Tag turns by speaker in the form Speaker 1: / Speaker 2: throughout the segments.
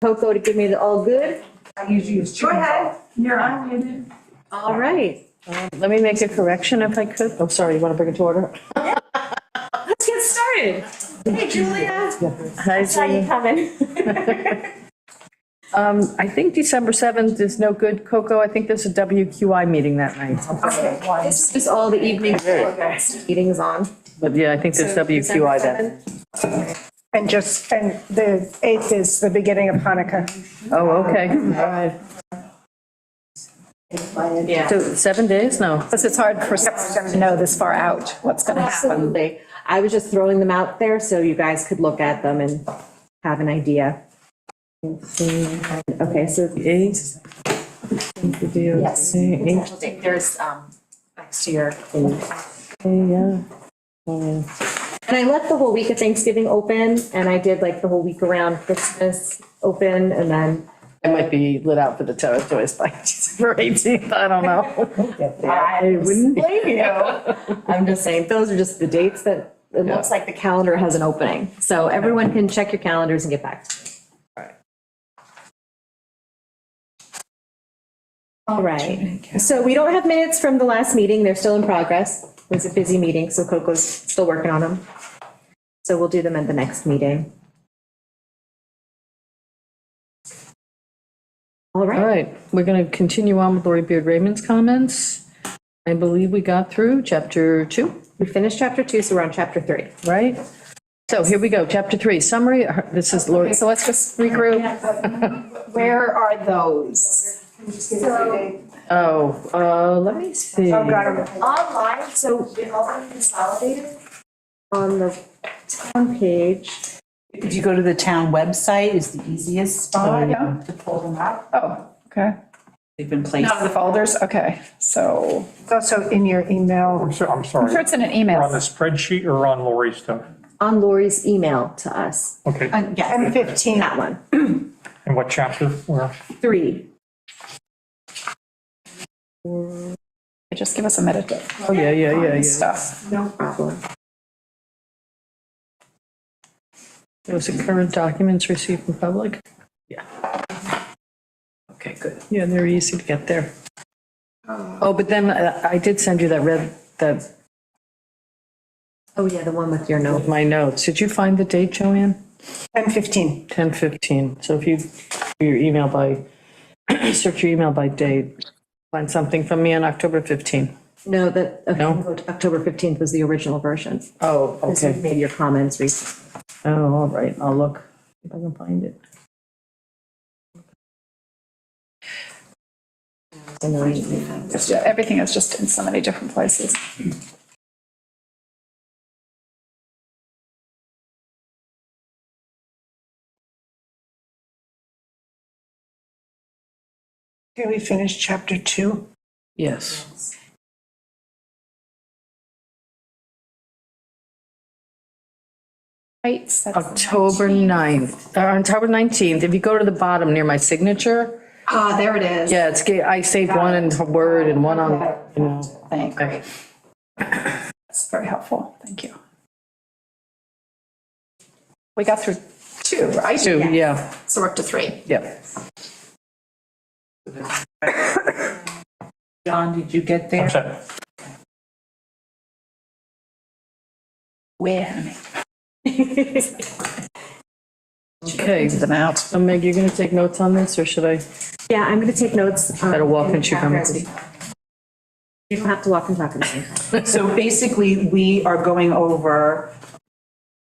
Speaker 1: Coco to give me the all good.
Speaker 2: I usually use.
Speaker 1: Go ahead.
Speaker 2: You're unmuted.
Speaker 1: All right.
Speaker 3: Let me make a correction if I could. Oh, sorry, you want to bring it to order?
Speaker 1: Let's get started. Hey, Julia.
Speaker 3: Hi,
Speaker 1: How you coming?
Speaker 3: I think December 7th is no good, Coco. I think there's a WQI meeting that night.
Speaker 1: This is just all the evening meetings on.
Speaker 3: But yeah, I think there's WQI then.
Speaker 2: And the 8th is the beginning of Hanukkah.
Speaker 3: Oh, okay, all right.
Speaker 1: Yeah.
Speaker 3: So 7 days? No.
Speaker 2: Because it's hard for someone to know this far out what's going to happen.
Speaker 1: Absolutely. I was just throwing them out there so you guys could look at them and have an idea. Okay, so
Speaker 3: Eight.
Speaker 1: yes, there's next year.
Speaker 3: Yeah.
Speaker 1: And I left the whole week of Thanksgiving open, and I did like the whole week around Christmas open, and then
Speaker 3: It might be lit out for the territories by December 18th, I don't know.
Speaker 1: I wouldn't blame you. I'm just saying, those are just the dates that it looks like the calendar has an opening. So everyone can check your calendars and get back to me. All right. So we don't have minutes from the last meeting. They're still in progress. It was a busy meeting, so Coco's still working on them. So we'll do them at the next meeting. All
Speaker 3: All
Speaker 1: right.
Speaker 3: right, we're going to continue on with Lori Beard Raymond's comments. I believe we got through chapter 2,
Speaker 1: We finished chapter 2, so we're on chapter 3.
Speaker 3: right? So here we go, chapter 3, summary. This is Lori.
Speaker 2: Okay, so let's just regroup. Where are those?
Speaker 3: Let me see.
Speaker 2: Oh, got 'em.
Speaker 1: Online, so it all been consolidated on the town page.
Speaker 4: If you go to the town website, is the easiest spot
Speaker 2: yeah.
Speaker 4: to pull them up.
Speaker 2: Oh, okay.
Speaker 4: They've been placed.
Speaker 2: Not the folders, okay, so. It's also in your email.
Speaker 5: I'm
Speaker 2: I'm
Speaker 5: sorry.
Speaker 2: sure it's in an
Speaker 5: On the
Speaker 2: email.
Speaker 5: spreadsheet or on Lori's stuff?
Speaker 1: On Lori's email to us,
Speaker 5: Okay,
Speaker 4: Yeah,
Speaker 2: M15.
Speaker 1: that one.
Speaker 5: and what chapter? Where?
Speaker 1: 3.
Speaker 2: Just give us a minute to.
Speaker 3: Oh, yeah.
Speaker 2: Stuff.
Speaker 1: No problem.
Speaker 3: Those are current documents received from public? Yeah. Okay, good. Yeah, they're easy to get there. Oh, but then I did send you that
Speaker 1: Oh, yeah, the one with your note.
Speaker 3: my notes. Did you find the date, Joanne?
Speaker 2: M15.
Speaker 3: 10/15. So if you do your email by, search your email by date, find something from me on October 15th.
Speaker 1: No, that,
Speaker 3: No?
Speaker 1: October 15th was the original version.
Speaker 3: Oh,
Speaker 1: This is maybe your comments recently.
Speaker 3: Oh, all right, I'll look if I can find it.
Speaker 2: Everything is just in so many different places. Okay, we finished chapter 2.
Speaker 3: Yes.
Speaker 2: Heights. that's the
Speaker 3: October 9th, October 19th, if you go to the bottom near my signature,
Speaker 2: Ah, there it is.
Speaker 3: yeah, I saved one in Word and one on, you know.
Speaker 2: Thank you. That's very helpful. Thank you. We got through 2, right?
Speaker 3: Two, yeah,
Speaker 2: So we're up to 3.
Speaker 3: yeah.
Speaker 4: John, did you get
Speaker 5: I'm
Speaker 4: there?
Speaker 5: set.
Speaker 2: Where?
Speaker 3: Okay,
Speaker 2: Them out.
Speaker 3: so Meg, you're gonna take notes on this, or should I?
Speaker 1: Yeah, I'm going to take notes.
Speaker 3: Better walk and chew gum.
Speaker 1: You don't have to walk and talk with me.
Speaker 4: So basically, we are going over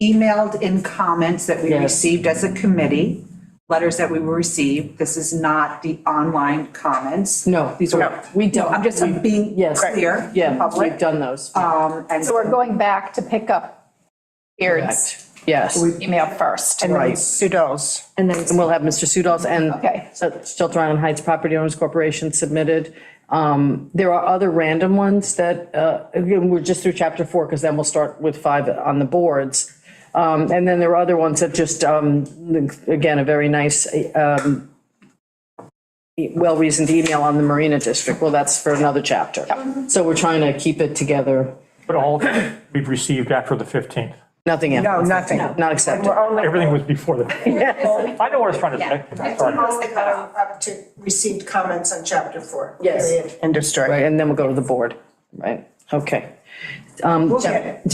Speaker 4: emailed in comments that we
Speaker 3: Yes.
Speaker 4: received as a committee, letters that we received. This is not the online comments.
Speaker 3: No,
Speaker 4: These are,
Speaker 3: we
Speaker 4: no, I'm just being
Speaker 3: Yes.
Speaker 4: clear to the
Speaker 3: Yeah,
Speaker 4: public.
Speaker 3: we've done those.
Speaker 4: And
Speaker 2: So we're going back to pick up Beard's
Speaker 3: Correct. Yes,
Speaker 2: email first.
Speaker 4: and then
Speaker 3: Right.
Speaker 4: Sudos.
Speaker 1: And then
Speaker 3: and we'll have Mr. Sudolph's and
Speaker 2: Okay.
Speaker 3: Shelter Island Heights Property Owners Corporation submitted. There are other random ones that, again, we're just through chapter 4, because then we'll start with 5 on the boards. And then there are other ones that just, again, a very nice, well-reasoned email on the Marina District. Well, that's for another chapter. So we're trying to keep it together.
Speaker 5: But all we've received after the 15th.
Speaker 3: Nothing else.
Speaker 2: No, nothing.
Speaker 3: Not accepted.
Speaker 2: We're only.
Speaker 5: Everything was before the, I know what I was trying to say. Sorry.
Speaker 2: Up to received comments on chapter 4.
Speaker 3: Yes.
Speaker 2: Period. End of story.
Speaker 3: Right, and then we'll go to the board, right? Okay.
Speaker 2: We'll get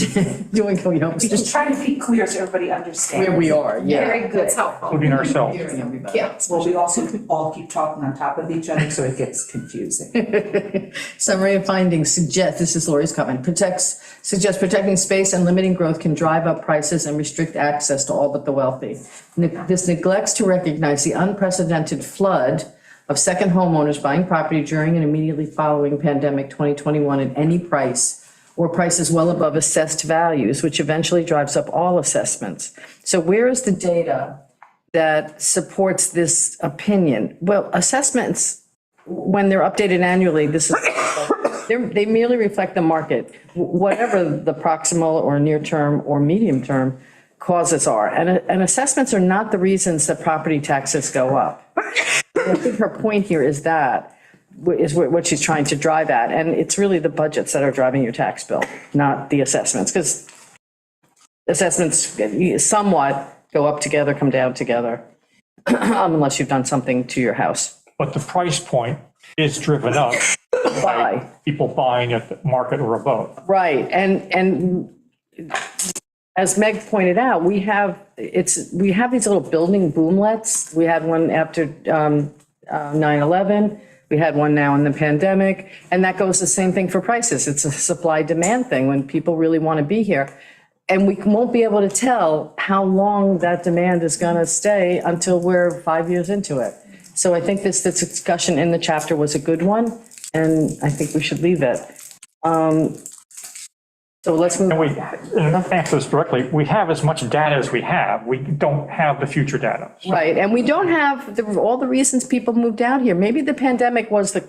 Speaker 3: Doing, you know,
Speaker 4: We just trying to be clear so everybody understands.
Speaker 3: where we are, yeah.
Speaker 1: Very good. That's helpful.
Speaker 5: Including ourselves.
Speaker 4: Well, we also all keep talking on top of each other, so it gets confusing.
Speaker 3: Summary of findings suggest, this is Lori's comment, suggests protecting space and limiting growth can drive up prices and restrict access to all but the wealthy. This neglects to recognize the unprecedented flood of second homeowners buying property during and immediately following pandemic 2021 at any price or prices well above assessed values, which eventually drives up all assessments. So where is the data that supports this opinion? Well, assessments, when they're updated annually, this is, they merely reflect the market, whatever the proximal or near-term or medium-term causes are. And assessments are not the reasons that property taxes go up. I think her point here is what she's trying to drive at. And it's really the budgets that are driving your tax bill, not the assessments, because assessments somewhat go up together, come down together, unless you've done something to your house.
Speaker 5: But the price point is driven up by people buying at the market or above.
Speaker 3: Right, and as Meg pointed out, we have these little building boomlets. We had one after 9/11. We had one now in the pandemic, and that goes the same thing for prices. It's a supply demand thing when people really want to be here. And we won't be able to tell how long that demand is going to stay until we're 5 years into it. So I think this discussion in the chapter was a good one, and I think we should leave it. So let's move.
Speaker 5: And we, answer this directly, we have as much data as we have. We don't have the future data. So
Speaker 3: Right, and we don't have all the reasons people moved out here. Maybe the pandemic was the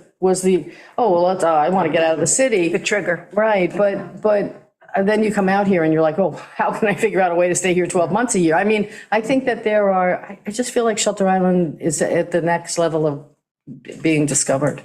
Speaker 3: oh, well, I want to get out of the city.
Speaker 2: the trigger.
Speaker 3: Right, but then you come out here and you're like, oh, how can I figure out a way to stay here 12 months a year? I mean, I think that I just feel like Shelter Island is at the next level of being discovered.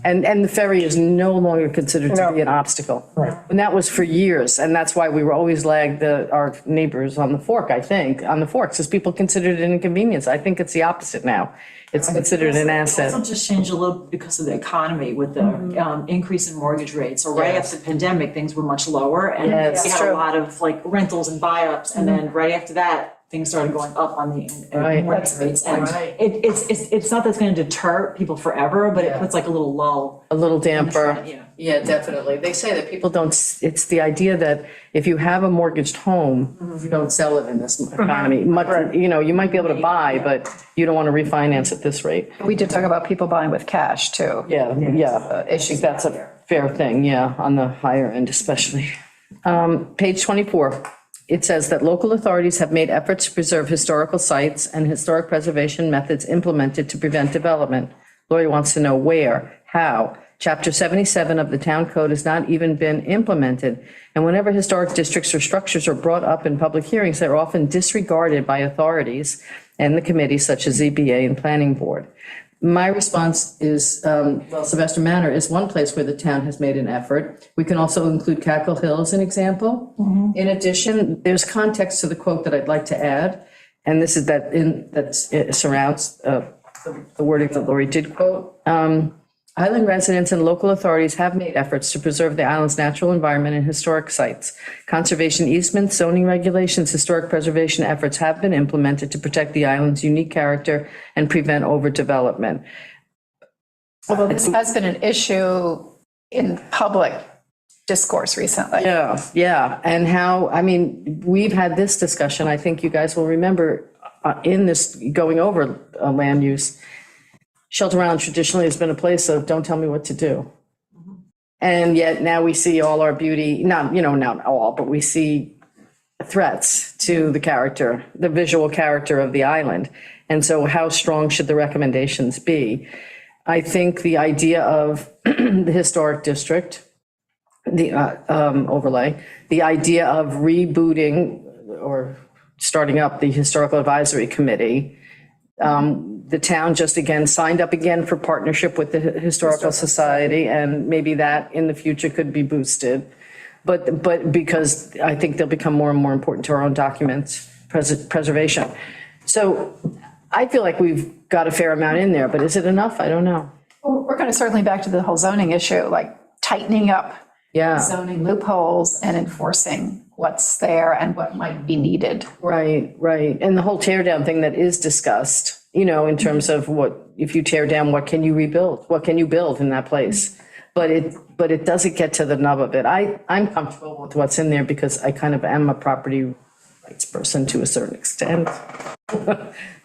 Speaker 3: And the ferry is no longer considered to be an obstacle.
Speaker 5: Right.
Speaker 3: And that was for years, and that's why we were always lagged our neighbors on the forks, because people considered it an inconvenience. I think it's the opposite now. It's considered an asset.
Speaker 6: Also just changed a little because of the economy with the increase in mortgage rates. So right after the pandemic, things were much lower and
Speaker 3: Yes,
Speaker 6: we had a lot of like rentals and buy-ups. And then right after that, things started going up on the
Speaker 3: Right.
Speaker 6: mortgage rates. And it's not that's going to deter people forever, but it puts like a little lull.
Speaker 3: A little damper.
Speaker 6: Yeah.
Speaker 3: Yeah, definitely. They say that people don't, it's the idea that if you have a mortgaged home, you don't sell it in this economy. Much, you know, you might be able to buy, but you don't want to refinance at this rate.
Speaker 7: We did talk about people buying with cash too.
Speaker 3: Yeah, I think that's a fair thing, yeah, on the higher end especially. Page 24, it says that local authorities have made efforts to preserve historical sites and historic preservation methods implemented to prevent development. Lori wants to know where, how. Chapter 77 of the town code has not even been implemented. And whenever historic districts or structures are brought up in public hearings, they're often disregarded by authorities and the committees such as ZBA and Planning Board. My response is, well, Sylvester Manor is one place where the town has made an effort. We can also include Cackle Hill as an example. In addition, there's context to the quote that I'd like to add, and this is that surrounds the wording that Lori did quote. Island residents and local authorities have made efforts to preserve the island's natural environment and historic sites. Conservation easements, zoning regulations, historic preservation efforts have been implemented to protect the island's unique character and prevent overdevelopment.
Speaker 7: Although this has been an issue in public discourse recently.
Speaker 3: Yeah. And how, I mean, we've had this discussion, I think you guys will remember in this going over land use. Shelter Island traditionally has been a place of don't tell me what to do. And yet now we see all our beauty, not all, but we see threats to the character, the visual character of the island. And so how strong should the recommendations be? I think the idea of the historic district, the overlay, the idea of rebooting or starting up the historical advisory committee. The town just again signed up again for partnership with the Historical Society, and maybe that in the future could be boosted. but because I think they'll become more and more important to our own documents, preservation. So I feel like we've got a fair amount in there, but is it enough? I don't know.
Speaker 7: Well, we're kind of circling back to the whole zoning issue, like tightening up
Speaker 3: Yeah,
Speaker 7: zoning loopholes and enforcing what's there and what might be needed.
Speaker 3: right, right. And the whole tear down thing that is discussed, you know, in terms of what, if you tear down, what can you rebuild? What can you build in that place? But it doesn't get to the nub of it. I'm comfortable with what's in there because I kind of am a property rights person to a certain extent.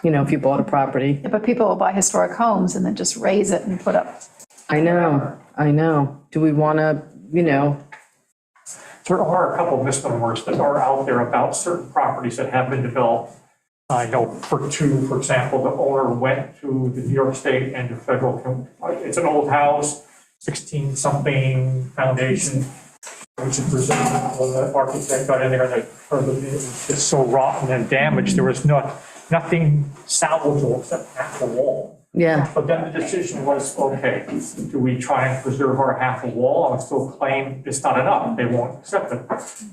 Speaker 3: You know, if you bought a property.
Speaker 7: But people will buy historic homes and then just raise it and put up.
Speaker 3: I know. Do we want to, you know,
Speaker 5: There are a couple of misnomers that are out there about certain properties that have been developed. I know for example, the owner went to the New York State and the federal, it's an old house, 16-something foundation, which is preserved when the architect got in there and it's so rotten and damaged, there was nothing salvageable except half the wall.
Speaker 3: yeah,
Speaker 5: But then the decision was, okay, do we try and preserve our half a wall and still claim it's not enough? They won't accept it.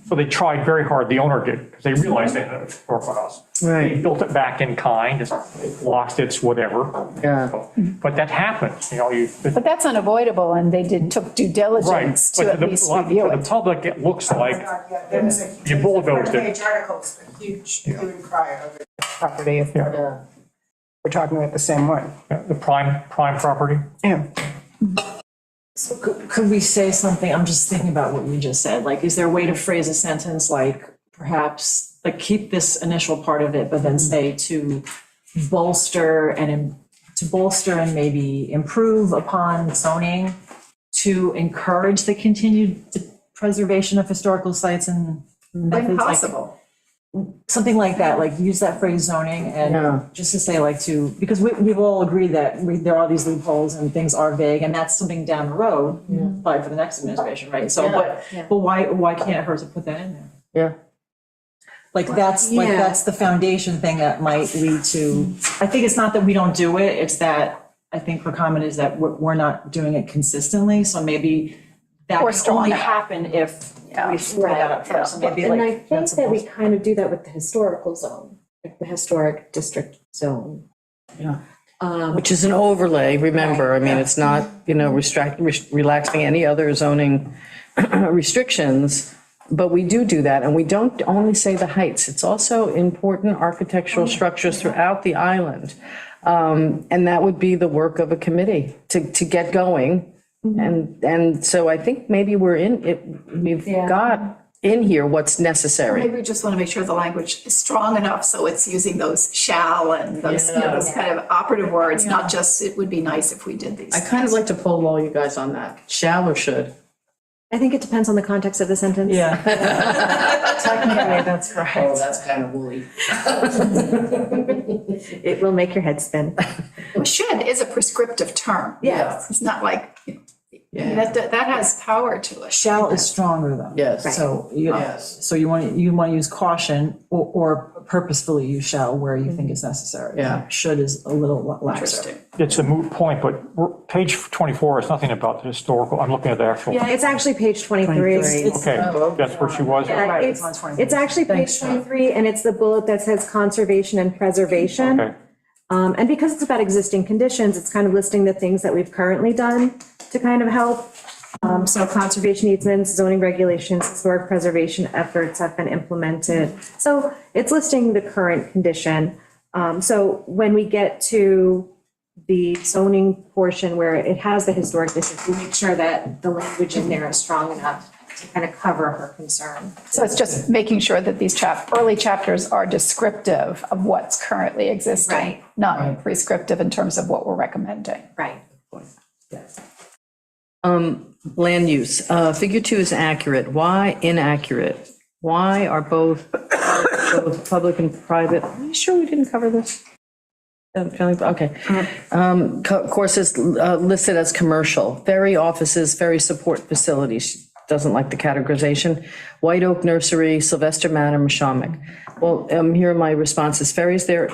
Speaker 5: So they tried very hard, the owner did, because they realized they had a historical house.
Speaker 3: Right.
Speaker 5: They built it back in kind, it lost its whatever.
Speaker 3: yeah.
Speaker 5: But that happens, you know,
Speaker 7: But that's unavoidable, and they took due
Speaker 5: right.
Speaker 7: diligence to
Speaker 5: But
Speaker 7: at least
Speaker 5: to
Speaker 7: review
Speaker 5: the
Speaker 7: it.
Speaker 5: public, it looks like you bulldozed it.
Speaker 2: Articles, a huge hue and cry over the property, if we're talking about the same one.
Speaker 5: The prime property.
Speaker 2: Yeah.
Speaker 6: So could we say something, I'm just thinking about what you just said, like, is there a way to phrase a sentence like, perhaps, like, keep this initial part of it, but then say to bolster and maybe improve upon zoning, to encourage the continued preservation of historical sites and methods like.
Speaker 7: Impossible.
Speaker 6: Something like that, like use that phrase zoning
Speaker 3: Yeah.
Speaker 6: and just to say like because we've all agreed that there are these loopholes and things are vague and that's something down the road, probably for the next administration, right? So, but why can't it hurt to put that in there?
Speaker 3: Yeah.
Speaker 6: Like that's the foundation thing that might lead to, I think it's not that we don't do it, it's that, I think her comment is that we're not doing it consistently, so maybe that
Speaker 7: Or
Speaker 6: can only
Speaker 7: strong.
Speaker 6: happen if
Speaker 7: Yeah.
Speaker 6: we put that up first, so maybe
Speaker 1: And I
Speaker 6: like.
Speaker 1: think that we kind of do that with the historical zone, like the historic district zone.
Speaker 3: Yeah. Which is an overlay, remember, I mean, it's not, you know, relaxing any other zoning restrictions, but we do that, and we don't only say the heights, it's also important architectural structures throughout the island. And that would be the work of a committee to get going. And so I think maybe we've got in here what's necessary.
Speaker 7: Maybe we just want to make sure the language is strong enough, so it's using those shall and those, you know, those kind of operative words, not just, it would be nice if we did these.
Speaker 3: I kind of like to poll all you guys on that, shall or should?
Speaker 1: I think it depends on the context of the sentence.
Speaker 6: Yeah. Technically, that's right.
Speaker 3: Oh, that's kind of woolly.
Speaker 1: It will make your head spin.
Speaker 7: Well, should is a prescriptive term.
Speaker 1: Yes.
Speaker 7: It's not like, that has power to it.
Speaker 6: Shall is stronger though.
Speaker 3: Yes.
Speaker 6: So
Speaker 3: Yes.
Speaker 6: so you want to use caution or purposefully use shall where you think it's necessary.
Speaker 3: Yeah.
Speaker 6: Should is a little laxer.
Speaker 7: Interesting.
Speaker 5: It's a moot point, but page 24 is nothing about the historical, I'm looking at the actual.
Speaker 1: Yeah, it's actually page 23.
Speaker 5: Okay, that's where she was.
Speaker 1: Yeah,
Speaker 6: Right,
Speaker 1: it's,
Speaker 6: it's on 23.
Speaker 1: it's actually page
Speaker 6: Thanks, Jen.
Speaker 1: 23, and it's the bullet that says conservation and preservation.
Speaker 5: Okay.
Speaker 1: And because it's about existing conditions, it's kind of listing the things that we've currently done to kind of help. So conservation easements, zoning regulations, historic preservation efforts have been implemented. So it's listing the current condition. So when we get to the zoning portion where it has the historic district, we make sure that the language in there is strong enough to kind of cover her concern.
Speaker 7: So it's just making sure that these early chapters are descriptive of what's currently existing,
Speaker 1: Right.
Speaker 7: not prescriptive in terms of what we're recommending.
Speaker 1: Right.
Speaker 3: Land use, figure 2 is accurate. Why inaccurate? Why are both public and private? Are you sure we didn't cover this? Okay. Courses listed as commercial, ferry offices, ferry support facilities. doesn't like the categorization. White Oak Nursery, Sylvester Manor, Mashomick. Well, here are my responses. Ferries, they're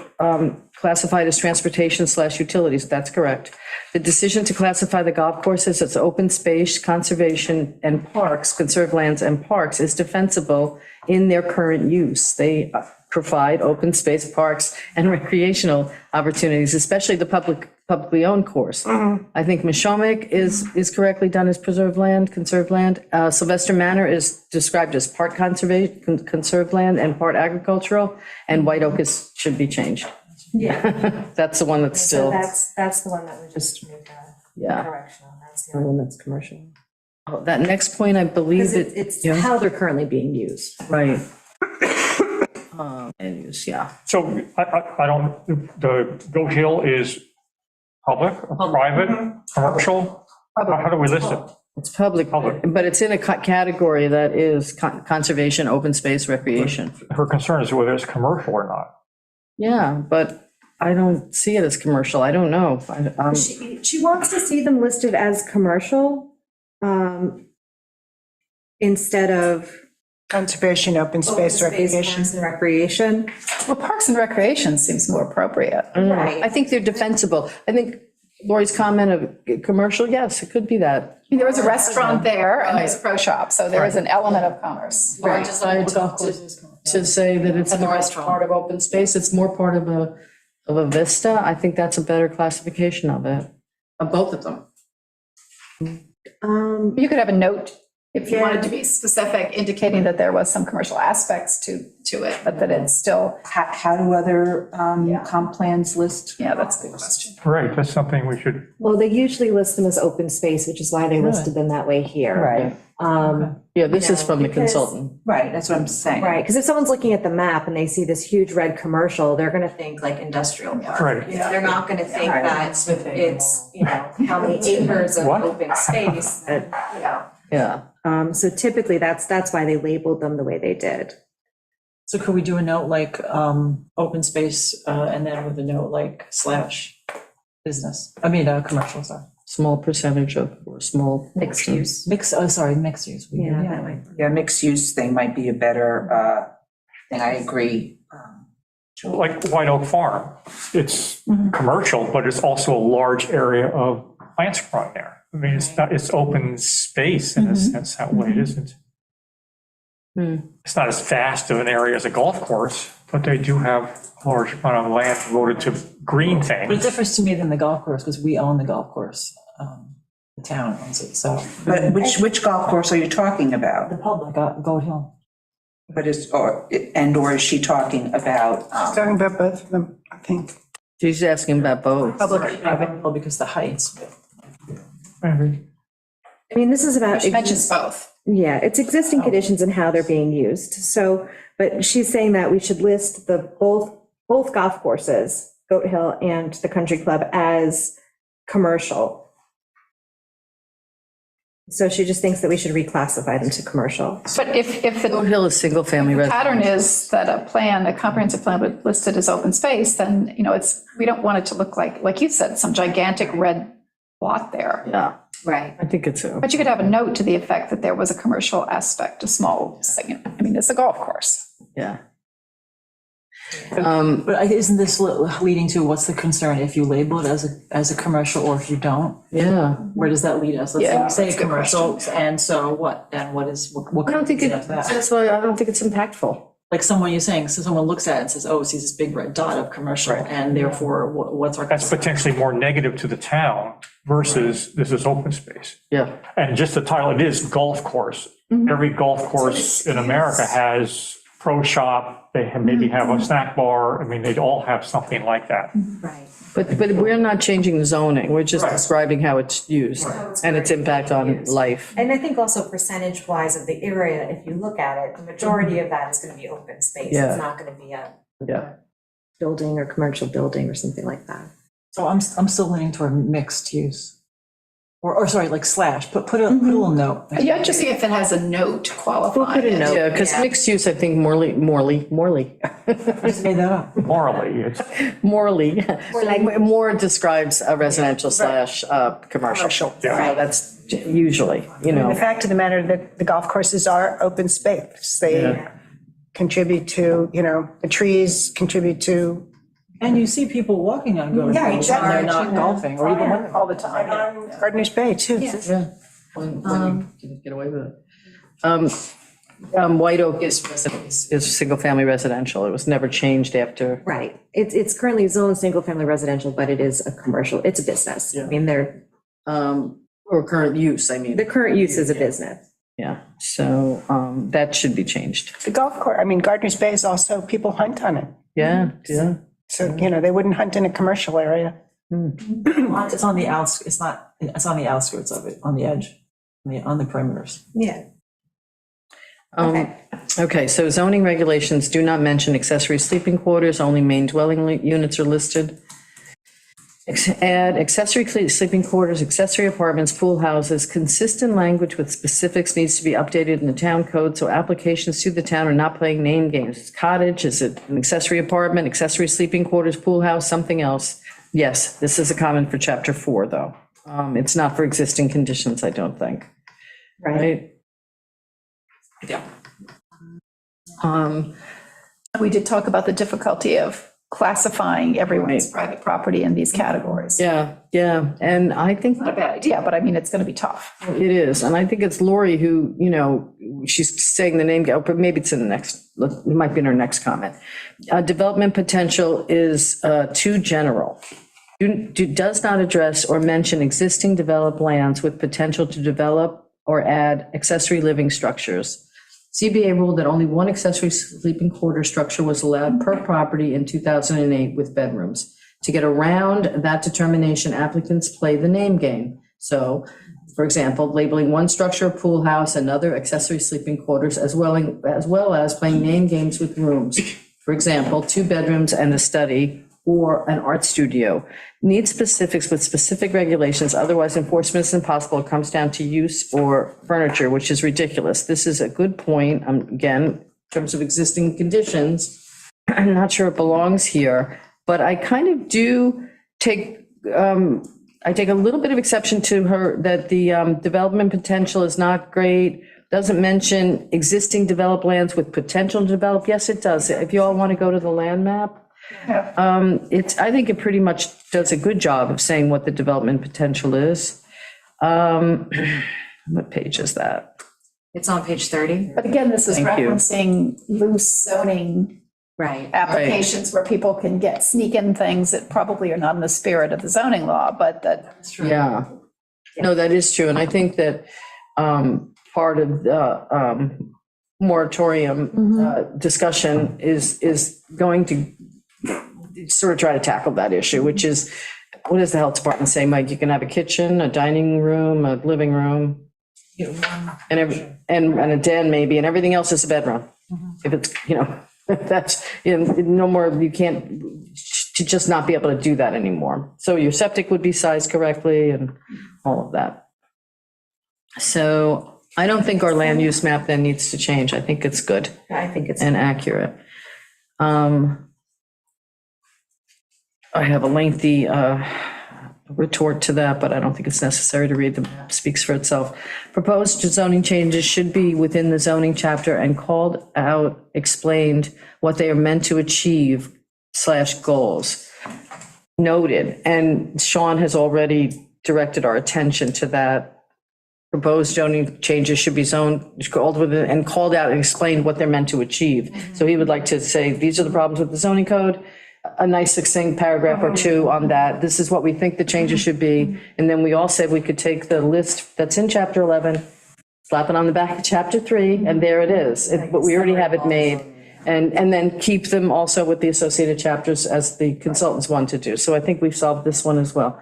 Speaker 3: classified as transportation/utilities, that's correct. The decision to classify the golf courses as open space, conservation, and parks, conserved lands and parks, is defensible in their current use. They provide open space, parks, and recreational opportunities, especially the publicly owned course. I think Mashomick is correctly done as preserved land, conserved land. Sylvester Manor is described as part conservation, conserved land, and part agricultural, and White Oak should be changed.
Speaker 1: Yeah.
Speaker 3: That's the one that's
Speaker 1: So
Speaker 3: still,
Speaker 1: that's the one that we just made a
Speaker 3: yeah.
Speaker 1: correction on. That's the only one that's commercial.
Speaker 3: Oh, that next point, I believe
Speaker 1: Because
Speaker 3: it.
Speaker 1: it's
Speaker 3: yeah,
Speaker 1: how they're currently being used.
Speaker 3: Right. And use, yeah.
Speaker 5: So I don't, the Goat Hill is public, private, commercial? How do we list it?
Speaker 3: It's public,
Speaker 5: Public.
Speaker 3: but it's in a category that is conservation, open space, recreation.
Speaker 5: Her concern is whether it's commercial or not.
Speaker 3: Yeah, but I don't see it as commercial. I don't know.
Speaker 1: She wants to see them listed as commercial, instead of
Speaker 2: Conservation, open space, recreation.
Speaker 1: parks and recreation.
Speaker 7: Well, Parks and Recreation seems more appropriate.
Speaker 3: I think they're defensible. I think Lori's comment of commercial, yes, it could be that.
Speaker 7: I mean, there is a restaurant there and there's a pro shop, so there is an element of commerce.
Speaker 3: I decided to say that it's
Speaker 6: And the
Speaker 3: not
Speaker 6: restaurant.
Speaker 3: part of open space, it's more part of a vista. I think that's a better classification of it, of both of them.
Speaker 7: You could have a note if you
Speaker 1: Yeah.
Speaker 7: wanted to be specific, indicating that there was some commercial aspects to it, but that it's still,
Speaker 4: How do other
Speaker 7: Yeah.
Speaker 4: comp plans list?
Speaker 7: yeah, that's a good question.
Speaker 5: Right, that's something we should,
Speaker 1: Well, they usually list them as open space, which is why they listed them that way here.
Speaker 4: Right,
Speaker 3: Yeah, this is from the
Speaker 1: because-
Speaker 3: consultant.
Speaker 4: right, that's what I'm saying.
Speaker 1: Right, because if someone's looking at the map and they see this huge red commercial, they're gonna think like industrial park.
Speaker 5: right.
Speaker 1: They're not gonna think
Speaker 4: Right.
Speaker 1: that it's, how many acres of
Speaker 5: What?
Speaker 1: open space that,
Speaker 3: Yeah.
Speaker 1: so typically that's why they labeled them the way they did.
Speaker 6: So could we do a note like, open space, and then with a note like slash business, commercial, sorry.
Speaker 3: Small percentage of, or small.
Speaker 1: Mixed use.
Speaker 6: Mixed use.
Speaker 1: Yeah, that way.
Speaker 4: Yeah, mixed use thing might be a better thing, I agree.
Speaker 5: Like White Oak Farm, it's commercial, but it's also a large area of plants growing there. I mean, it's open space in a sense, that way it isn't. It's not as vast of an area as a golf course, but they do have a large amount of land devoted to green
Speaker 6: But it
Speaker 5: things.
Speaker 6: differs to me than the golf course, because we own the golf course. The town owns it, so.
Speaker 4: But which golf course are you talking about?
Speaker 6: The public, Goat Hill.
Speaker 4: But or is she talking about?
Speaker 2: Talking about both of them, I think.
Speaker 3: She's asking about both.
Speaker 6: Well, because the heights.
Speaker 1: I mean, this is about.
Speaker 7: She mentions both.
Speaker 1: Yeah, it's existing conditions and how they're being used. So, but she's saying that we should list both golf courses, Goat Hill and the Country Club, as commercial. So she just thinks that we should reclassify them to commercial.
Speaker 7: But if
Speaker 3: Goat
Speaker 7: the
Speaker 3: Hill is single-family residential.
Speaker 7: pattern is that a comprehensive plan would list it as open space, then, we don't want it to look like you said, some gigantic red blot there.
Speaker 3: Yeah,
Speaker 1: Right.
Speaker 3: I think it's a.
Speaker 7: But you could have a note to the effect that there was a commercial aspect, a small segment. I mean, it's a golf course.
Speaker 3: Yeah.
Speaker 6: But isn't this leading to what's the concern if you label it as a commercial or if you don't?
Speaker 3: Yeah.
Speaker 6: Where does that lead us?
Speaker 7: Yeah,
Speaker 6: Let's say
Speaker 7: that's a good
Speaker 6: commercial, and so what? And what
Speaker 3: I don't think
Speaker 6: after that?
Speaker 3: that's why I don't think it's impactful.
Speaker 6: Like someone you're saying, so someone looks at it and says, oh, sees this big red dot of commercial, and therefore what's our?
Speaker 5: That's potentially more negative to the town versus this is open space.
Speaker 3: Yeah.
Speaker 5: And just the title, it is golf course. Every golf course in America has pro shop, they maybe have a snack bar. I mean, they'd all have something like that.
Speaker 1: Right.
Speaker 3: But we're not changing the zoning. We're just
Speaker 5: Right.
Speaker 3: describing how it's used and its impact on life.
Speaker 1: And I think also percentage-wise of the area, if you look at it, the majority of that is going to be open space.
Speaker 3: Yeah.
Speaker 1: It's not going to be a
Speaker 3: Yeah.
Speaker 1: building or commercial building or something like that.
Speaker 6: So I'm still leaning toward mixed use. or sorry, like slash, put a little note.
Speaker 7: Yeah, just see if it has a note qualifying it.
Speaker 3: Yeah, because mixed use, I think Morley,
Speaker 6: Just made that up.
Speaker 5: Morally, it's,
Speaker 3: Morley, more describes a residential slash commercial. So that's usually,
Speaker 2: The fact of the matter that the golf courses are open space. They contribute to, the trees contribute to.
Speaker 6: And you see people walking on Golden
Speaker 2: Yeah,
Speaker 6: Road when
Speaker 2: exactly.
Speaker 6: they're not golfing, or even when they're
Speaker 2: All the time. Gardeners Bay, too.
Speaker 3: Yeah, when you can get away with it. White Oak is single-family residential. It was never changed after.
Speaker 1: Right. It's currently zoned single-family residential, but it is a commercial, it's a business. I mean,
Speaker 3: Or current use, I mean.
Speaker 1: the current use is a business.
Speaker 3: Yeah, so that should be changed.
Speaker 2: The golf course, Gardeners Bay is also, people hunt on it.
Speaker 3: Yeah.
Speaker 2: So, they wouldn't hunt in a commercial area.
Speaker 6: It's on the it's on the outskirts of it, on the edge, on the perimeters.
Speaker 1: Yeah.
Speaker 3: Okay, so zoning regulations do not mention accessory sleeping quarters, only main dwelling units are listed. Add accessory sleeping quarters, accessory apartments, pool houses. Consistent language with specifics needs to be updated in the town code, so applications to the town are not playing name games. It's cottage, is it an accessory apartment, accessory sleeping quarters, pool house, something else? Yes, this is a comment for chapter 4, though. It's not for existing conditions, I don't think. Right? Yeah.
Speaker 7: We did talk about the difficulty of classifying everyone's private property in these categories.
Speaker 3: Yeah, and I think
Speaker 7: Not a bad idea, but it's going to be tough.
Speaker 3: it is, and I think it's Lori who, she's saying the name, but maybe it's in the next, it might be in her next comment. Development potential is too general. Does not address or mention existing developed lands with potential to develop or add accessory living structures. CBA ruled that only one accessory sleeping quarter structure was allowed per property in 2008 with bedrooms. To get around that determination, applicants play the name game. So, for example, labeling one structure a pool house, another accessory sleeping quarters, as well as playing name games with rooms. For example, 2 bedrooms and a study or an art studio. Need specifics with specific regulations, otherwise enforcement is impossible. It comes down to use or furniture, which is ridiculous. This is a good point. Again, in terms of existing conditions, I'm not sure it belongs here, but I kind of do take, I take a little bit of exception to her that the development potential is not great. Doesn't mention existing developed lands with potential to develop. Yes, it does. If you all want to go to the land map, I think it pretty much does a good job of saying what the development potential is. What page is that?
Speaker 1: It's on page 30.
Speaker 7: But again, this is
Speaker 3: Thank you.
Speaker 7: referencing loose zoning
Speaker 1: Right.
Speaker 7: applications where people can sneak in things that probably are not in the spirit of the zoning law, but that.
Speaker 3: Yeah. No, that is true. And I think that part of the moratorium discussion is going to sort of try to tackle that issue, which is, what does the health department say, Mike? You can have a kitchen, a dining room, a living room, and a den maybe, and everything else is a bedroom. If it's, that's, no more, you can't, to just not be able to do that anymore. So your septic would be sized correctly and all of that. So I don't think our land use map then needs to change. I think it's good
Speaker 1: I think it's.
Speaker 3: and accurate. I have a lengthy retort to that, but I don't think it's necessary to read. The map speaks for itself. Proposed zoning changes should be within the zoning chapter and called out, explained what they are meant to achieve / goals. Noted, and Sean has already directed our attention to that. Proposed zoning changes should be zoned, called with it, and called out and explained what they're meant to achieve. So he would like to say, these are the problems with the zoning code, a nice succinct paragraph or 2 on that. This is what we think the changes should be. And then we all said we could take the list that's in chapter 11, slap it on the back of chapter 3, and there it is. But we already have it made. And then keep them also with the associated chapters as the consultants want to do. So I think we've solved this one as well.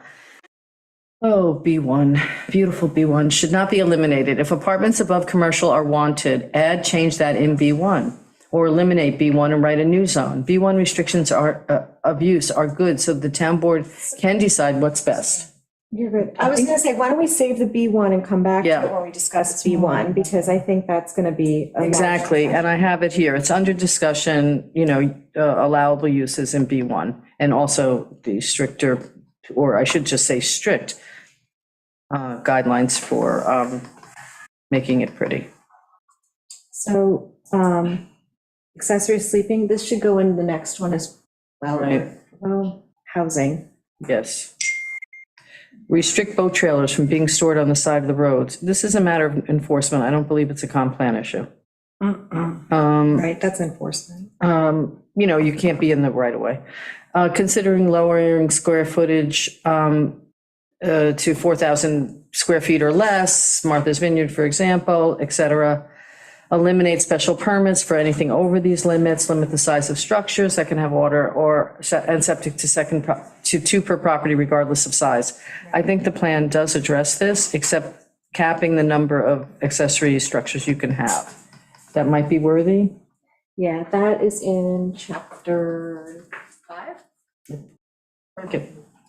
Speaker 3: Oh, B1, beautiful B1, should not be eliminated. If apartments above commercial are wanted, change that in B1, or eliminate B1 and write a new zone. B1 restrictions of use are good, so the town board can decide what's best.
Speaker 1: You're good. I was gonna say, why don't we save the B1 and come back to
Speaker 3: Yeah.
Speaker 1: it when we discuss B1, because I think that's gonna be. a lot.
Speaker 3: Exactly, and I have it here. It's under discussion, allowable uses in B1, and also the stricter, or I should just say strict, guidelines for making it pretty.
Speaker 1: So, accessory sleeping, this should go in the next one as well.
Speaker 3: Right.
Speaker 1: Well, housing.
Speaker 3: Yes. Restrict boat trailers from being stored on the side of the roads. This is a matter of enforcement. I don't believe it's a comp plan issue.
Speaker 1: Right, that's enforcement.
Speaker 3: You can't be in the right of way. Considering lowering square footage to 4,000 square feet or less, Martha's Vineyard, for example, et cetera. Eliminate special permits for anything over these limits, limit the size of structures that can have water and septic to two per property regardless of size. I think the plan does address this, except capping the number of accessory structures you can have. That might be worthy.
Speaker 1: Yeah, that is in chapter 5.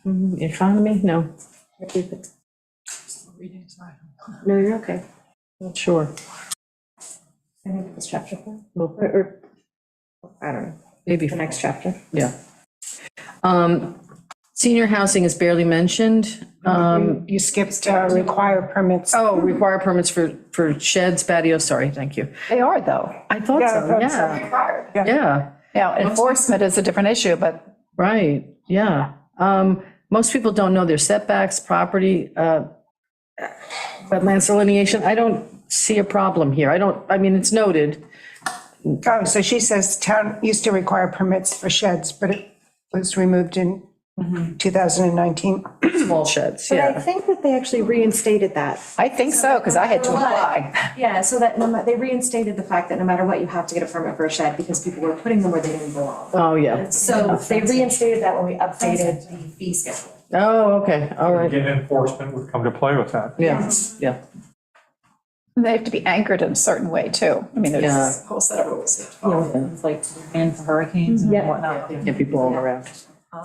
Speaker 3: Economy? No,
Speaker 1: No, you're okay.
Speaker 3: not sure.
Speaker 1: I think it was chapter 4. Or, I don't know,
Speaker 3: Maybe.
Speaker 1: the next chapter.
Speaker 3: Yeah. Senior housing is barely mentioned.
Speaker 2: You skipped require permits.
Speaker 3: Require permits for sheds, patios, sorry, thank you.
Speaker 8: They are, though.
Speaker 3: I thought
Speaker 2: Yeah,
Speaker 3: so,
Speaker 2: that's
Speaker 3: yeah,
Speaker 8: Required.
Speaker 3: yeah,
Speaker 8: Now, enforcement is a different issue, but
Speaker 3: right, yeah. Most people don't know their setbacks, property, wetlands delineation. I don't see a problem here. I mean, it's noted.
Speaker 2: Oh, so she says town used to require permits for sheds, but it was removed in 2019.
Speaker 3: Small sheds,
Speaker 1: But I
Speaker 3: yeah.
Speaker 1: think that they actually reinstated that.
Speaker 8: I think so, because I had to apply.
Speaker 1: Yeah, so that they reinstated the fact that no matter what, you have to get a permit for a shed because people were putting them where they didn't belong.
Speaker 3: Oh, yeah.
Speaker 1: So they reinstated that when we updated the fee schedule.
Speaker 3: Oh, okay, all right,
Speaker 5: Again, enforcement would come to play with that.
Speaker 3: yeah, yeah.
Speaker 8: They have to be anchored in a certain way, too. I mean,
Speaker 3: Yeah.
Speaker 8: there's a whole set of rules.
Speaker 6: It's like, and for hurricanes and
Speaker 1: Yeah.
Speaker 6: whatnot.
Speaker 3: Can't be blowing around.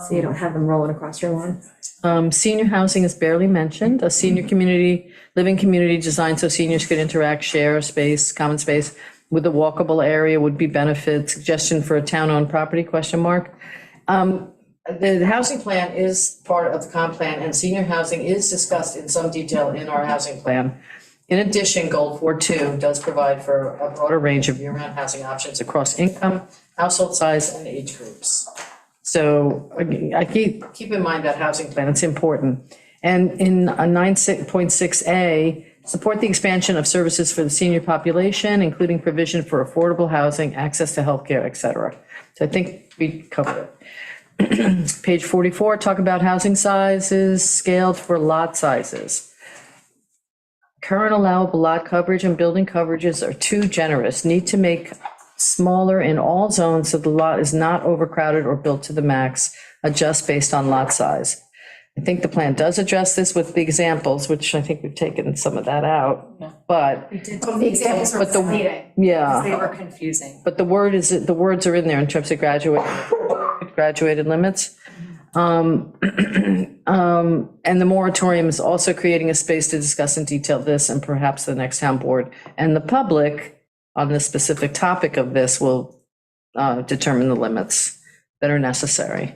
Speaker 1: So you don't have them rolling across your lawn.
Speaker 3: Senior housing is barely mentioned. A senior community, living community designed so seniors could interact, share space, common space with a walkable area would be benefit. Suggestion for a town-owned property, question mark. The housing plan is part of the comp plan, and senior housing is discussed in some detail in our housing plan. In addition, Goal 4.2 does provide for a broader range of year-round housing options across income, household size, and age groups. So I keep in mind that housing plan, it's important. And in 9.6A, support the expansion of services for the senior population, including provision for affordable housing, access to healthcare, et cetera. So I think we covered it. Page 44, talk about housing sizes scaled for lot sizes. Current allowable lot coverage and building coverages are too generous. Need to make smaller in all zones so the lot is not overcrowded or built to the max. Adjust based on lot size. I think the plan does address this with the examples, which I think we've taken some of that out, but,
Speaker 7: The examples were
Speaker 3: But the-
Speaker 7: misleading.
Speaker 3: yeah.
Speaker 7: They were confusing.
Speaker 3: But the words are in there in terms of graduated limits. And the moratorium is also creating a space to discuss in detail this, and perhaps the next town board and the public on the specific topic of this will determine the limits that are necessary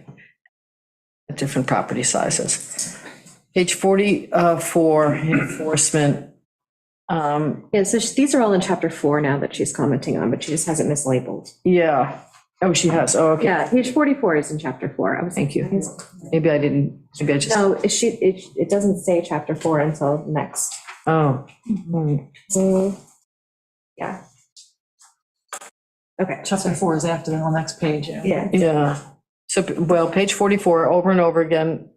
Speaker 3: at different property sizes. Page 44, enforcement.
Speaker 1: Yeah, so these are all in chapter 4 now that she's commenting on, but she just has it mislabeled.
Speaker 3: Yeah. Oh, she has. Oh, okay.
Speaker 1: Yeah, page 44 is in chapter 4. I was
Speaker 3: Thank you. Maybe I just.
Speaker 1: No, it doesn't say chapter 4 until next.
Speaker 3: Oh.
Speaker 1: Yeah. Okay.
Speaker 6: Chapter 4 is after the next page.
Speaker 1: Yeah.
Speaker 3: Yeah. So, well, page 44, over and over again,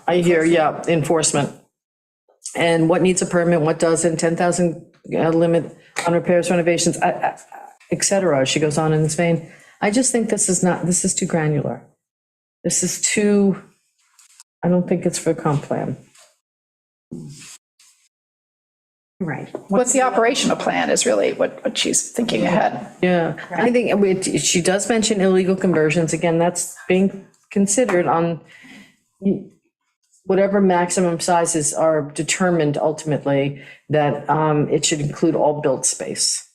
Speaker 3: I hear, yeah, enforcement. And what needs a permit, what doesn't, 10,000 limit on repairs, renovations, et cetera. She goes on in this vein. I just think this is too granular. This is too, I don't think it's for a comp plan.
Speaker 1: Right.
Speaker 8: What's the operational plan is really what she's thinking ahead.
Speaker 3: Yeah, I think she does mention illegal conversions. Again, that's being considered on, whatever maximum sizes are determined ultimately, that it should include all built space,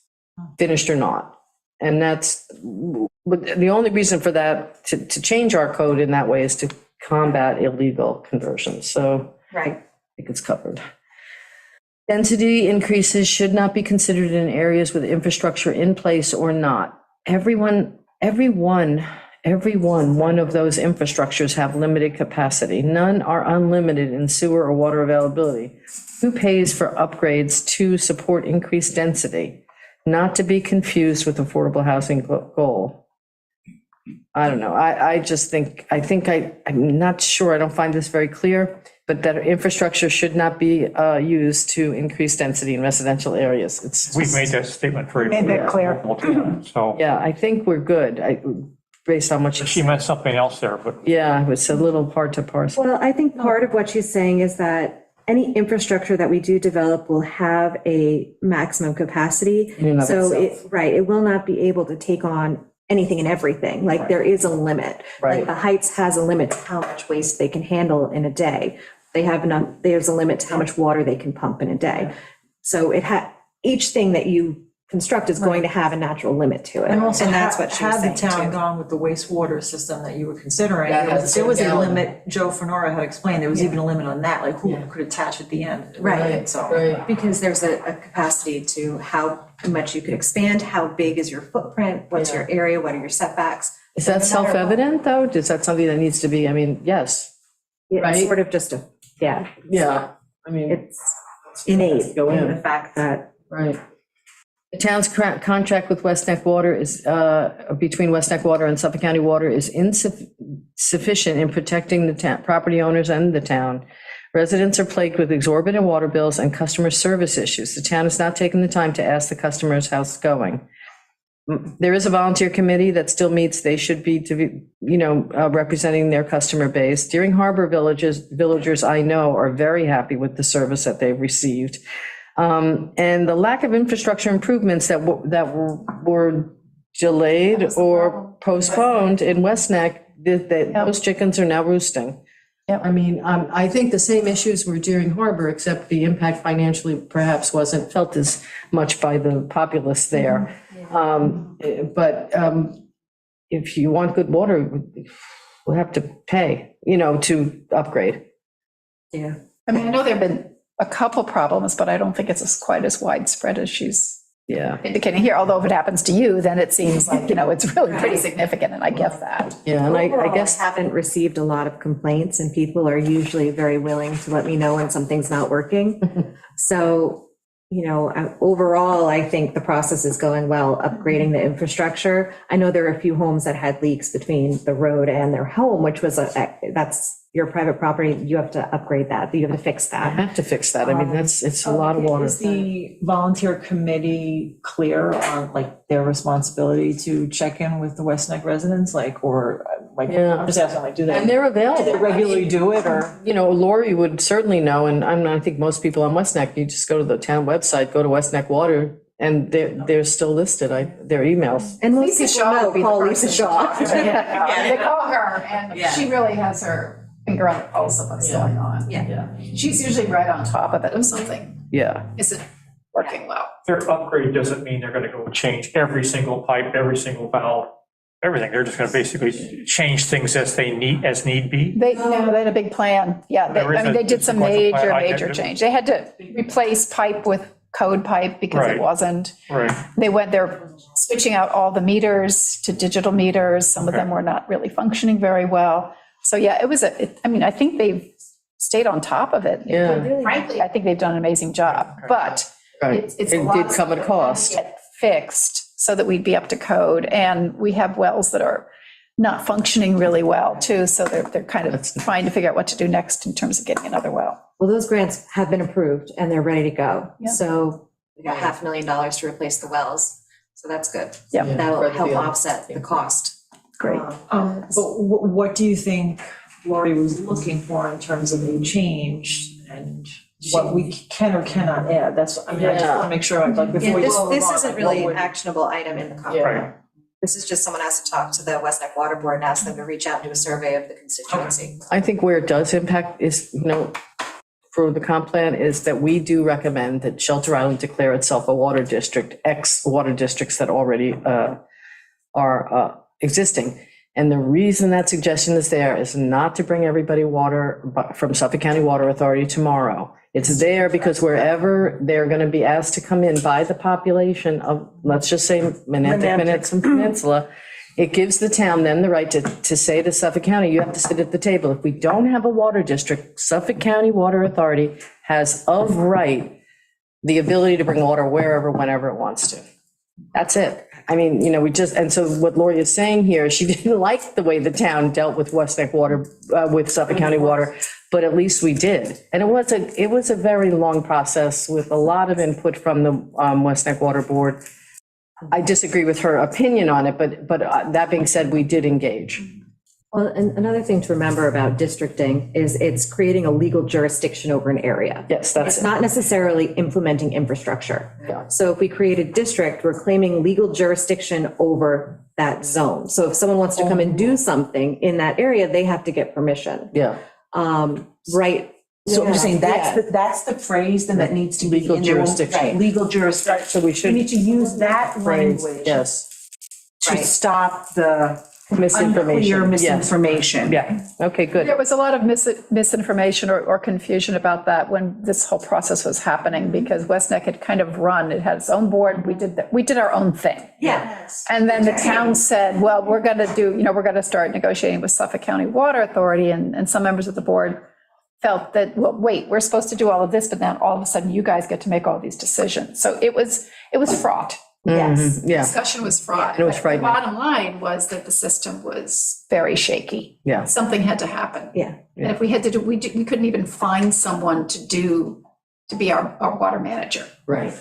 Speaker 3: finished or not. And that's, but the only reason for that, to change our code in that way is to combat illegal conversions. So
Speaker 1: Right.
Speaker 3: I think it's covered. Density increases should not be considered in areas with infrastructure in place or not. Every one of those infrastructures have limited capacity. None are unlimited in sewer or water availability. Who pays for upgrades to support increased density? Not to be confused with affordable housing goal. I don't know. I'm not sure. I don't find this very clear, but that infrastructure should not be used to increase density in residential areas. It's
Speaker 5: We've made that statement very
Speaker 2: Made that clear.
Speaker 5: multiple times. So
Speaker 3: Yeah, I think we're good, based on what
Speaker 5: she
Speaker 3: you,
Speaker 5: meant something else there, but
Speaker 3: yeah, it's a little hard to parse.
Speaker 1: Well, I think part of what she's saying is that any infrastructure that we do develop will have a maximum capacity.
Speaker 3: In and of
Speaker 1: So
Speaker 3: itself.
Speaker 1: it will not be able to take on anything and everything. Like there is a limit.
Speaker 3: Right.
Speaker 1: Like the Heights has a limit to how much waste they can handle in a day. They have enough, there's a limit to how much water they can pump in a day. So each thing that you construct is going to have a natural limit to it.
Speaker 6: And also,
Speaker 1: that's what she's
Speaker 6: had
Speaker 1: saying
Speaker 6: the town
Speaker 1: too.
Speaker 6: gone with the wastewater system that you were considering,
Speaker 3: That
Speaker 6: there
Speaker 3: has
Speaker 6: was- there was a
Speaker 3: gallon.
Speaker 6: limit, Joe Fenora had explained, there was even a limit on that, like who could attach at the end.
Speaker 1: Right.
Speaker 6: So.
Speaker 3: Right.
Speaker 1: Because there's a capacity to how much you could expand, how big is your footprint, what's your area, what are your setbacks?
Speaker 3: Is that self-evident, though? Is that something that needs to be, I mean, yes.
Speaker 1: It's
Speaker 3: Right.
Speaker 1: sort of just yeah,
Speaker 3: Yeah. I mean,
Speaker 1: it's innate
Speaker 3: Go in.
Speaker 1: in the fact that
Speaker 3: right. The town's contract with West Neck Water is, between West Neck Water and Suffolk County Water is insufficient in protecting the property owners and the town. Residents are plagued with exorbitant water bills and customer service issues. The town has not taken the time to ask the customers how's it going. There is a volunteer committee that still meets. They should be, representing their customer base. Deering Harbor villagers I know are very happy with the service that they've received. And the lack of infrastructure improvements that were delayed or postponed in West Neck, those chickens are now roosting.
Speaker 8: Yep.
Speaker 3: I mean, I think the same issues were Deering Harbor, except the impact financially perhaps wasn't felt as much by the populace there. But if you want good water, we'll have to pay, to upgrade.
Speaker 1: yeah.
Speaker 8: I mean, I know there've been a couple problems, but I don't think it's quite as widespread as she's
Speaker 3: Yeah,
Speaker 8: indicating here. Although if it happens to you, then it seems like, it's really pretty significant, and I get that.
Speaker 3: yeah, and I guess,
Speaker 1: I haven't received a lot of complaints, and people are usually very willing to let me know when something's not working. So, overall, I think the process is going well, upgrading the infrastructure. I know there are a few homes that had leaks between the road and their home, which was that's your private property. You have to upgrade that. You have to fix
Speaker 3: I
Speaker 1: that.
Speaker 3: have to fix that. I mean, it's a lot of water.
Speaker 6: Is the volunteer committee clear on like their responsibility to check in with the West Neck residents,
Speaker 3: Yeah.
Speaker 6: I'm just asking, like, do
Speaker 3: And
Speaker 6: they
Speaker 3: they're available.
Speaker 6: regularly do it, or?
Speaker 3: Lori would certainly know, and I think most people on West Neck, you just go to the town website, go to West Neck Water, and they're still listed, their emails.
Speaker 1: And most
Speaker 8: Lisa
Speaker 1: people
Speaker 8: Shaw
Speaker 1: know,
Speaker 8: would be the
Speaker 1: call Lisa
Speaker 8: person.
Speaker 1: Shaw.
Speaker 8: Yeah, they call her, and
Speaker 4: Yeah.
Speaker 8: she really has her finger on the pulse of what's going on.
Speaker 1: Yeah.
Speaker 8: She's usually right on top of it if something
Speaker 3: Yeah.
Speaker 8: isn't working well.
Speaker 5: their upgrade doesn't mean they're gonna go change every single pipe, every single valve, everything. They're just gonna basically change things as need be.
Speaker 8: They had a big plan, yeah.
Speaker 5: There is
Speaker 8: They
Speaker 5: a
Speaker 8: did some
Speaker 5: sequential plan. I
Speaker 8: major
Speaker 5: get it.
Speaker 8: change. They had to replace pipe with code pipe because it
Speaker 5: Right.
Speaker 8: wasn't.
Speaker 5: Right.
Speaker 8: They're switching out all the meters to digital meters. Some of them were not really functioning very well. So yeah, I think they've stayed on top of it.
Speaker 3: Yeah.
Speaker 8: Frankly, I think they've done an amazing job, but
Speaker 3: Right.
Speaker 8: it's
Speaker 3: It
Speaker 8: a lot
Speaker 3: did come at a cost.
Speaker 8: to get fixed so that we'd be up to code. And we have wells that are not functioning really well too. So they're kind of trying to figure out what to do next in terms of getting another well.
Speaker 1: Well, those grants have been approved and they're ready to go.
Speaker 8: Yeah.
Speaker 1: So we got $500,000 to replace the wells. So that's good.
Speaker 8: Yeah.
Speaker 1: That'll
Speaker 3: Spread the
Speaker 1: help
Speaker 3: bill.
Speaker 1: offset the cost.
Speaker 8: Great.
Speaker 6: But what do you think Lori was looking for in terms of a change and what we can or cannot add? I just want to make sure, like, before
Speaker 1: Yeah,
Speaker 6: we
Speaker 1: this
Speaker 6: go
Speaker 1: this
Speaker 6: on,
Speaker 1: isn't
Speaker 6: like,
Speaker 1: really
Speaker 6: what
Speaker 1: an
Speaker 6: would-
Speaker 1: actionable item in the contract.
Speaker 5: Right.
Speaker 1: This is just someone has to talk to the West Neck Water Board and ask them to reach out and do a survey of the constituency.
Speaker 3: I think where it does impact is, for the comp plan, is that we do recommend that Shelter Island declare itself a water district, water districts that already are existing. And the reason that suggestion is there is not to bring everybody water from Suffolk County Water Authority tomorrow. It's there because wherever they're going to be asked to come in by the population of, let's just say, Monentic Peninsula, it gives the town then the right to say to Suffolk County, you have to sit at the table. If we don't have a water district, Suffolk County Water Authority has of right the ability to bring water wherever, whenever it wants to. That's it. I mean, and so what Lori is saying here, she didn't like the way the town dealt with West Neck Water, with Suffolk County Water, but at least we did. And it was a very long process with a lot of input from the West Neck Water Board. I disagree with her opinion on it, but that being said, we did engage.
Speaker 1: Well, and another thing to remember about districting is it's creating a legal jurisdiction over an area.
Speaker 3: Yes, that's
Speaker 1: It's
Speaker 3: it.
Speaker 1: not necessarily implementing infrastructure.
Speaker 3: Yeah.
Speaker 1: So if we create a district, we're claiming legal jurisdiction over that zone. So if someone wants to come and do something in that area, they have to get permission.
Speaker 3: Yeah.
Speaker 1: Right.
Speaker 4: So I'm saying
Speaker 1: Yeah.
Speaker 4: that's the phrase then that needs to be
Speaker 3: Legal
Speaker 4: in there.
Speaker 3: jurisdiction.
Speaker 4: Right, legal jurisdiction.
Speaker 3: So we
Speaker 4: We
Speaker 3: should
Speaker 4: need to use that
Speaker 3: phrase,
Speaker 4: language
Speaker 3: yes,
Speaker 4: to stop the
Speaker 3: misinformation.
Speaker 4: unclear
Speaker 3: Yes.
Speaker 4: misinformation.
Speaker 3: Yeah, okay, good.
Speaker 8: There was a lot of misinformation or confusion about that when this whole process was happening, because West Neck had kind of run, it had its own board, we did our own thing.
Speaker 4: Yes.
Speaker 8: And then the town said, well, we're going to we're going to start negotiating with Suffolk County Water Authority, and some members of the board felt that, well, wait, we're supposed to do all of this, but then all of a sudden you guys get to make all these decisions. So it was fraught.
Speaker 1: Yes.
Speaker 3: Yeah,
Speaker 8: Discussion was fraught.
Speaker 3: It was
Speaker 8: But
Speaker 3: frightening.
Speaker 8: The bottom line was that the system was very shaky.
Speaker 3: yeah,
Speaker 8: Something had to happen.
Speaker 1: Yeah.
Speaker 8: And if we had to do, we couldn't even find someone to be our water manager.
Speaker 3: right.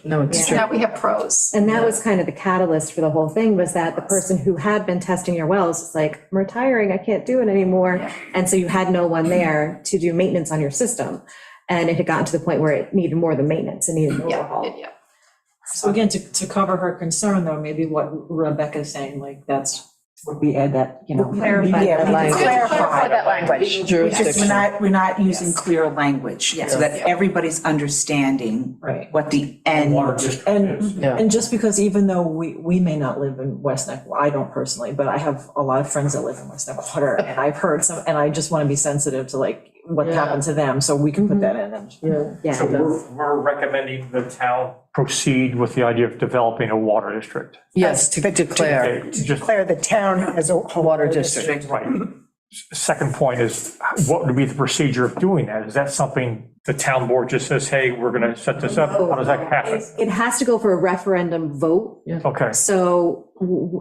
Speaker 3: No, it's
Speaker 8: So
Speaker 3: true.
Speaker 8: now we have pros.
Speaker 1: And that was kind of the catalyst for the whole thing, was that the person who had been testing your wells was like, I'm retiring, I can't do it anymore.
Speaker 8: Yeah.
Speaker 1: And so you had no one there to do maintenance on your system. And it had gotten to the point where it needed more than maintenance, it needed an
Speaker 8: Yeah,
Speaker 1: overhaul.
Speaker 8: yeah.
Speaker 6: So again, to cover her concern though, maybe what Rebecca's saying, like that's, would we add that,
Speaker 4: Clarify. Yeah, we need to
Speaker 3: Language.
Speaker 8: Clarify
Speaker 4: clarify.
Speaker 8: that language.
Speaker 4: It's just
Speaker 3: Jurisdiction.
Speaker 4: we're not using clear language, so that everybody's understanding
Speaker 6: Right.
Speaker 4: what the end.
Speaker 5: Water district is.
Speaker 6: And,
Speaker 3: Yeah.
Speaker 6: and just because even though we may not live in West Neck, well, I don't personally, but I have a lot of friends that live in West Neck Water, and I've heard some, and I just want to be sensitive to like what
Speaker 3: Yeah.
Speaker 6: happened to them, so we can put that in and.
Speaker 3: Yeah.
Speaker 5: So
Speaker 1: Yeah,
Speaker 5: we're recommending the town proceed with the idea of developing a water district.
Speaker 3: Yes, to declare.
Speaker 5: Okay, just,
Speaker 2: Declare the town as a whole
Speaker 3: Water district.
Speaker 5: right. Second point is, what would be the procedure of doing that? Is that something the town board just says, hey, we're going to set this up? How does that happen?
Speaker 1: it has to go for a referendum vote.
Speaker 5: Okay,
Speaker 1: So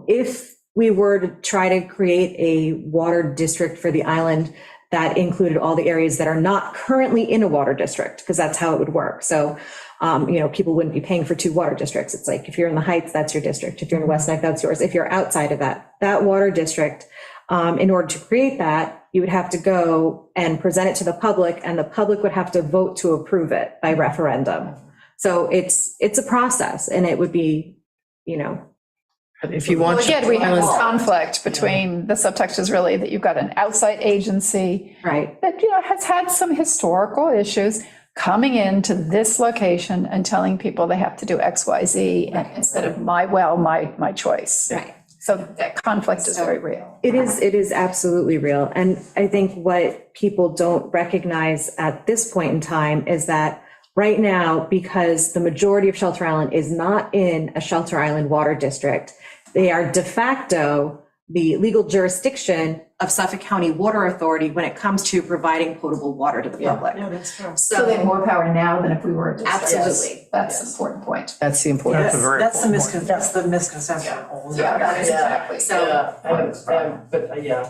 Speaker 1: if we were to try to create a water district for the island that included all the areas that are not currently in a water district, because that's how it would work. So, people wouldn't be paying for two water districts. It's like, if you're in the Heights, that's your district. If you're in West Neck, that's yours. If you're outside of that water district, in order to create that, you would have to go and present it to the public, and the public would have to vote to approve it by referendum. So it's a process, and it would be,
Speaker 3: If you want.
Speaker 8: Well, again, we have this
Speaker 3: Island-
Speaker 8: conflict between, the subtext is really that you've got an outside agency
Speaker 1: right.
Speaker 8: that, has had some historical issues coming into this location and telling people they have to do X, Y, Z, and instead of my well, my choice.
Speaker 1: Right.
Speaker 8: So that conflict is very real.
Speaker 1: It is absolutely real. And I think what people don't recognize at this point in time is that right now, because the majority of Shelter Island is not in a Shelter Island water district, they are de facto the legal jurisdiction of Suffolk County Water Authority when it comes to providing potable water to the public.
Speaker 6: that's true.
Speaker 8: So they have more power now than if we were a district.
Speaker 1: Absolutely.
Speaker 8: That's an important point.
Speaker 3: That's the important.
Speaker 5: That's a very
Speaker 9: That's the
Speaker 5: important point.
Speaker 9: misconception.
Speaker 8: Yeah, that is exactly.
Speaker 1: So
Speaker 3: But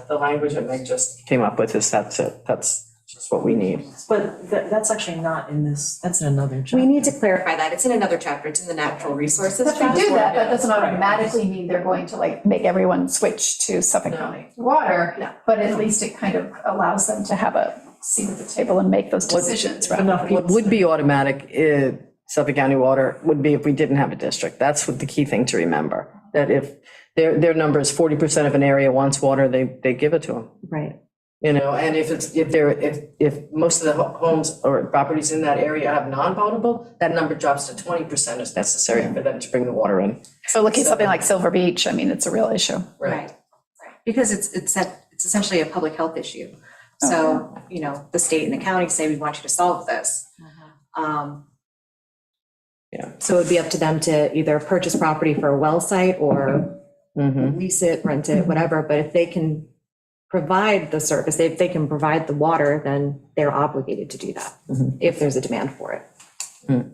Speaker 3: the language that Meg just came up with is that's it. That's just what we need.
Speaker 6: But that's actually not in this, that's in another chapter.
Speaker 1: we need to clarify that. It's in another chapter. It's in the natural resources
Speaker 8: If they
Speaker 1: chapter.
Speaker 8: do that, that doesn't automatically mean they're going to make everyone switch to Suffolk County water.
Speaker 1: No.
Speaker 8: But at least it kind of allows them to have a seat at the table and make those decisions, right?
Speaker 6: Enough people.
Speaker 3: What would be automatic, Suffolk County Water, would be if we didn't have a district. That's what the key thing to remember. That if their number is 40% of an area wants water, they give it to them.
Speaker 1: Right.
Speaker 3: You know, and if most of the homes or properties in that area have non-potable, that number drops to 20% is necessary for them to bring the water in.
Speaker 8: So looking at something like Silver Beach, I mean, it's a real issue.
Speaker 1: Right. Because it's essentially a public health issue. So, you know, the state and the county say, we want you to solve this.
Speaker 3: Yeah.
Speaker 1: So it would be up to them to either purchase property for a well site or lease it, rent it, whatever. But if they can provide the service, if they can provide the water, then they're obligated to do that if there's a demand for it.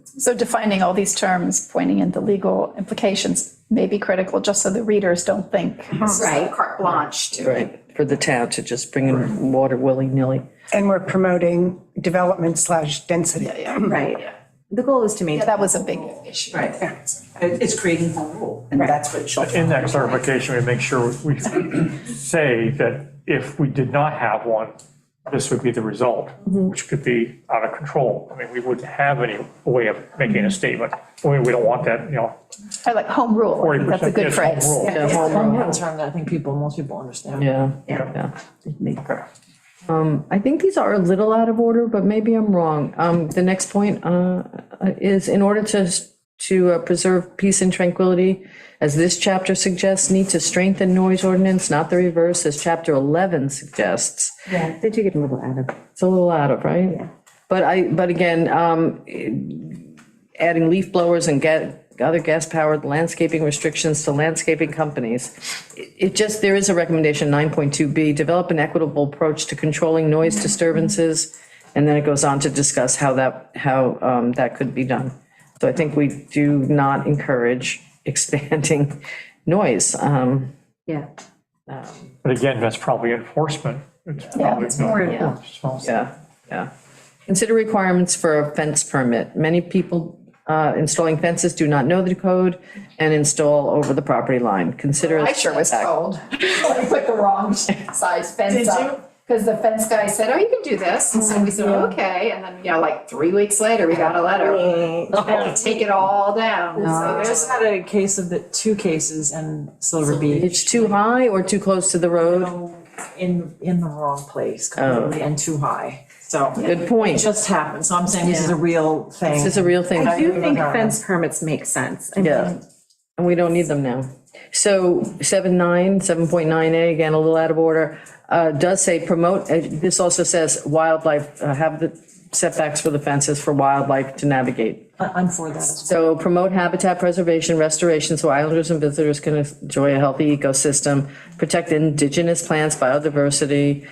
Speaker 8: So defining all these terms, pointing into legal implications may be critical, just so the readers don't think.
Speaker 7: Right, carte blanche to.
Speaker 3: Right, for the town to just bring in water willy-nilly.
Speaker 2: And we're promoting development/density.
Speaker 1: Right. The goal is to
Speaker 8: Yeah,
Speaker 1: maintain.
Speaker 8: that was a big issue.
Speaker 4: Right. It's creating home rule, and that's what should.
Speaker 5: In that clarification, we make sure we say that if we did not have one, this would be the result, which could be out of control. I mean, we wouldn't have any way of making a statement. We don't want that, you know,
Speaker 8: I like home rule, I think that's a
Speaker 5: 40%
Speaker 8: good
Speaker 5: is home
Speaker 8: phrase.
Speaker 5: rule.
Speaker 3: Yeah, home rule.
Speaker 6: That's term that I think most people understand.
Speaker 3: Yeah. I think these are a little out of order, but maybe I'm wrong. The next point is in order to preserve peace and tranquility, as this chapter suggests, need to strengthen noise ordinance, not the reverse, as chapter 11 suggests.
Speaker 1: Yeah, they do get a little out of.
Speaker 3: It's a little out of, right?
Speaker 1: Yeah.
Speaker 3: But again, adding leaf blowers and other gas-powered landscaping restrictions to landscaping companies. There is a recommendation, 9.2B, develop an equitable approach to controlling noise disturbances. And then it goes on to discuss how that could be done. So I think we do not encourage expanding noise.
Speaker 1: Yeah.
Speaker 5: but again, that's probably enforcement. It's
Speaker 8: Yeah,
Speaker 5: probably
Speaker 8: it's more,
Speaker 5: not- so-
Speaker 3: Yeah. Consider requirements for a fence permit. Many people installing fences do not know the code and install over the property line. Consider.
Speaker 8: I sure was told. I put the wrong size fence up. Because the fence guy said, oh, you can do this. And so we said, okay. And then, like 3 weeks later, we got a letter. Take it all down. So
Speaker 6: I
Speaker 8: there's,
Speaker 6: just had a case of two cases in Silver Beach
Speaker 3: It's too high or too close to the road?
Speaker 6: in the wrong place completely and too high. So
Speaker 3: Good
Speaker 6: it
Speaker 3: point.
Speaker 6: just happened. So I'm saying this is a real thing.
Speaker 3: This is a real thing.
Speaker 1: I do think fence permits make sense. I mean,
Speaker 3: Yeah, and we don't need them now. So 7.9A, again, a little out of order, does say promote, this also says wildlife, have the setbacks for the fences for wildlife to navigate.
Speaker 6: I'm for that as well.
Speaker 3: So promote habitat preservation, restoration, so islanders and visitors can enjoy a healthy ecosystem, protect indigenous plants, biodiversity,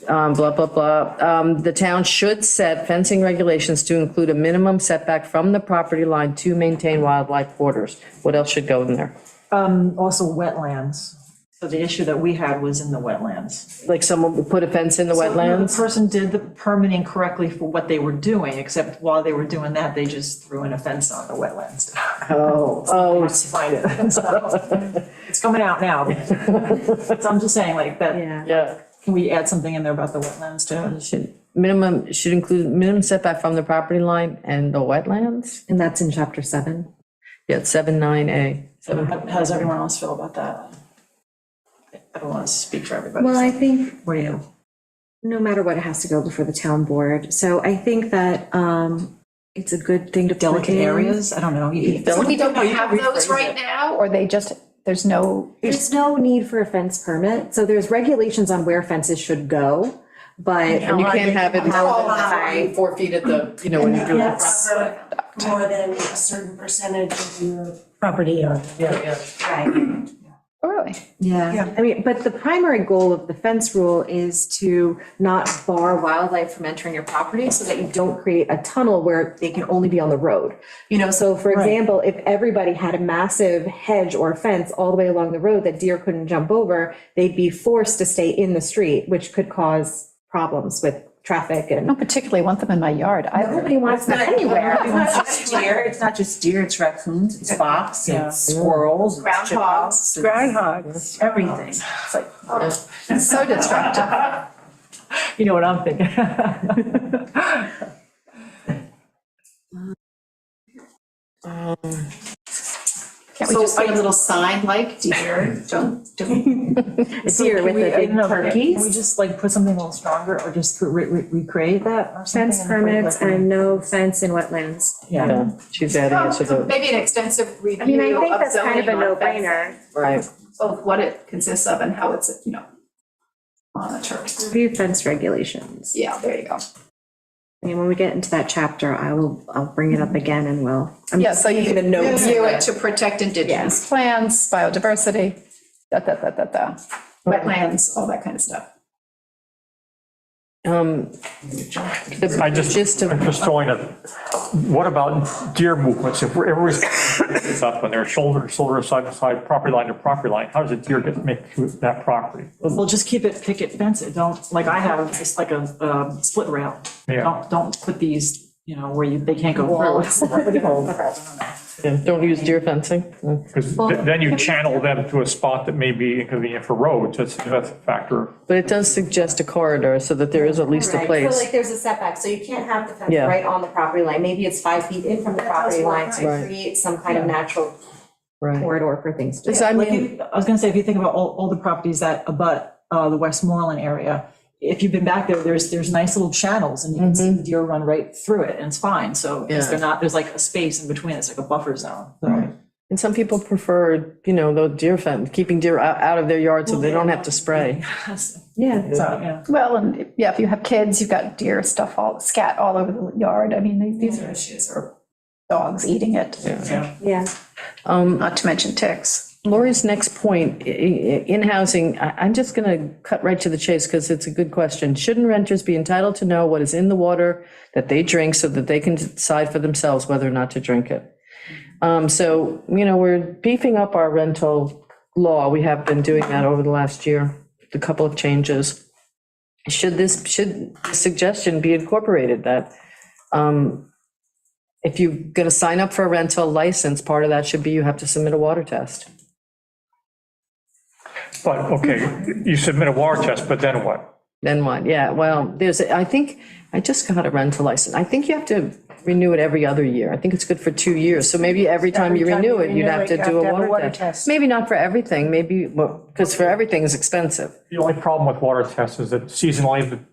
Speaker 3: blah, blah, blah. The town should set fencing regulations to include a minimum setback from the property line to maintain wildlife borders. What else should go in there?
Speaker 6: Also wetlands. So the issue that we had was in the wetlands.
Speaker 3: Like someone would put a fence in the
Speaker 6: The
Speaker 3: wetlands?
Speaker 6: person did the permitting correctly for what they were doing, except while they were doing that, they just threw in a fence on the wetlands.
Speaker 3: Oh,
Speaker 6: Let's find it. So, it's coming out now. So I'm just saying like that,
Speaker 1: yeah.
Speaker 3: yeah.
Speaker 6: can we add something in there about the wetlands too?
Speaker 3: Should include minimum setback from the property line and the wetlands?
Speaker 1: And that's in chapter 7.
Speaker 3: Yeah, 7.9A.
Speaker 6: How does everyone else feel about that? I don't want to speak for everybody.
Speaker 1: Well, I think
Speaker 6: What do you?
Speaker 1: no matter what, it has to go before the town board. So I think that it's a good thing to put
Speaker 6: Delicate
Speaker 1: in.
Speaker 6: areas? I don't know.
Speaker 8: we don't have those right now, or they just, there's no,
Speaker 1: There's no need for a fence permit. So there's regulations on where fences should go, but.
Speaker 3: And you can't have it
Speaker 1: Right.
Speaker 3: 4 feet at the, when you do it.
Speaker 9: More than a certain percentage of your property area.
Speaker 1: Right.
Speaker 8: oh, really?
Speaker 1: Yeah, I mean, but the primary goal of the fence rule is to not bar wildlife from entering your property so that you don't create a tunnel where they can only be on the road. So for example, if everybody had a massive hedge or fence all the way along the road that deer couldn't jump over, they'd be forced to stay in the street, which could cause problems with traffic
Speaker 8: I
Speaker 1: and.
Speaker 8: don't particularly want them in my yard.
Speaker 1: Nobody wants them anywhere.
Speaker 4: It's not just deer, it's raccoons, it's fox, it's squirrels, it's chipmunks, it's
Speaker 2: Groundhogs.
Speaker 4: everything. It's like,
Speaker 8: It's so destructive.
Speaker 6: You know what I'm thinking?
Speaker 8: Can't we
Speaker 7: So just put a little sign like, dear, don't.
Speaker 1: It's here with the big
Speaker 6: Can we
Speaker 1: turkeys.
Speaker 6: just like put something a little stronger or just recreate that or something?
Speaker 1: Fence permits and no fence in wetlands.
Speaker 6: Yeah.
Speaker 3: She's adding it to the,
Speaker 7: Maybe an extensive
Speaker 1: I mean, I
Speaker 7: review
Speaker 1: think
Speaker 7: of
Speaker 1: that's kind of
Speaker 7: zoning
Speaker 1: a
Speaker 7: on fencing,
Speaker 1: no-brainer.
Speaker 3: right.
Speaker 7: both what it consists of and how it's, monitored.
Speaker 1: Review fence regulations.
Speaker 7: Yeah, there you go.
Speaker 1: I mean, when we get into that chapter, I'll bring it up again and I'm
Speaker 8: Yeah, so you
Speaker 1: making the notes.
Speaker 7: Review it to protect indigenous
Speaker 8: plans, biodiversity,
Speaker 7: wetlands, all that kind of stuff.
Speaker 5: I just,
Speaker 3: Gist of-
Speaker 5: I'm just throwing a, what about deer movements? If everybody's up and they're shoulder to shoulder, side to side, property line to property line, how does a deer make to that property?
Speaker 6: Well, just keep it, picket fence it, don't, like I have, it's like a split rail.
Speaker 5: Yeah.
Speaker 6: Don't put these, where they can't go through. What do you call it?
Speaker 3: Yeah, don't use deer fencing.
Speaker 5: Because then you channel them to a spot that may be inconvenient for roads. That's a factor.
Speaker 3: But it does suggest a corridor so that there is at least a
Speaker 1: Right, so
Speaker 3: place.
Speaker 1: like there's a setback, so you can't have the fence
Speaker 3: Yeah.
Speaker 1: right on the property line. Maybe it's 5 feet in from the property line to
Speaker 3: Right.
Speaker 1: create some kind of natural
Speaker 3: Right.
Speaker 1: corridor for things to do.
Speaker 3: So I
Speaker 6: Like,
Speaker 3: mean,
Speaker 6: I was gonna say, if you think about all the properties that abut the Westmoreland area, if you've been back there, there's nice little channels and you can see the deer run right through it and it's fine. So, because
Speaker 3: Yeah.
Speaker 6: they're not, there's like a space in between, it's like a buffer zone. So-
Speaker 3: and some people prefer, the deer fence, keeping deer out of their yard so they don't have to spray.
Speaker 1: Yeah.
Speaker 6: So, yeah.
Speaker 8: well, and yeah, if you have kids, you've got deer stuff scat all over the yard. I mean, these are issues, or dogs eating it,
Speaker 1: Yeah.
Speaker 8: not to mention ticks.
Speaker 3: Lori's next point, in housing, I'm just going to cut right to the chase because it's a good question. Shouldn't renters be entitled to know what is in the water that they drink so that they can decide for themselves whether or not to drink it? So, we're beefing up our rental law. We have been doing that over the last year, a couple of changes. Should this suggestion be incorporated that if you're going to sign up for a rental license, part of that should be you have to submit a water test?
Speaker 5: But, okay, you submit a water test, but then what?
Speaker 3: Then what? Yeah, well, I think, I just got a rental license. I think you have to renew it every other year. I think it's good for 2 years. So maybe every time you renew it, you'd have to do a water test. Maybe not for everything, maybe, because for everything is expensive.
Speaker 5: The only problem with water tests is that seasonally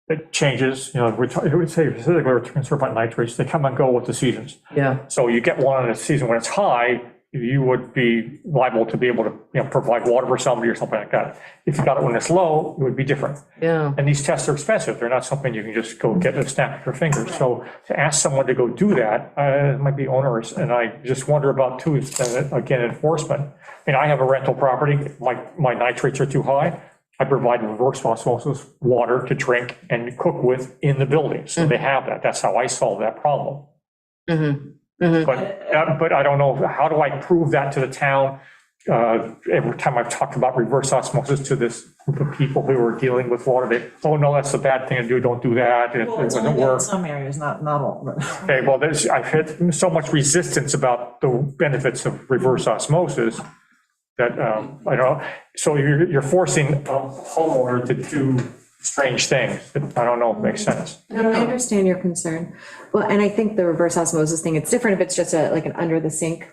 Speaker 5: it changes. I would say specifically we're concerned about nitrates. They come and go with the seasons.
Speaker 3: Yeah,
Speaker 5: So you get one in a season when it's high, you would be liable to be able to, provide water for somebody or something like that. If you got it when it's low, it would be different.
Speaker 3: yeah.
Speaker 5: And these tests are expensive. They're not something you can just go get and snap your fingers. So to ask someone to go do that, it might be onerous. And I just wonder about too, again, enforcement. I have a rental property, my nitrates are too high. I provide reverse osmosis water to drink and cook with in the building. So they have that. That's how I solve that problem. But I don't know, how do I prove that to the town? Every time I've talked about reverse osmosis to this group of people who are dealing with water, oh no, that's a bad thing to do, don't do that, it
Speaker 6: Well, it's
Speaker 5: doesn't
Speaker 6: only in
Speaker 5: work.
Speaker 6: some areas, not all. but-
Speaker 5: Okay, well, I've had so much resistance about the benefits of reverse osmosis that, I don't know, so you're forcing a homeowner to do strange things. I don't know if it makes sense.
Speaker 1: No, I understand your concern. Well, and I think the reverse osmosis thing, it's different if it's just like an under the sink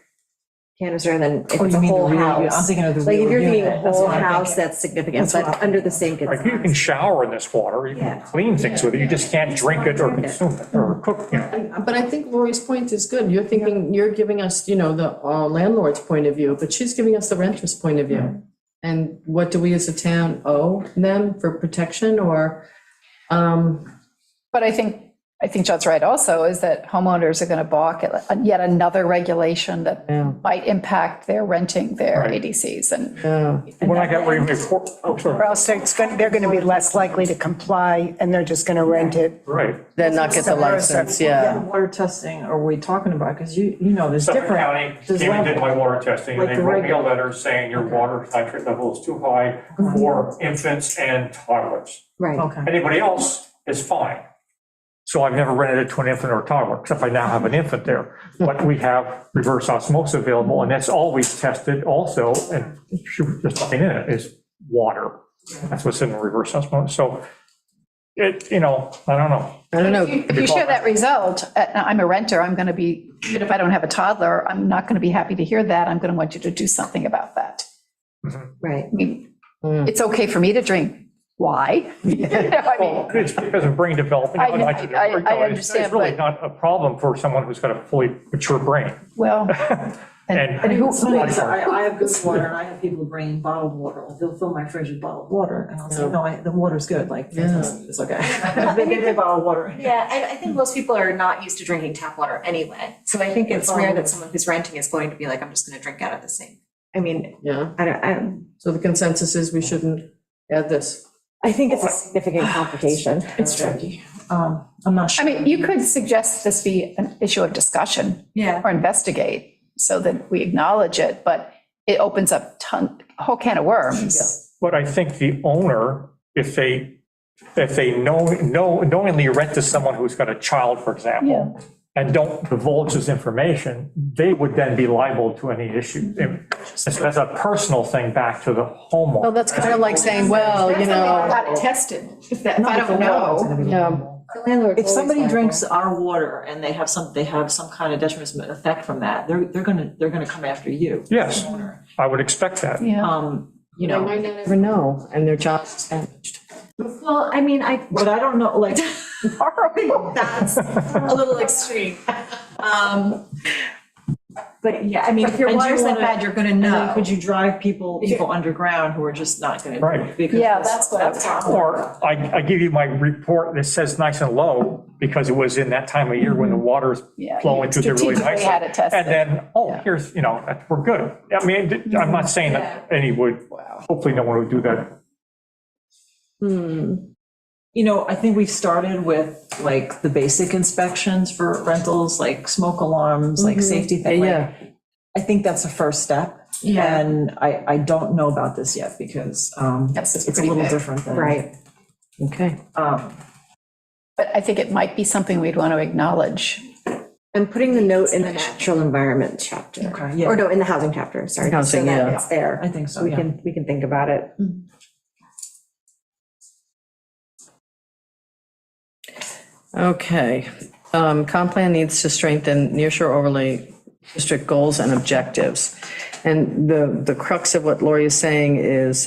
Speaker 1: canister than if
Speaker 6: Oh,
Speaker 1: it's
Speaker 6: you
Speaker 1: a
Speaker 6: mean the
Speaker 1: whole
Speaker 6: real-
Speaker 1: house.
Speaker 6: I'm thinking of the
Speaker 1: Like if
Speaker 6: real
Speaker 1: you're thinking
Speaker 6: unit, that's
Speaker 1: whole
Speaker 6: what I'm
Speaker 1: house,
Speaker 6: thinking.
Speaker 1: that's significant,
Speaker 6: That's
Speaker 1: but
Speaker 6: what
Speaker 1: under the sink, it's
Speaker 5: Like you can shower in this water, you
Speaker 1: Yeah.
Speaker 5: can clean things with it, you just can't drink it or consume it or cook,
Speaker 3: But I think Lori's point is good. You're giving us, the landlord's point of view, but she's giving us the renter's point of view. And what do we as a town owe them for protection or?
Speaker 8: But I think Judd's right also, is that homeowners are going to balk at yet another regulation that
Speaker 3: Yeah.
Speaker 8: might impact their renting their
Speaker 5: Right.
Speaker 8: ADCs. And
Speaker 5: When I got report,
Speaker 2: Or else they're going to be less likely to comply, and they're just going to rent it.
Speaker 5: right.
Speaker 3: Then not get the license, yeah.
Speaker 6: Water testing are we talking about? Because there's
Speaker 5: Suffolk
Speaker 6: different.
Speaker 5: County
Speaker 6: there's
Speaker 5: came and did
Speaker 6: level.
Speaker 5: my water testing, and
Speaker 6: Like
Speaker 5: they
Speaker 6: the
Speaker 5: wrote me a
Speaker 6: regular.
Speaker 5: letter saying your water nitrate level is too high for infants and toddlers.
Speaker 1: Right.
Speaker 6: Okay.
Speaker 5: Anybody else is fine. So I've never rented it to an infant or a toddler, except I now have an infant there. But we have reverse osmosis available, and that's always tested also, and there's nothing in it, is water. That's what's in the reverse osmosis. So I don't know.
Speaker 3: I don't know.
Speaker 8: If you share that result, I'm a renter, I'm going to be, even if I don't have a toddler, I'm not going to be happy to hear that. I'm going to want you to do something about that.
Speaker 1: Right.
Speaker 8: I mean, it's okay for me to drink. Why? You know, I mean,
Speaker 5: It's because of brain development.
Speaker 8: I
Speaker 5: It's
Speaker 8: understand,
Speaker 5: really
Speaker 8: but-
Speaker 5: not a problem for someone who's got a fully mature brain.
Speaker 8: well,
Speaker 5: And
Speaker 8: who,
Speaker 6: I have good water, and I have people bringing bottled water, they'll fill my fridge with bottled water, and I'll say, no, the water's good, like, it's okay. They give me bottled water.
Speaker 1: Yeah, I think most people are not used to drinking tap water anyway. So I think it's rare that someone who's renting is going to be like, I'm just gonna drink out of the sink. I mean,
Speaker 3: Yeah,
Speaker 1: I
Speaker 3: so the consensus is we shouldn't add this.
Speaker 1: think it's a significant complication.
Speaker 6: It's tricky. I'm not sure.
Speaker 8: I mean, you could suggest this be an issue of discussion
Speaker 6: Yeah.
Speaker 8: or investigate so that we acknowledge it, but it opens up a whole can of worms.
Speaker 5: But I think the owner, if they knowingly rent to someone who's got a child, for example, and don't divulge this information, they would then be liable to any issue. That's a personal thing back to the homeowner.
Speaker 3: Well, that's kind of like saying, well, you know,
Speaker 8: Got it tested. If I don't know.
Speaker 3: yeah,
Speaker 6: If somebody drinks our water and they have some kind of detrimental effect from that, they're gonna come after you.
Speaker 5: Yes, I would expect that.
Speaker 8: Yeah.
Speaker 6: You
Speaker 3: they
Speaker 6: know,
Speaker 3: might not ever know, and their child is damaged.
Speaker 1: Well, I mean,
Speaker 6: but I don't know, like,
Speaker 1: that's,
Speaker 6: a little extreme.
Speaker 1: but yeah, I mean, if your
Speaker 6: And do you
Speaker 1: water's that
Speaker 6: wanna-
Speaker 1: bad, you're gonna
Speaker 6: And then
Speaker 1: know.
Speaker 6: could you drive people underground who are just not gonna?
Speaker 5: Right.
Speaker 6: because
Speaker 8: Yeah, that's what I was talking
Speaker 5: Or I give you my report that says nice and low because it was in that time of year when the water's
Speaker 8: Yeah,
Speaker 5: flowing through there really
Speaker 8: strategically
Speaker 5: nicely.
Speaker 8: had it tested.
Speaker 5: And then, oh,
Speaker 8: Yeah.
Speaker 5: here's, we're good. I mean, I'm not saying that any would, hopefully no one would do that.
Speaker 6: You know, I think we've started with like the basic inspections for rentals, like smoke alarms, like safety thing. like,
Speaker 3: Yeah,
Speaker 6: I think that's the first step.
Speaker 1: Yeah.
Speaker 6: And I don't know about this yet because
Speaker 8: Yes, it's
Speaker 6: it's a
Speaker 8: pretty
Speaker 6: little
Speaker 8: big.
Speaker 6: different than.
Speaker 1: Right.
Speaker 3: okay.
Speaker 8: But I think it might be something we'd want to acknowledge.
Speaker 1: I'm putting the note in the natural environment chapter.
Speaker 6: Okay, yeah.
Speaker 1: Or no, in the housing chapter, sorry.
Speaker 3: Housing,
Speaker 1: so that
Speaker 3: yeah.
Speaker 1: It's there.
Speaker 6: I think so,
Speaker 1: We
Speaker 6: yeah.
Speaker 1: can think about it.
Speaker 3: Okay, comp plan needs to strengthen nearshore overlay district goals and objectives. And the crux of what Lori is saying is,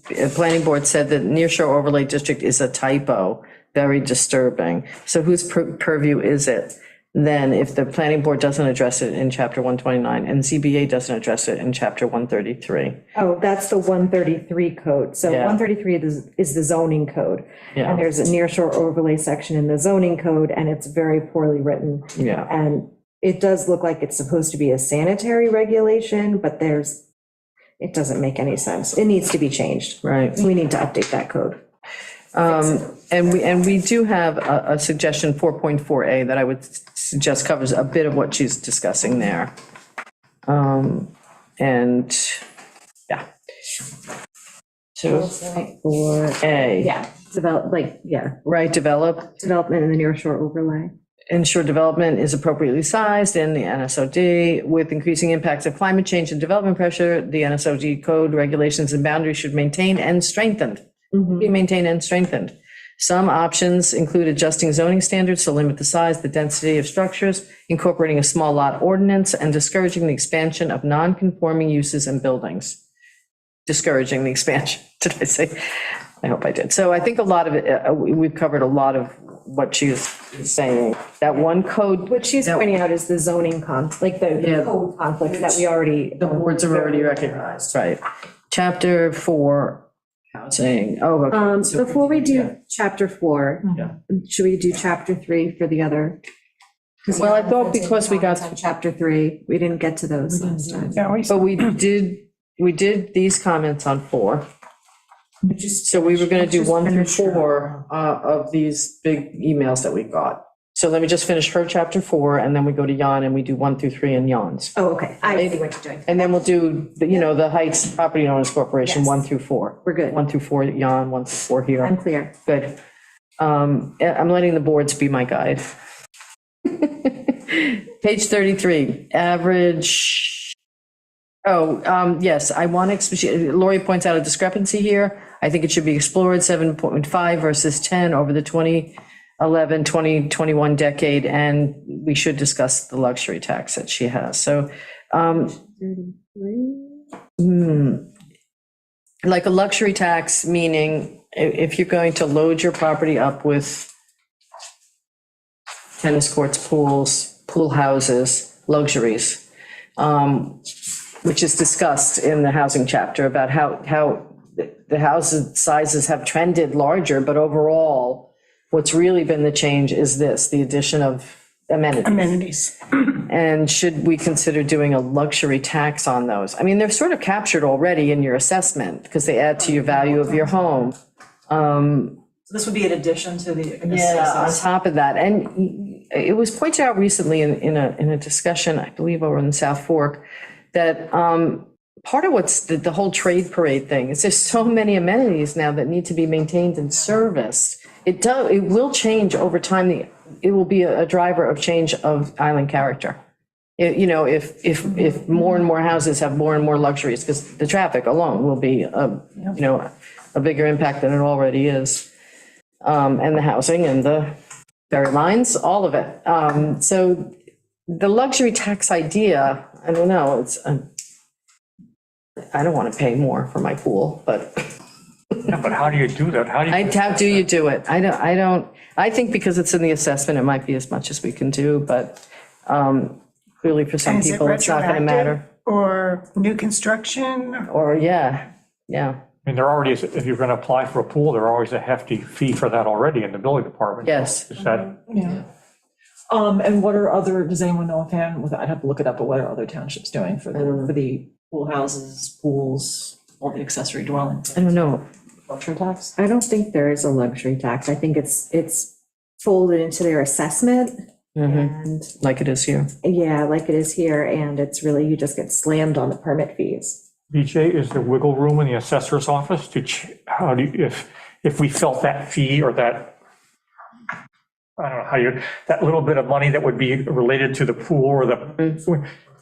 Speaker 3: the planning board said that nearshore overlay district is a typo, very disturbing. So whose purview is it? Then if the planning board doesn't address it in chapter 129 and ZBA doesn't address it in chapter 133.
Speaker 1: Oh, that's the 133 code. So
Speaker 3: Yeah.
Speaker 1: 133 is the zoning code.
Speaker 3: Yeah.
Speaker 1: And there's a nearshore overlay section in the zoning code, and it's very poorly written.
Speaker 3: Yeah.
Speaker 1: And it does look like it's supposed to be a sanitary regulation, but it doesn't make any sense. It needs to be changed.
Speaker 3: Right.
Speaker 1: We need to update that code.
Speaker 3: And we do have a suggestion, 4.4A, that I would suggest covers a bit of what she's discussing there. And, yeah. So,
Speaker 1: Or,
Speaker 3: 4A.
Speaker 1: yeah,
Speaker 3: Right,
Speaker 1: development in the nearshore overlay.
Speaker 3: ensure development is appropriately sized in the NSOD. With increasing impacts of climate change and development pressure, the NSOD code regulations and boundaries should maintain and strengthened. Be maintained and strengthened. Some options include adjusting zoning standards to limit the size, the density of structures, incorporating a small lot ordinance, and discouraging the expansion of non-conforming uses and buildings. Discouraging the expansion, did I say? I hope I did. So I think a lot of it, we've covered a lot of what she was saying. That one code.
Speaker 1: What she's pointing out is the zoning the
Speaker 3: Yeah.
Speaker 1: code conflict that we already.
Speaker 3: The boards have already recognized. Right. Chapter 4, housing, oh, okay.
Speaker 1: Before we do chapter 4, should we do chapter 3 for the other?
Speaker 3: Well, I thought because we got,
Speaker 1: Chapter 3, we didn't get to those last time.
Speaker 3: but we did these comments on 4. So we were going to do 1 through 4 of these big emails that we got. So let me just finish her chapter 4, and then we go to Jan, and we do 1 through 3 in Jan's.
Speaker 1: Oh, okay, I see what you're doing.
Speaker 3: And then we'll do, the Heights Property Owners Corporation,
Speaker 1: Yes.
Speaker 3: 1 through 4.
Speaker 1: We're good.
Speaker 3: 1 through 4 Jan, 1 through 4 here.
Speaker 1: I'm clear.
Speaker 3: Good. I'm letting the boards be my guide. Page 33, average Yes, I want to, Lori points out a discrepancy here. I think it should be explored, 7.5 versus 10 over the 2011, 2021 decade, and we should discuss the luxury tax that she has. So, like a luxury tax, meaning if you're going to load your property up with tennis courts, pools, pool houses, luxuries, which is discussed in the housing chapter about how the houses sizes have trended larger, but overall, what's really been the change is this, the addition of amenities. And should we consider doing a luxury tax on those? I mean, they're sort of captured already in your assessment because they add to your value of your home.
Speaker 6: So this would be in addition to the.
Speaker 3: Yeah, on top of that, and it was pointed out recently in a discussion, I believe over in the South Fork, that part of what's the whole trade parade thing is there's so many amenities now that need to be maintained and serviced. It will change over time. It will be a driver of change of island character. If more and more houses have more and more luxuries, because the traffic alone will be a bigger impact than it already is. And the housing and the ferry lines, all of it. So the luxury tax idea, I don't know, I don't want to pay more for my pool, but.
Speaker 5: But how do you do that? How
Speaker 3: do you do it? I think because it's in the assessment, it might be as much as we can do, but clearly for some
Speaker 2: And is it
Speaker 3: people, it's not going to matter.
Speaker 2: retroactive or new construction?
Speaker 3: Or, yeah.
Speaker 5: I mean, there already is, if you're going to apply for a pool, there always a hefty fee for that already in the building department.
Speaker 3: Yes.
Speaker 5: Is that,
Speaker 6: Yeah. And what are other, does anyone know offhand, I'd have to look it up, but what are other townships doing for the pool houses, pools, all the accessory dwellings?
Speaker 3: I don't know.
Speaker 6: Luxury tax?
Speaker 1: I don't think there is a luxury tax. I think it's folded into their assessment. And
Speaker 3: Like it is here.
Speaker 1: yeah, like it is here, and it's really, you just get slammed on the permit fees.
Speaker 5: BJ, is there wiggle room in the assessor's office to, how do you, if we felt that fee or that, I don't know how you, that little bit of money that would be related to the pool or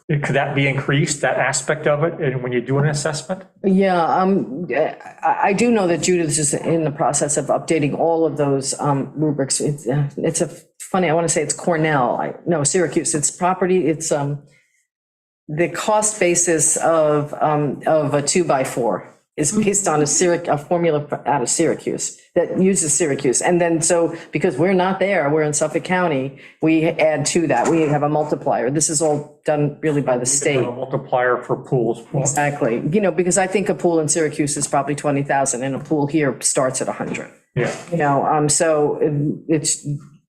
Speaker 5: could that be increased, that aspect of it, and when you do an assessment?
Speaker 3: Yeah, I do know that Judith is in the process of updating all of those rubrics. It's a funny, I want to say it's Cornell, no, Syracuse, it's property, it's the cost basis of a 2x4 is based on a formula out of Syracuse that uses Syracuse. And then so, because we're not there, we're in Suffolk County, we add to that, we have a multiplier. This is all done really by the state.
Speaker 5: A multiplier for pools.
Speaker 3: Exactly, because I think a pool in Syracuse is probably 20,000 and a pool here starts at 100.
Speaker 5: Yeah.
Speaker 3: So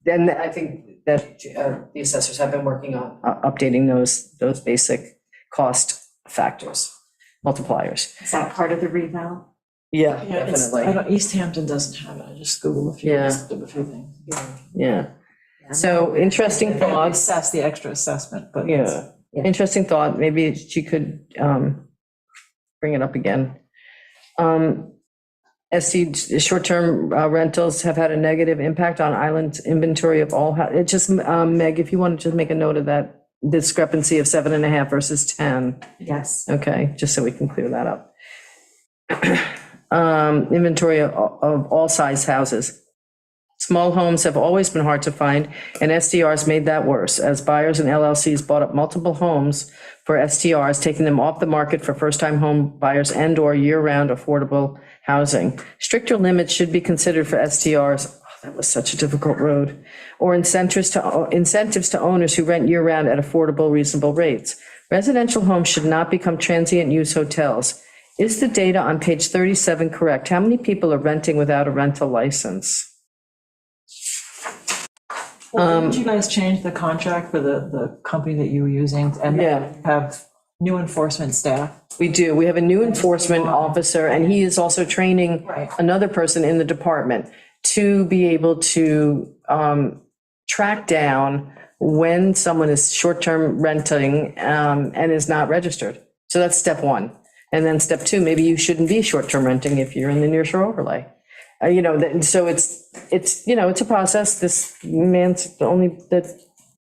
Speaker 3: then I think that the assessors have been working on updating those basic cost factors, multipliers.
Speaker 1: Is that part of the reval?
Speaker 3: Yeah,
Speaker 6: Yeah,
Speaker 3: definitely.
Speaker 6: East Hampton doesn't have it. I just Googled a few things.
Speaker 3: Yeah. So interesting
Speaker 6: They
Speaker 3: thoughts.
Speaker 6: assess the extra assessment, but.
Speaker 3: Yeah, interesting thought. Maybe she could bring it up again. Short-term rentals have had a negative impact on island's inventory of all, it just, Meg, if you wanted to make a note of that discrepancy of 7.5 versus 10.
Speaker 1: Yes.
Speaker 3: Okay, just so we can clear that up. Inventory of all size houses. Small homes have always been hard to find, and STRs made that worse, as buyers and LLCs bought up multiple homes for STRs, taking them off the market for first-time home buyers and/or year-round affordable housing. Stricter limits should be considered for STRs. Oh, that was such a difficult road. Or incentives to owners who rent year-round at affordable, reasonable rates. Residential homes should not become transient use hotels. Is the data on page 37 correct? How many people are renting without a rental license?
Speaker 6: Did you guys change the contract for the company that you were using and
Speaker 3: Yeah.
Speaker 6: have new enforcement staff?
Speaker 3: We do. We have a new enforcement officer, and he is also training
Speaker 6: Right.
Speaker 3: another person in the department to be able to track down when someone is short-term renting and is not registered. So that's step one. And then step two, maybe you shouldn't be short-term renting if you're in the nearshore overlay. So it's a process. This man's code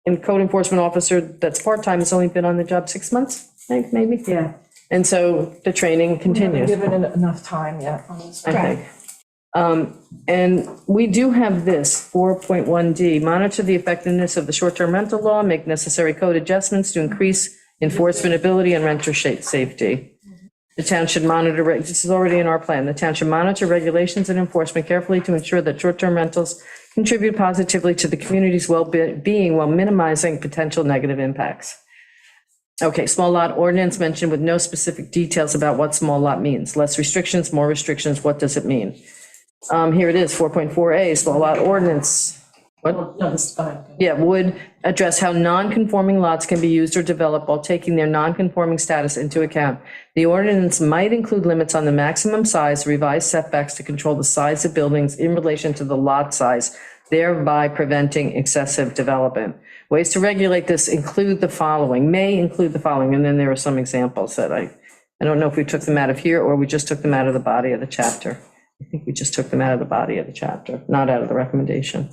Speaker 3: enforcement officer that's part-time has only been on the job 6 months, I think, maybe.
Speaker 1: Yeah.
Speaker 3: And so the training continues,
Speaker 6: Given it enough time yet on this.
Speaker 3: I think. And we do have this, 4.1D, monitor the effectiveness of the short-term rental law, make necessary code adjustments to increase enforcement ability and renter safety. The town should monitor, this is already in our plan, the town should monitor regulations and enforcement carefully to ensure that short-term rentals contribute positively to the community's well-being while minimizing potential negative impacts. Okay, small lot ordinance mentioned with no specific details about what small lot means. Less restrictions, more restrictions, what does it mean? Here it is, 4.4A, small lot ordinance. What?
Speaker 6: No, this, go ahead.
Speaker 3: Yeah, would address how non-conforming lots can be used or developed while taking their non-conforming status into account. The ordinance might include limits on the maximum size, revised setbacks to control the size of buildings in relation to the lot size, thereby preventing excessive development. Ways to regulate this include the following, may include the following, and then there are some examples that I don't know if we took them out of here or we just took them out of the body of the chapter. I think we just took them out of the body of the chapter, not out of the recommendation.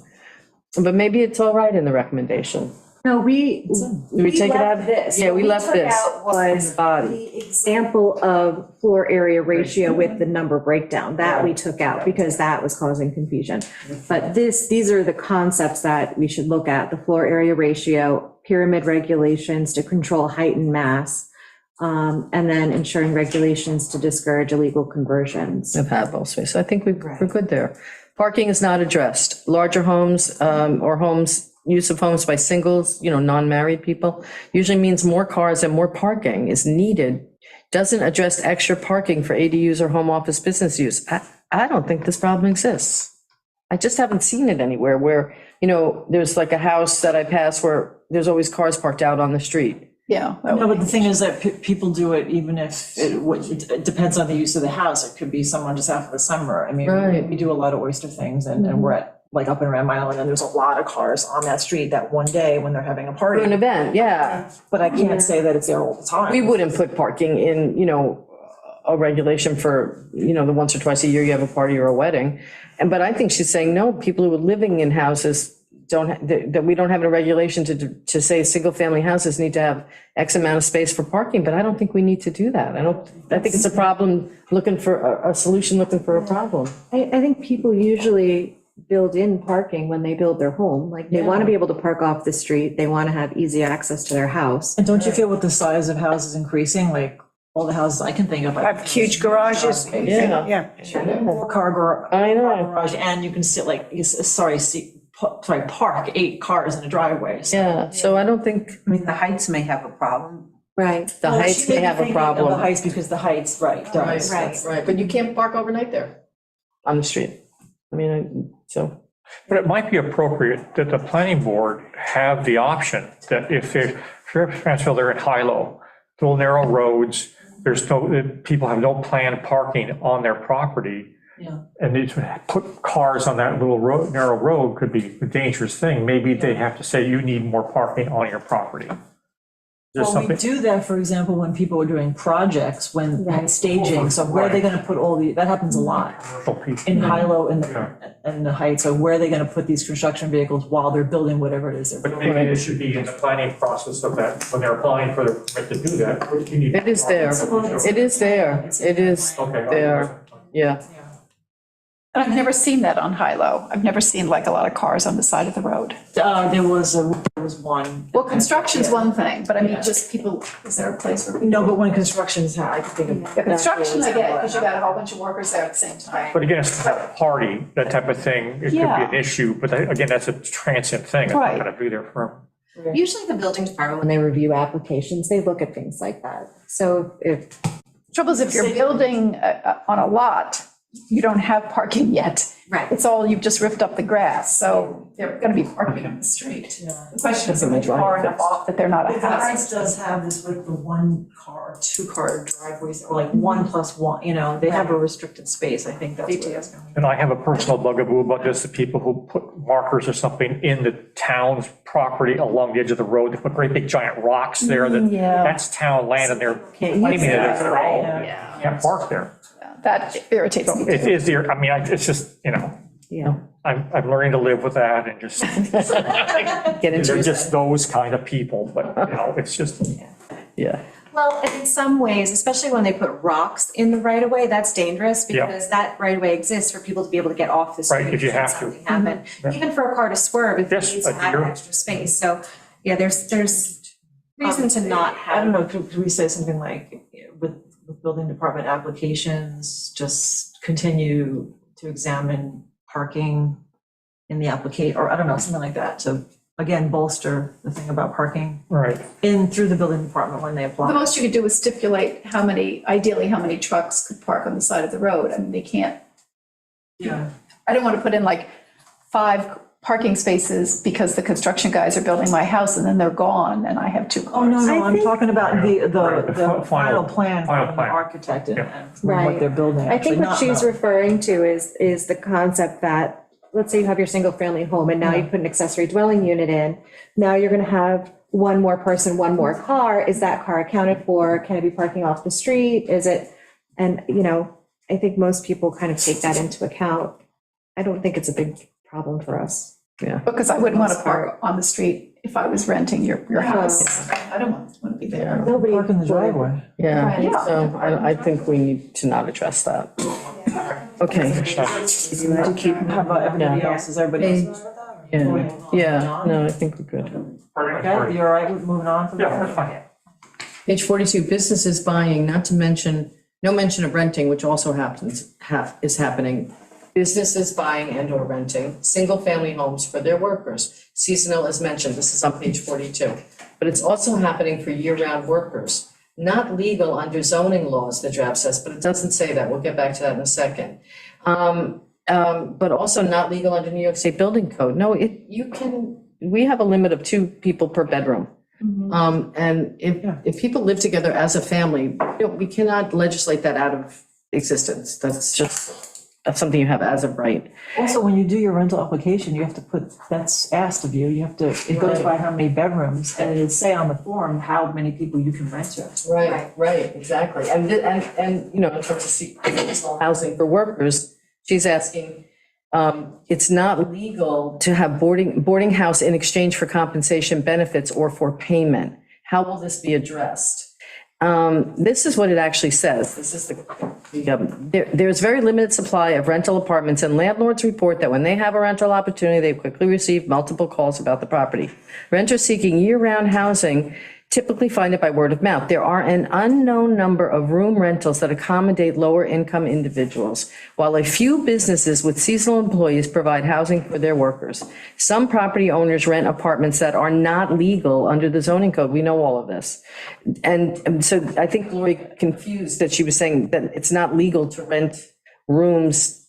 Speaker 3: But maybe it's all right in the recommendation.
Speaker 1: No, we
Speaker 3: take it out?
Speaker 1: left this.
Speaker 3: Yeah, we
Speaker 1: What
Speaker 3: left
Speaker 1: took
Speaker 3: this
Speaker 1: out was
Speaker 3: in the body.
Speaker 1: the example of floor area ratio with the number breakdown, that we took out because that was causing confusion. But these are the concepts that we should look at, the floor area ratio, pyramid regulations to control height and mass, and then ensuring regulations to discourage illegal conversions.
Speaker 3: Of habitable space. So I think we're good there. Parking is not addressed. Larger homes or use of homes by singles, non-married people, usually means more cars and more parking is needed. Doesn't address extra parking for ADUs or home office business use. I don't think this problem exists. I just haven't seen it anywhere where, there's like a house that I pass where there's always cars parked out on the street.
Speaker 8: Yeah.
Speaker 6: No, but the thing is that people do it even if it depends on the use of the house. It could be someone just after the summer. I mean,
Speaker 3: Right.
Speaker 6: we do a lot of oyster things and we're at, like up and around Mile Island, and there's a lot of cars on that street that one day when they're having a
Speaker 3: For an
Speaker 6: party.
Speaker 3: event, yeah.
Speaker 6: But I can't say that it's there all the time.
Speaker 3: We wouldn't put parking in, a regulation for, the once or twice a year you have a party or a wedding. But I think she's saying, no, people who are living in houses that we don't have a regulation to say single-family houses need to have X amount of space for parking, but I don't think we need to do that. I think it's a problem looking for a solution, looking for a problem.
Speaker 1: I think people usually build in parking when they build their home, like they want to be able to park off the street, they want to have easy access to their house.
Speaker 6: And don't you feel with the size of houses increasing, like all the houses I can think of.
Speaker 2: Have huge garages.
Speaker 3: Yeah.
Speaker 6: Four-car
Speaker 3: I know.
Speaker 6: garage, and you can sit park 8 cars in a driveway. So,
Speaker 3: Yeah, so I don't think
Speaker 4: I mean, the heights may have a problem.
Speaker 1: Right.
Speaker 3: the
Speaker 6: Well,
Speaker 3: heights
Speaker 6: she
Speaker 3: may
Speaker 6: be
Speaker 3: have a
Speaker 6: thinking of
Speaker 3: problem.
Speaker 6: The heights, because the heights, right, does.
Speaker 1: Right.
Speaker 3: But you can't park overnight there. On the street. So.
Speaker 5: But it might be appropriate that the planning board have the option that if Sheriff's Mansfield, they're in high-low, little narrow roads, people have no planned parking on their property.
Speaker 6: Yeah.
Speaker 5: And they put cars on that little road, narrow road could be a dangerous thing. Maybe they have to say you need more parking on your property. There's
Speaker 6: Well, we
Speaker 5: something,
Speaker 6: do that, for example, when people are doing projects, when staging, so where are they gonna put that happens a lot.
Speaker 5: commercial people.
Speaker 6: In high-low and
Speaker 5: Yeah.
Speaker 6: the heights, so where are they gonna put these construction vehicles while they're building whatever it is they're
Speaker 5: But
Speaker 6: building?
Speaker 5: maybe it should be in the planning process of that, when they're applying for the permit to do that. you need-
Speaker 3: It is there. It is there. It is
Speaker 5: Okay.
Speaker 3: there. Yeah.
Speaker 8: And I've never seen that on high-low. I've never seen like a lot of cars on the side of the road.
Speaker 6: There was one.
Speaker 8: Well, construction's one thing, but I mean, just people, is there a place where?
Speaker 6: No, but when construction's, I can think of.
Speaker 8: The construction, I get, because you got a whole bunch of workers there at the same time.
Speaker 5: But again, it's a party, that type of thing, it could be
Speaker 8: Yeah.
Speaker 5: an issue, but again, that's a transient thing. It's not
Speaker 8: Right.
Speaker 5: gonna be there for.
Speaker 1: Usually the building department, when they review applications, they look at things like that. So if,
Speaker 8: Trouble is, if you're building on a lot, you don't have parking yet.
Speaker 1: Right.
Speaker 8: It's all, you've just ripped up the grass, so they're gonna be parking on the street. The question is, are they far enough off that they're not a
Speaker 6: The
Speaker 8: hazard?
Speaker 6: Heights does have this with the 1-car, 2-car driveways, or like 1+1, they have a restricted space, I think that's what it's going.
Speaker 5: And I have a personal bugaboo about this, the people who put markers or something in the town's property along the edge of the road, they put great big giant rocks there, that's town land and they're claiming it as their own.
Speaker 6: Yeah.
Speaker 5: Can't park there.
Speaker 8: That irritates me.
Speaker 5: It is there, I mean, it's just,
Speaker 1: yeah.
Speaker 5: I'm learning to live with that and just,
Speaker 3: Get into
Speaker 5: they're
Speaker 3: it.
Speaker 5: just those kind of people, but, it's just.
Speaker 3: Yeah.
Speaker 1: Well, and in some ways, especially when they put rocks in the right of way, that's dangerous
Speaker 5: Yeah.
Speaker 1: because that right of way exists for people to be able to get off the street.
Speaker 5: Right, 'cause you have to.
Speaker 1: Something happen, even for a car to swerve if it
Speaker 5: Yes,
Speaker 1: needs to
Speaker 5: a
Speaker 1: have
Speaker 5: deer.
Speaker 1: extra space. So, yeah, there's reason to not
Speaker 6: I don't
Speaker 1: have.
Speaker 6: know, could we say something like, with building department applications, just continue to examine parking in the application, or I don't know, something like that, to, again, bolster the thing about parking
Speaker 5: Right.
Speaker 6: through the building department when they apply.
Speaker 8: The most you could do is stipulate ideally, how many trucks could park on the side of the road. I mean, they can't,
Speaker 6: Yeah.
Speaker 8: I don't want to put in like 5 parking spaces because the construction guys are building my house and then they're gone and I have 2 cars.
Speaker 6: Oh, no,
Speaker 1: I
Speaker 6: I'm
Speaker 1: think-
Speaker 6: talking about
Speaker 5: Right,
Speaker 6: the
Speaker 5: the
Speaker 6: final plan
Speaker 5: final
Speaker 6: from the
Speaker 5: plan.
Speaker 6: architect and
Speaker 5: Yeah.
Speaker 6: from what
Speaker 1: Right.
Speaker 6: they're building.
Speaker 1: I think
Speaker 6: actually,
Speaker 1: what
Speaker 6: not
Speaker 1: she's
Speaker 6: the-
Speaker 1: referring to is the concept that, let's say you have your single-family home, and now you put an accessory dwelling unit in. Now you're gonna have one more person, one more car. Is that car accounted for? Can it be parking off the street? Is it? And, I think most people kind of take that into account. I don't think it's a big problem for us.
Speaker 8: Because I wouldn't want to park on the street if I was renting your house. I don't want to be there.
Speaker 1: Nobody.
Speaker 6: Park in the driveway.
Speaker 3: Yeah,
Speaker 8: Yeah.
Speaker 3: so I think we need to not address that. Okay,
Speaker 6: To keep, how about everybody
Speaker 3: Yeah.
Speaker 6: else, is everybody else?
Speaker 3: yeah, no, I think we're good.
Speaker 6: Okay, you all right with moving on from
Speaker 5: Yeah,
Speaker 6: there?
Speaker 5: that's fine.
Speaker 3: Page 42, businesses buying, not to mention, no mention of renting, which also is happening. Businesses buying and or renting, single-family homes for their workers. Seasonal as mentioned, this is on page 42. But it's also happening for year-round workers. Not legal under zoning laws, the draft says, but it doesn't say that. We'll get back to that in a second. But also not legal under New York State Building Code. No, we have a limit of 2 people per bedroom. And if people live together as a family, we cannot legislate that out of existence. That's something you have as of right.
Speaker 6: Also, when you do your rental application, you have to put, that's asked of you, it goes by how many bedrooms, and it'll say on the form how many people you can rent to.
Speaker 3: Right, exactly. And in terms of seasonal housing for workers, she's asking, it's not legal to have boarding house in exchange for compensation benefits or for payment. How will this be addressed? This is what it actually says. This is there's very limited supply of rental apartments, and landlords report that when they have a rental opportunity, they quickly receive multiple calls about the property. Renters seeking year-round housing typically find it by word of mouth. There are an unknown number of room rentals that accommodate lower income individuals, while a few businesses with seasonal employees provide housing for their workers. Some property owners rent apartments that are not legal under the zoning code. We know all of this. And so I think Lori confused that she was saying that it's not legal to rent rooms,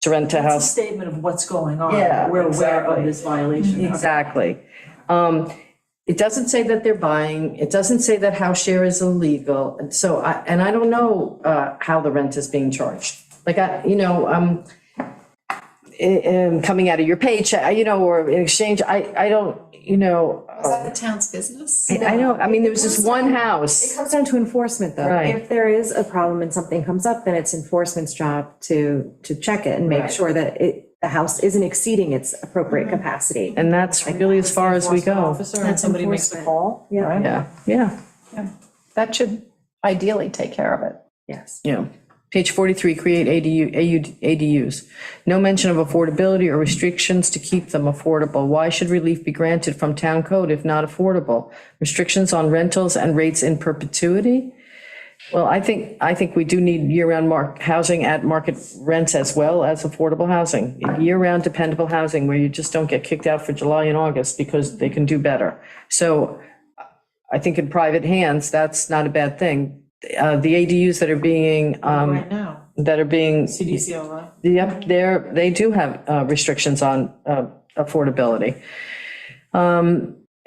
Speaker 3: to rent a
Speaker 6: It's a
Speaker 3: house.
Speaker 6: statement of what's going on.
Speaker 3: Yeah,
Speaker 6: We're aware of
Speaker 3: exactly.
Speaker 6: this violation.
Speaker 3: Exactly. It doesn't say that they're buying, it doesn't say that house share is illegal, and so I don't know how the rent is being charged. Like, coming out of your paycheck, or in exchange, I don't,
Speaker 8: Is that the town's business?
Speaker 3: I know, I mean, there was this one
Speaker 1: It
Speaker 3: house.
Speaker 1: comes down to enforcement, though.
Speaker 3: Right.
Speaker 1: If there is a problem and something comes up, then it's enforcement's job to check it and make sure that the house isn't exceeding its appropriate capacity.
Speaker 3: And that's really as far as we go.
Speaker 6: Officer and
Speaker 1: That's
Speaker 6: somebody makes the
Speaker 1: enforcement.
Speaker 6: call,
Speaker 1: Yeah.
Speaker 6: right?
Speaker 3: Yeah.
Speaker 8: That should ideally take care of it.
Speaker 1: Yes.
Speaker 3: Page 43, create ADUs. No mention of affordability or restrictions to keep them affordable. Why should relief be granted from town code if not affordable? Restrictions on rentals and rates in perpetuity? Well, I think we do need year-round housing at market rents as well as affordable housing. Year-round dependable housing where you just don't get kicked out for July and August because they can do better. So I think in private hands, that's not a bad thing. The ADUs that are being,
Speaker 6: Right now, CDCO, right?
Speaker 3: Yep, they do have restrictions on affordability.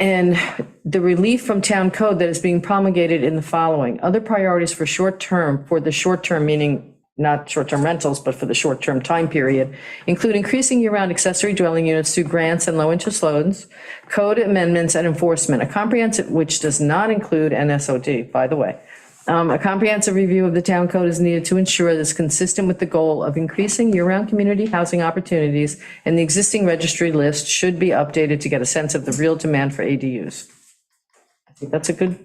Speaker 3: And the relief from town code that is being promulgated in the following, other priorities for the short term, meaning not short-term rentals, but for the short-term time period, include increasing year-round accessory dwelling units through grants and low-interest loans, code amendments and enforcement, a comprehensive, which does not include NSOD, by the way. A comprehensive review of the town code is needed to ensure that it's consistent with the goal of increasing year-round community housing opportunities, and the existing registry list should be updated to get a sense of the real demand for ADUs. I think that's a good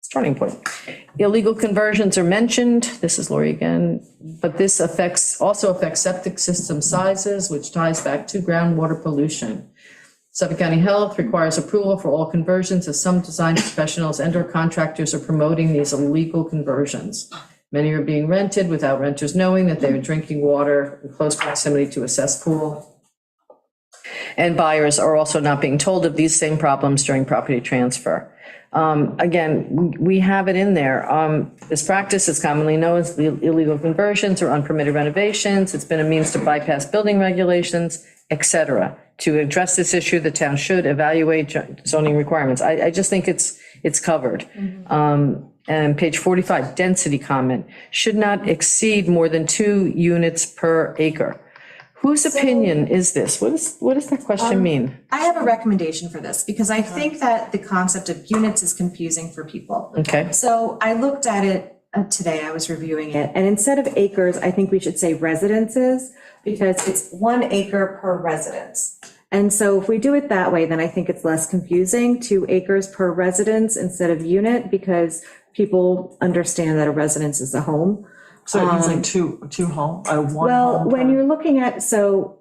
Speaker 3: starting point. Illegal conversions are mentioned, this is Lori again, but this also affects septic system sizes, which ties back to groundwater pollution. Suffolk County Health requires approval for all conversions, as some design professionals and/or contractors are promoting these illegal conversions. Many are being rented without renters knowing that they are drinking water in close proximity to a cesspool. And buyers are also not being told of these same problems during property transfer. Again, we have it in there. This practice is commonly known as illegal conversions or unpermitted renovations. It's been a means to bypass building regulations, et cetera. To address this issue, the town should evaluate zoning requirements. I just think it's covered. And page 45, density comment, should not exceed more than 2 units per acre. Whose opinion is this? What does that question mean?
Speaker 1: I have a recommendation for this, because I think that the concept of units is confusing for people.
Speaker 3: Okay,
Speaker 1: So I looked at it today, I was reviewing it, and instead of acres, I think we should say residences, because it's 1 acre per residence. And so if we do it that way, then I think it's less confusing, 2 acres per residence instead of unit, because people understand that a residence is a home.
Speaker 6: So it means like two home, one
Speaker 1: Well,
Speaker 6: home
Speaker 1: when
Speaker 6: per-
Speaker 1: you're looking at, so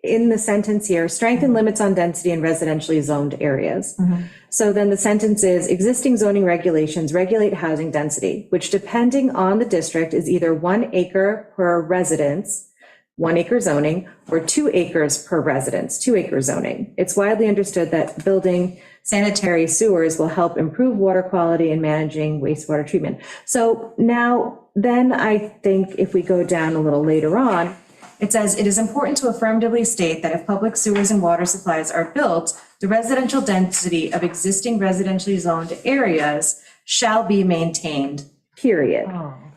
Speaker 1: in the sentence here, strengthen limits on density in residentially zoned areas. So then the sentence is, existing zoning regulations regulate housing density, which depending on the district is either 1 acre per residence, 1 acre zoning, or 2 acres per residence, 2 acre zoning. It's widely understood that building sanitary sewers will help improve water quality and managing wastewater treatment. So now, then I think if we go down a little later on, it says, it is important to affirmatively state that if public sewers and water supplies are built, the residential density of existing residentially zoned areas shall be maintained, period.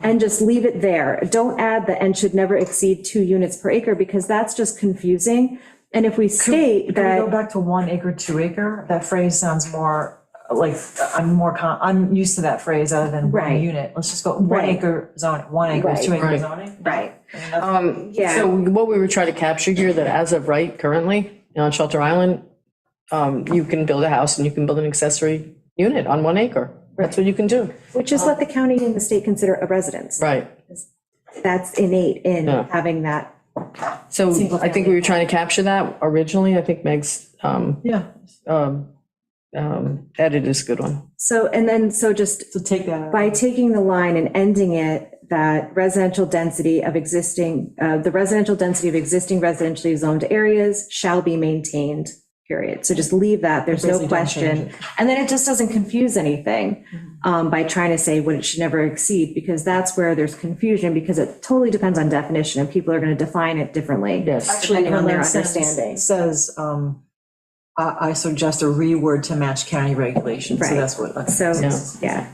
Speaker 1: And just leave it there. Don't add the and should never exceed 2 units per acre, because that's just confusing. And if we state
Speaker 6: Can we go
Speaker 1: that,
Speaker 6: back to 1 acre, 2 acre? That phrase sounds more like, I'm used to that phrase other than
Speaker 1: Right.
Speaker 6: 1 unit. Let's just go 1
Speaker 1: Right.
Speaker 6: acre zoning, 1 acre,
Speaker 1: Right.
Speaker 6: 2 acre
Speaker 3: Right.
Speaker 6: zoning.
Speaker 1: right,
Speaker 3: so
Speaker 1: yeah,
Speaker 3: what we were trying to capture here, that as of right, currently, on Shelter Island, you can build a house and you can build an accessory unit on 1 acre. That's what you can do.
Speaker 1: which is what the county and the state consider a residence.
Speaker 3: Right.
Speaker 1: That's innate in
Speaker 3: Yeah.
Speaker 1: having that.
Speaker 3: So I think we were trying to capture that originally. I think Meg's
Speaker 6: Yeah,
Speaker 3: edit is a good one.
Speaker 1: So, and then, so just
Speaker 6: so take that out.
Speaker 1: by taking the line and ending it, that residential density of existing, the residential density of existing residentially zoned areas shall be maintained, period. So just leave that, there's no
Speaker 6: Basically don't change
Speaker 1: question. And then it just doesn't confuse anything by trying to say what it should never exceed, because that's where there's confusion, because it totally depends on definition, and people are going to define it differently.
Speaker 3: Yes.
Speaker 6: Actually,
Speaker 1: depending on their
Speaker 6: that sentence
Speaker 1: understanding.
Speaker 6: says, I suggest a reword to match county regulations, so
Speaker 1: Right.
Speaker 6: that's what.
Speaker 1: So,
Speaker 3: Yeah.
Speaker 1: yeah.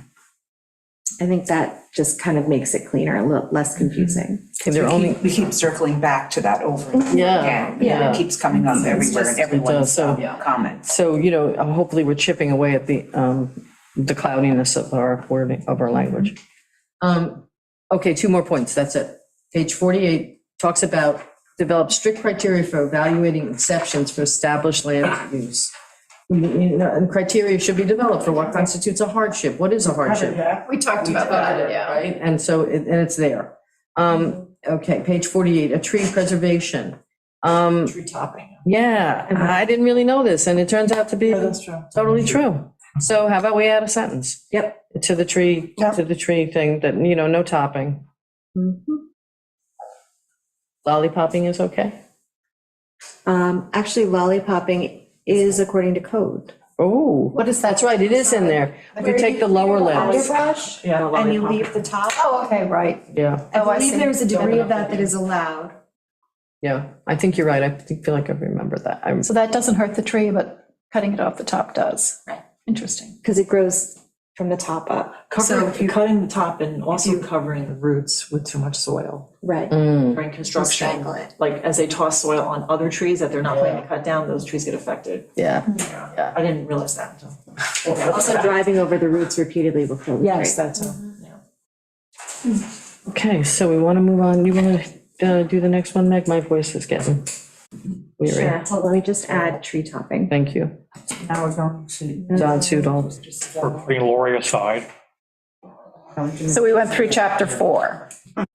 Speaker 1: I think that just kind of makes it cleaner, a little less confusing.
Speaker 3: Okay, they're only,
Speaker 4: We keep circling back to that over and over
Speaker 3: Yeah,
Speaker 4: again.
Speaker 3: yeah.
Speaker 4: It keeps coming up everywhere in everyone's
Speaker 3: so-
Speaker 4: comments.
Speaker 3: so, hopefully we're chipping away at the cloudiness of our wording, of our language. Okay, 2 more points, that's it. Page 48 talks about develop strict criteria for evaluating exceptions for established land use. And criteria should be developed for what constitutes a hardship. What is a hardship?
Speaker 8: We talked about that, yeah.
Speaker 3: Right, and so, and it's there. Okay, page 48, a tree preservation.
Speaker 6: Tree topping.
Speaker 3: Yeah, I didn't really know this, and it turns out to be
Speaker 6: Yeah, that's true.
Speaker 3: totally true. So how about we add a sentence
Speaker 1: Yep.
Speaker 3: to the tree thing that, no topping. Lollipopping is okay?
Speaker 1: Actually, lollipopping is according to code.
Speaker 3: Oh, what is, that's right, it is in there. We take the lower limbs.
Speaker 1: Underbrush,
Speaker 6: Yeah.
Speaker 1: and you leave the top.
Speaker 8: Oh, okay, right.
Speaker 3: Yeah,
Speaker 1: I
Speaker 8: Oh, I
Speaker 1: believe
Speaker 8: see.
Speaker 1: there's a degree of that that is allowed.
Speaker 3: yeah, I think you're right. I feel like I remember that.
Speaker 8: So that doesn't hurt the tree, but cutting it off the top does. Right. Interesting.
Speaker 1: Because it grows from the top up.
Speaker 6: Cutting the top and also covering the roots with too much soil
Speaker 1: Right.
Speaker 6: during construction.
Speaker 1: Strangle it.
Speaker 6: Like as they toss soil on other trees that they're not planning to cut down, those trees get affected.
Speaker 3: Yeah,
Speaker 6: I didn't realize that until.
Speaker 1: Also, driving over the roots repeatedly will kill the tree.
Speaker 6: Yes, that's, yeah.
Speaker 3: okay, so we want to move on. You want to do the next one, Meg? My voice is getting weary.
Speaker 1: Sure, hold on, let me just add tree topping.
Speaker 3: Thank you.
Speaker 6: Now we're going to.
Speaker 3: John Sudol.
Speaker 5: For putting Lori aside,
Speaker 8: So we went through chapter 4.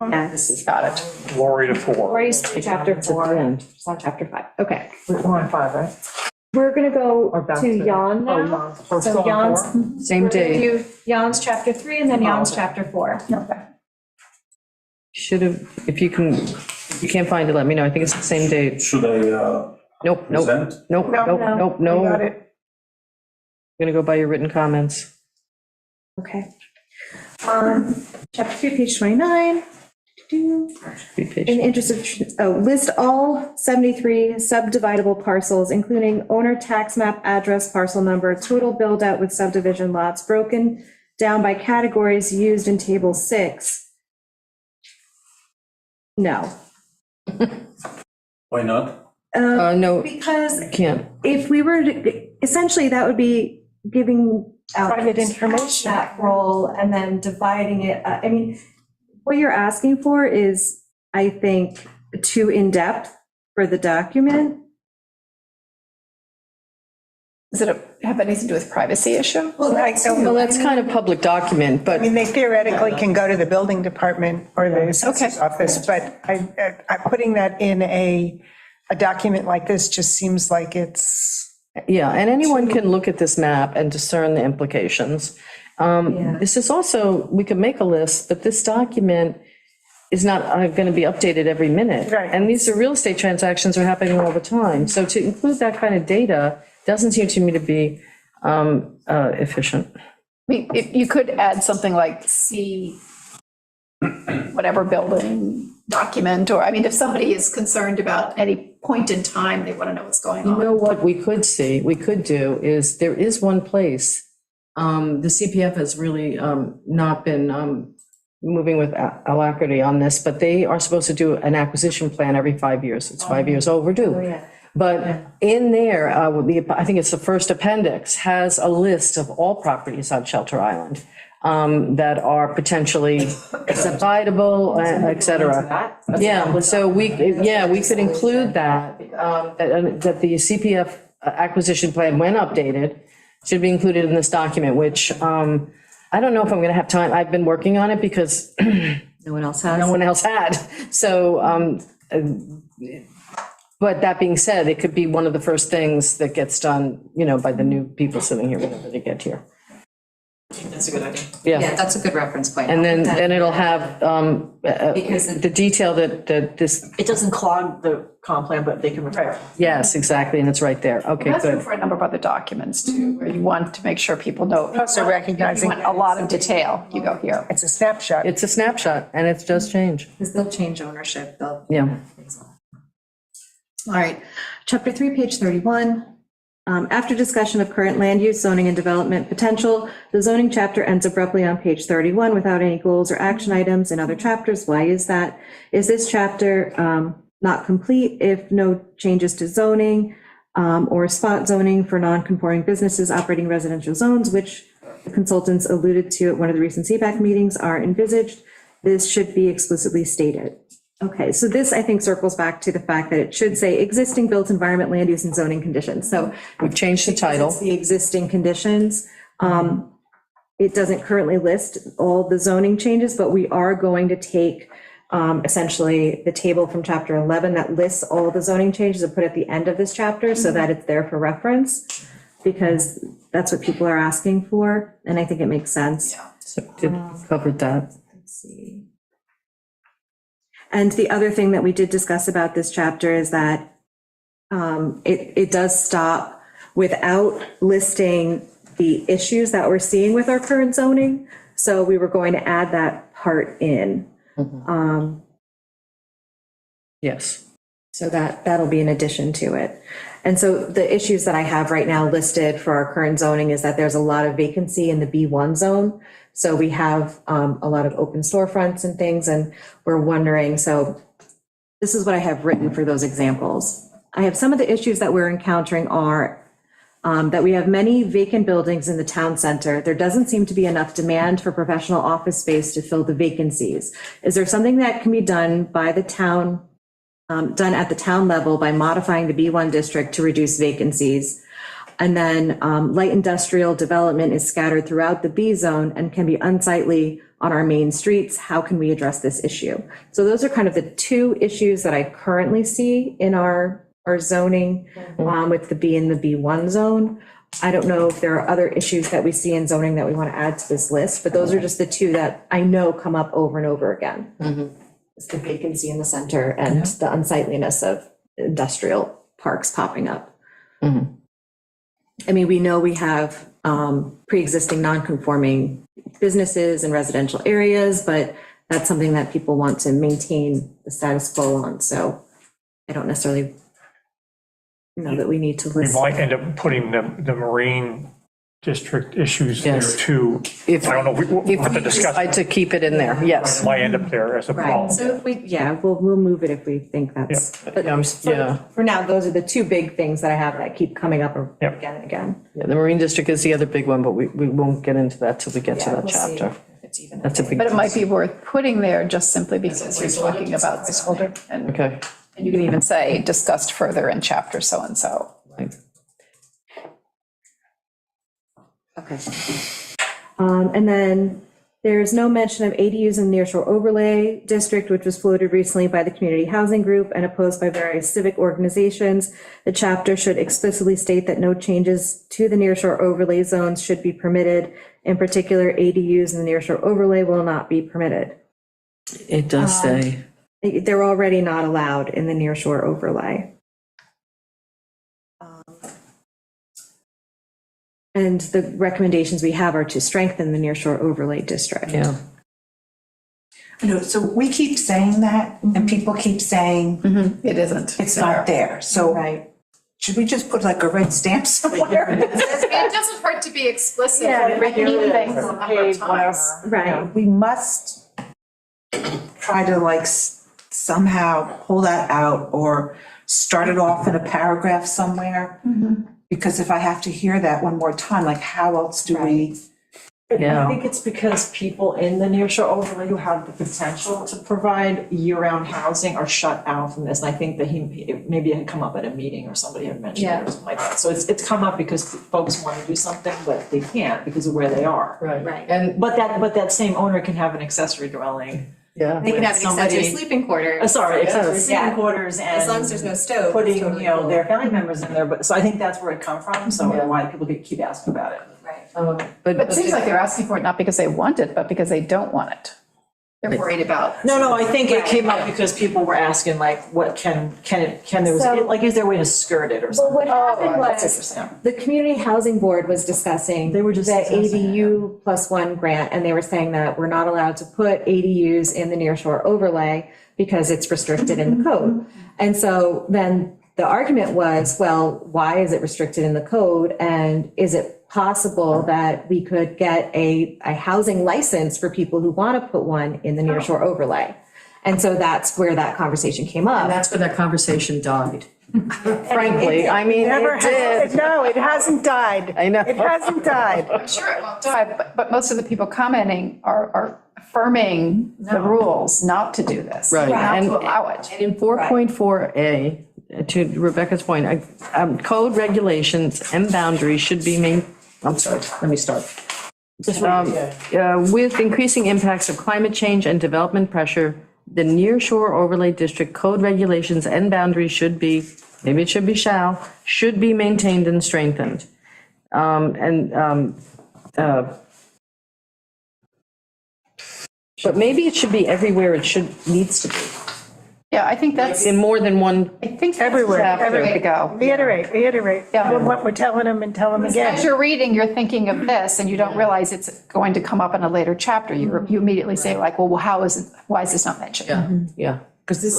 Speaker 1: Yes.
Speaker 8: Got it.
Speaker 5: Lori to 4.
Speaker 1: Lori's to chapter 4, it's on chapter 5. Okay.
Speaker 6: We're on 5, right?
Speaker 1: We're gonna go
Speaker 6: Or back
Speaker 1: to
Speaker 6: to-
Speaker 1: Jan
Speaker 6: Oh,
Speaker 1: now.
Speaker 6: Jan. We're
Speaker 1: So
Speaker 6: still on
Speaker 1: Jan's,
Speaker 3: Same
Speaker 1: we're gonna
Speaker 3: day.
Speaker 1: do Jan's chapter 3 and then Jan's chapter 4.
Speaker 8: Okay.
Speaker 3: Should have, if you can't find it, let me know. I think it's the same date.
Speaker 10: Should I
Speaker 3: Nope, nope,
Speaker 10: present?
Speaker 3: nope,
Speaker 2: No,
Speaker 3: nope,
Speaker 1: no,
Speaker 3: nope,
Speaker 2: We
Speaker 3: no.
Speaker 2: got
Speaker 3: I'm
Speaker 2: it.
Speaker 3: gonna go by your written comments.
Speaker 1: Okay. Chapter 3, page 29.
Speaker 3: Three page.
Speaker 1: In the interest of, list all 73 subdividable parcels, including owner, tax map, address, parcel number, total build out with subdivision lots broken down by categories used in table 6. No.
Speaker 10: Why not?
Speaker 3: No,
Speaker 1: Because
Speaker 3: can't.
Speaker 1: if we were, to essentially, that would be giving out
Speaker 2: Private information.
Speaker 1: that role and then dividing it. I mean, what you're asking for is, I think, too in-depth for the document.
Speaker 8: Does it have anything to do with privacy issue?
Speaker 2: Well,
Speaker 3: Well, that's kind of public document,
Speaker 2: I
Speaker 3: but
Speaker 2: mean, they theoretically can go to the building department or the assessor's office, but putting that in a document like this just seems like it's,
Speaker 3: yeah, and anyone can look at this map and discern the implications. This is also, we could make a list, but this document is not going to be updated every minute.
Speaker 2: Right.
Speaker 3: And these are real estate transactions are happening all the time. So to include that kind of data doesn't seem to me to be efficient.
Speaker 8: I mean, you could add something like see whatever building document, or, I mean, if somebody is concerned about any point in time, they want to know what's going
Speaker 3: You
Speaker 8: on.
Speaker 3: know what we could do is, there is one place, the CPF has really not been moving with alacrity on this, but they are supposed to do an acquisition plan every 5 years. It's 5 years overdue.
Speaker 1: yeah.
Speaker 3: But in there, I think it's the first appendix, has a list of all properties on Shelter Island that are potentially subdividable, et cetera. Yeah, so we could include that, that the CPF acquisition plan, when updated, should be included in this document, which I don't know if I'm going to have time. I've been working on it because
Speaker 1: No one else has?
Speaker 3: no one else had. So, but that being said, it could be one of the first things that gets done, by the new people sitting here whenever they get here.
Speaker 6: That's a good idea.
Speaker 3: Yeah,
Speaker 4: that's a good reference point.
Speaker 3: and then it'll have the detail that this,
Speaker 6: It doesn't clog the comp plan, but they can refer.
Speaker 3: yes, exactly, and it's right there. Okay,
Speaker 8: That's true
Speaker 3: good.
Speaker 8: for a number of other documents too, where you want to make sure people know.
Speaker 2: also
Speaker 8: If
Speaker 2: recognizing
Speaker 8: you want a lot of detail, you go here.
Speaker 2: it's a snapshot.
Speaker 3: It's a snapshot, and it does change.
Speaker 1: Because they'll change ownership, they'll.
Speaker 3: Yeah.
Speaker 1: All right, chapter 3, page 31. After discussion of current land use, zoning, and development potential, the zoning chapter ends abruptly on page 31 without any goals or action items in other chapters. Why is that? Is this chapter not complete if no changes to zoning or spot zoning for non-conforming businesses operating residential zones, which the consultants alluded to at one of the recent CPAC meetings, are envisaged? This should be explicitly stated. Okay, so this, I think, circles back to the fact that it should say existing built environment, land use, and zoning conditions. So
Speaker 3: We've changed the title.
Speaker 1: it's the existing conditions. It doesn't currently list all the zoning changes, but we are going to take essentially the table from chapter 11 that lists all the zoning changes and put at the end of this chapter so that it's there for reference, because that's what people are asking for, and I think it makes sense.
Speaker 3: So did covered that.
Speaker 1: Let's see. And the other thing that we did discuss about this chapter is that it does stop without listing the issues that we're seeing with our current zoning. So we were going to add that part in.
Speaker 3: Yes.
Speaker 1: So that'll be in addition to it. And so the issues that I have right now listed for our current zoning is that there's a lot of vacancy in the B1 zone. So we have a lot of open storefronts and things, and we're wondering, so this is what I have written for those examples. I have some of the issues that we're encountering are that we have many vacant buildings in the town center. There doesn't seem to be enough demand for professional office space to fill the vacancies. Is there something that can be done by the town, done at the town level by modifying the B1 district to reduce vacancies? And then light industrial development is scattered throughout the B zone and can be unsightly on our main streets. How can we address this issue? So those are kind of the two issues that I currently see in our zoning with the B and the B1 zone. I don't know if there are other issues that we see in zoning that we want to add to this list, but those are just the two that I know come up over and over again. It's the vacancy in the center and the unsightliness of industrial parks popping up. I mean, we know we have pre-existing non-conforming businesses and residential areas, but that's something that people want to maintain the status quo on. So I don't necessarily know that we need to
Speaker 5: We
Speaker 1: list.
Speaker 5: might end up putting the marine district issues there
Speaker 3: Yes.
Speaker 5: too. I don't know, we'll
Speaker 3: If
Speaker 5: have to
Speaker 3: we
Speaker 5: discuss.
Speaker 3: decide to keep it in there, yes.
Speaker 5: Might end up there as a
Speaker 1: Right,
Speaker 5: problem.
Speaker 1: so if we, yeah, we'll move it if we think that's, but
Speaker 3: Yeah.
Speaker 1: for now, those are the two big things that I have that keep coming up
Speaker 5: Yep.
Speaker 1: again and again.
Speaker 3: Yeah, the Marine District is the other big one, but we won't get into that till we get to that chapter.
Speaker 1: If it's even.
Speaker 3: That's a big.
Speaker 8: But it might be worth putting there just simply because you're talking about this older, and
Speaker 3: Okay.
Speaker 8: you can even say discussed further in chapter so-and-so.
Speaker 3: Right.
Speaker 1: Okay. And then there's no mention of ADUs in the nearshore overlay district, which was floated recently by the community housing group and opposed by various civic organizations. The chapter should explicitly state that no changes to the nearshore overlay zones should be permitted. In particular, ADUs in the nearshore overlay will not be permitted.
Speaker 3: It does say.
Speaker 1: They're already not allowed in the nearshore overlay. And the recommendations we have are to strengthen the nearshore overlay district.
Speaker 3: Yeah.
Speaker 4: I know, so we keep saying that, and people keep saying
Speaker 8: It isn't.
Speaker 4: it's not there. So
Speaker 1: Right.
Speaker 4: should we just put like a red stamp somewhere?
Speaker 8: It doesn't hurt to be explicit.
Speaker 1: Yeah,
Speaker 8: Repeat things a number of times.
Speaker 1: Right.
Speaker 4: We must try to like somehow pull that out or start it off in a paragraph somewhere. Because if I have to hear that one more time, like how else do we?
Speaker 3: Yeah.
Speaker 6: I think it's because people in the nearshore overlay who have the potential to provide year-round housing are shut out from this. And I think that maybe it had come up at a meeting or somebody had mentioned it or something like that. So it's come up because folks want to do something, but they can't because of where they are.
Speaker 3: Right. And,
Speaker 6: But that same owner can have an accessory dwelling.
Speaker 3: yeah.
Speaker 1: They can have an accessory
Speaker 6: Somebody-
Speaker 1: sleeping quarters.
Speaker 6: Accessory
Speaker 1: Yeah.
Speaker 6: sleeping quarters and.
Speaker 1: As long as there's no stove.
Speaker 6: Putting,
Speaker 1: it's totally
Speaker 6: you know,
Speaker 1: cool.
Speaker 6: their family members in there, but, so I think that's where it come from, so
Speaker 3: Yeah.
Speaker 6: why people keep asking about it.
Speaker 1: Right.
Speaker 8: But it seems like they're asking for it not because they want it, but because they don't want it. They're worried about.
Speaker 6: No, I think it came up because people were asking like, what can there was,
Speaker 1: So-
Speaker 6: like, is there a way to skirt it or
Speaker 1: Well,
Speaker 6: something?
Speaker 1: what happened
Speaker 6: That's
Speaker 1: was,
Speaker 6: interesting.
Speaker 1: the community housing board was discussing
Speaker 6: They were just
Speaker 1: the
Speaker 6: discussing,
Speaker 1: ADU +1 grant, and they were saying that we're not allowed to put ADUs in the nearshore overlay because it's restricted in the code. And so then the argument was, well, why is it restricted in the code? And is it possible that we could get a housing license for people who want to put one in the nearshore overlay? And so that's where that conversation came up.
Speaker 3: And that's where that conversation died. Frankly, I mean,
Speaker 2: Never
Speaker 3: it did.
Speaker 2: has, no, it hasn't died.
Speaker 3: I know.
Speaker 2: It hasn't died.
Speaker 8: Sure, it won't die, but most of the people commenting are affirming the rules not to do this.
Speaker 3: Right.
Speaker 8: Not
Speaker 3: And-
Speaker 8: to allow it.
Speaker 3: In 4.4A, to Rebecca's point, code regulations and boundaries should be I'm sorry, let me start. With increasing impacts of climate change and development pressure, the nearshore overlay district code regulations and boundaries should be, maybe it should be should be maintained and strengthened. But maybe it should be everywhere it needs to be,
Speaker 8: Yeah, I think that's,
Speaker 3: in more than one.
Speaker 8: I think that's
Speaker 2: Everywhere,
Speaker 8: the way to go.
Speaker 2: Reiterate.
Speaker 8: Yeah.
Speaker 2: What we're telling them and tell them
Speaker 8: As
Speaker 2: again.
Speaker 8: you're reading, you're thinking of this, and you don't realize it's going to come up in a later chapter. You immediately say like, well, why is this not mentioned?
Speaker 3: Yeah.
Speaker 4: Because you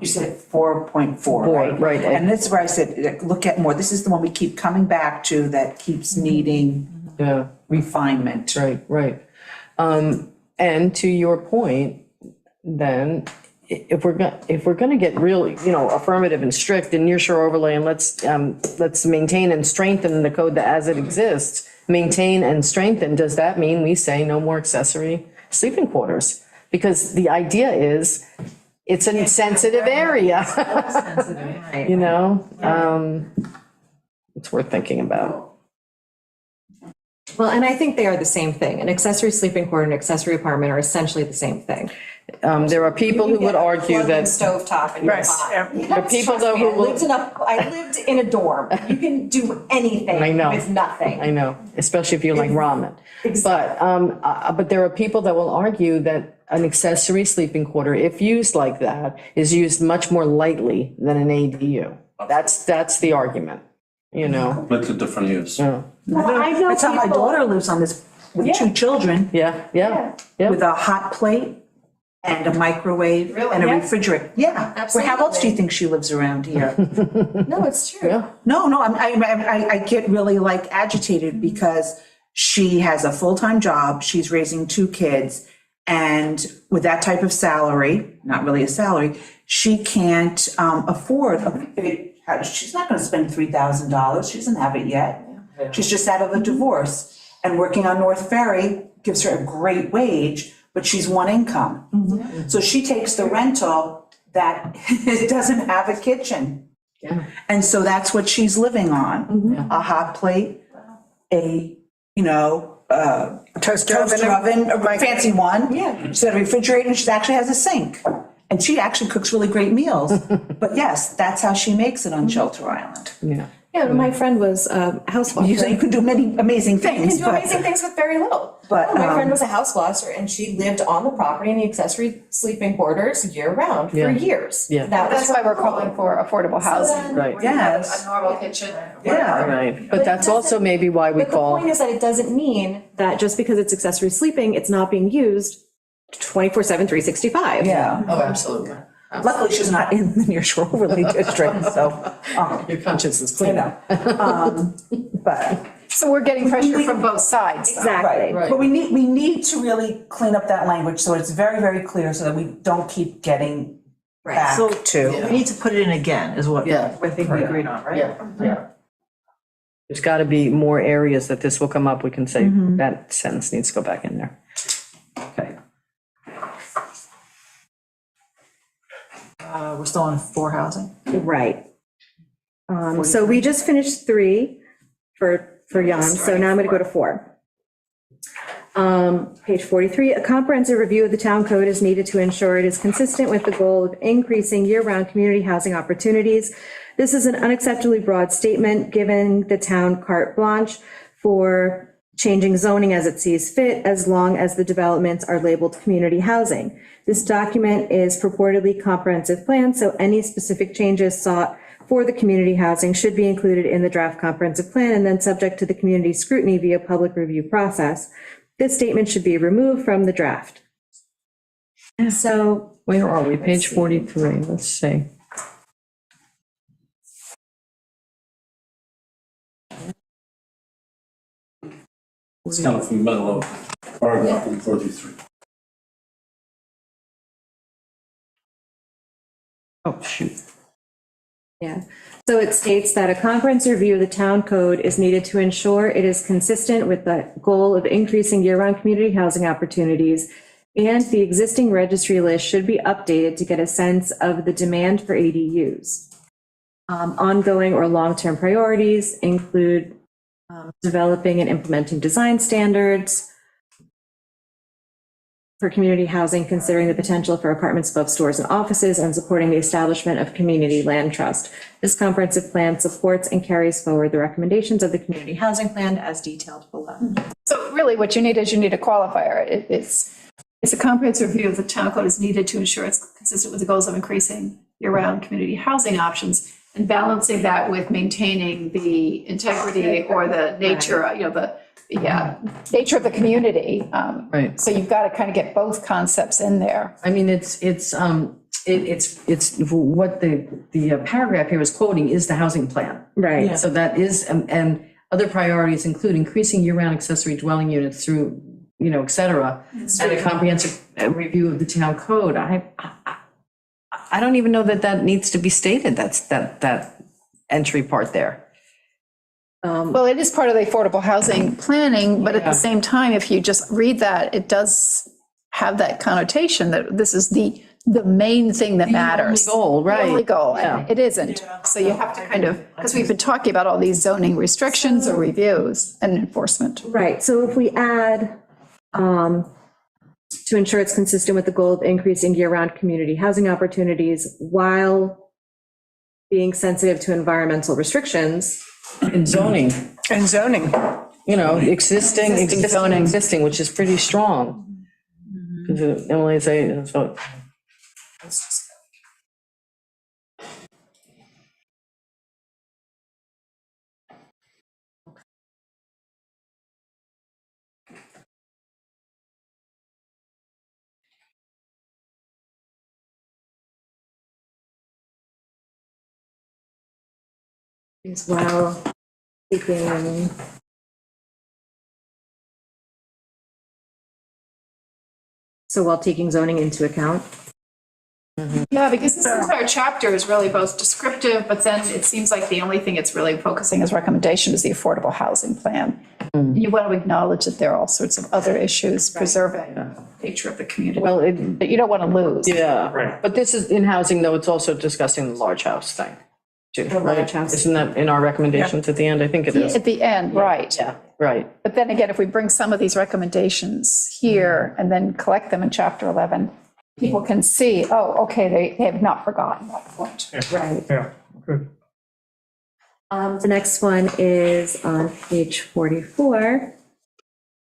Speaker 4: said 4.4, right?
Speaker 3: Right.
Speaker 4: And this is where I said, look at more, this is the one we keep coming back to that keeps needing
Speaker 3: Yeah.
Speaker 4: refinement.
Speaker 3: Right. And to your point, then, if we're gonna get real, affirmative and strict in nearshore overlay, and let's maintain and strengthen the code as it exists, maintain and strengthen, does that mean we say no more accessory sleeping quarters? Because the idea is, it's a sensitive area, it's worth thinking about.
Speaker 1: Well, and I think they are the same thing. An accessory sleeping quarter and accessory apartment are essentially the same thing.
Speaker 3: There are people who would argue that,
Speaker 1: Stovetop and you're
Speaker 2: Right.
Speaker 1: fine.
Speaker 3: there are people though who
Speaker 1: I
Speaker 3: will,
Speaker 1: lived in a dorm. You can do anything
Speaker 3: I know.
Speaker 1: with nothing.
Speaker 3: I know, especially if you like ramen. But there are people that will argue that an accessory sleeping quarter, if used like that, is used much more lightly than an ADU. That's the argument, you know?
Speaker 10: Completely different use.
Speaker 1: Well, I know
Speaker 4: That's how my
Speaker 1: people-
Speaker 4: daughter lives on this, with two children,
Speaker 3: Yeah.
Speaker 4: with a hot plate and a microwave and a
Speaker 1: Yeah.
Speaker 4: refrigerator. Yeah. Well, how else do you think she lives around here?
Speaker 1: No, it's true.
Speaker 3: Yeah.
Speaker 4: No, I get really like agitated because she has a full-time job, she's raising two kids, and with that type of salary, not really a salary, she can't afford a big, she's not gonna spend $3,000, she doesn't have it yet. She's just out of a divorce, and working on North Ferry gives her a great wage, but she's one income. So she takes the rental that doesn't have a kitchen. And so that's what she's living on, a hot plate, a,
Speaker 2: Toaster
Speaker 4: oven, a fancy one.
Speaker 1: Yeah.
Speaker 4: She's got a refrigerator, and she actually has a sink. And she actually cooks really great meals. But yes, that's how she makes it on Shelter Island.
Speaker 3: Yeah.
Speaker 1: Yeah, my friend was a house washer.
Speaker 4: You can do many amazing
Speaker 1: You
Speaker 4: things,
Speaker 1: can do
Speaker 4: but
Speaker 1: amazing things with very little.
Speaker 4: But,
Speaker 1: My friend
Speaker 4: um,
Speaker 1: was a house washer and she lived on the property in the accessory sleeping quarters year round for
Speaker 3: Yeah.
Speaker 1: years.
Speaker 3: Yeah.
Speaker 8: That's why we're calling for affordable housing.
Speaker 3: Right.
Speaker 8: where you have
Speaker 4: Yes.
Speaker 8: A normal kitchen.
Speaker 4: yeah.
Speaker 3: Right, but that's also maybe why we
Speaker 1: But the
Speaker 3: call,
Speaker 1: point is that it doesn't mean that just because it's accessory sleeping, it's not being used 24/7, 365.
Speaker 4: Yeah.
Speaker 3: oh, absolutely.
Speaker 4: Luckily, she's not in the Near Shore Overlay District, so,
Speaker 3: Your conscience is clear.
Speaker 4: but.
Speaker 8: So we're getting pressure from both sides.
Speaker 1: Exactly.
Speaker 3: Right.
Speaker 4: But we need to really clean up that language so it's very, very clear so that we don't keep getting back
Speaker 6: So
Speaker 4: to.
Speaker 6: we need to put it in again, is what
Speaker 3: Yeah.
Speaker 6: I think we agreed on, right?
Speaker 3: Yeah. There's got to be more areas that this will come up, we can say that sentence needs to go back in there. Okay.
Speaker 6: We're still on for housing.
Speaker 1: Right. So we just finished 3 for Jan, so now I'm going to go to 4. Page 43, a comprehensive review of the town code is needed to ensure it is consistent with the goal of increasing year-round community housing opportunities. This is an unacceptably broad statement, giving the town carte blanche for changing zoning as it sees fit, as long as the developments are labeled community housing. This document is purportedly comprehensive plan, so any specific changes sought for the community housing should be included in the draft comprehensive plan and then subject to the community scrutiny via public review process. This statement should be removed from the draft. So,
Speaker 3: Where are we? Page 43, let's see.
Speaker 10: It's kind of in the middle of paragraph 43.
Speaker 3: Oh, shoot.
Speaker 1: yeah, so it states that a comprehensive review of the town code is needed to ensure it is consistent with the goal of increasing year-round community housing opportunities, and the existing registry list should be updated to get a sense of the demand for ADUs. Ongoing or long-term priorities include developing and implementing design standards for community housing, considering the potential for apartments above stores and offices, and supporting the establishment of community land trust. This comprehensive plan supports and carries forward the recommendations of the community housing plan as detailed below.
Speaker 8: So really what you need is you need a qualifier. It's a comprehensive review of the town code is needed to ensure it's consistent with the goals of increasing year-round community housing options and balancing that with maintaining the integrity or the nature, nature of the community.
Speaker 3: Right.
Speaker 8: So you've got to kind of get both concepts in there.
Speaker 3: I mean, it's what the paragraph here is quoting is the housing plan.
Speaker 1: Right.
Speaker 3: So that is, and other priorities include increasing year-round accessory dwelling units through, et cetera, and a comprehensive review of the town code. I don't even know that needs to be stated, that entry part there.
Speaker 8: Well, it is part of the affordable housing planning, but at the same time, if you just read that, it does have that connotation that this is the the main thing that matters.
Speaker 3: goal, right.
Speaker 8: The only goal,
Speaker 3: Yeah.
Speaker 8: and it isn't. So you have to kind of, because we've been talking about all these zoning restrictions or reviews and enforcement.
Speaker 1: Right, so if we add, to ensure it's consistent with the goal of increasing year-round community housing opportunities while being sensitive to environmental restrictions.
Speaker 3: In zoning,
Speaker 2: And zoning.
Speaker 3: existing zoning, existing, which is pretty strong. Because Emily say, so.
Speaker 1: As well, taking. So while taking zoning into account.
Speaker 8: Yeah, because this entire chapter is really both descriptive, but then it seems like the only thing it's really focusing as recommendation is the affordable housing plan. You want to acknowledge that there are all sorts of other issues preserving the nature of the community.
Speaker 3: Well,
Speaker 8: That you don't want to lose.
Speaker 3: yeah,
Speaker 5: Right.
Speaker 3: but this is in housing, though, it's also discussing the large house thing, too, right?
Speaker 1: large house.
Speaker 3: Isn't that in our recommendations at the end? I think it is.
Speaker 8: At the end, right.
Speaker 3: Yeah, right.
Speaker 8: But then again, if we bring some of these recommendations here and then collect them in chapter 11, people can see, oh, okay, they have not forgotten that point.
Speaker 1: Right.
Speaker 5: Yeah, good.
Speaker 1: The next one is on page 44.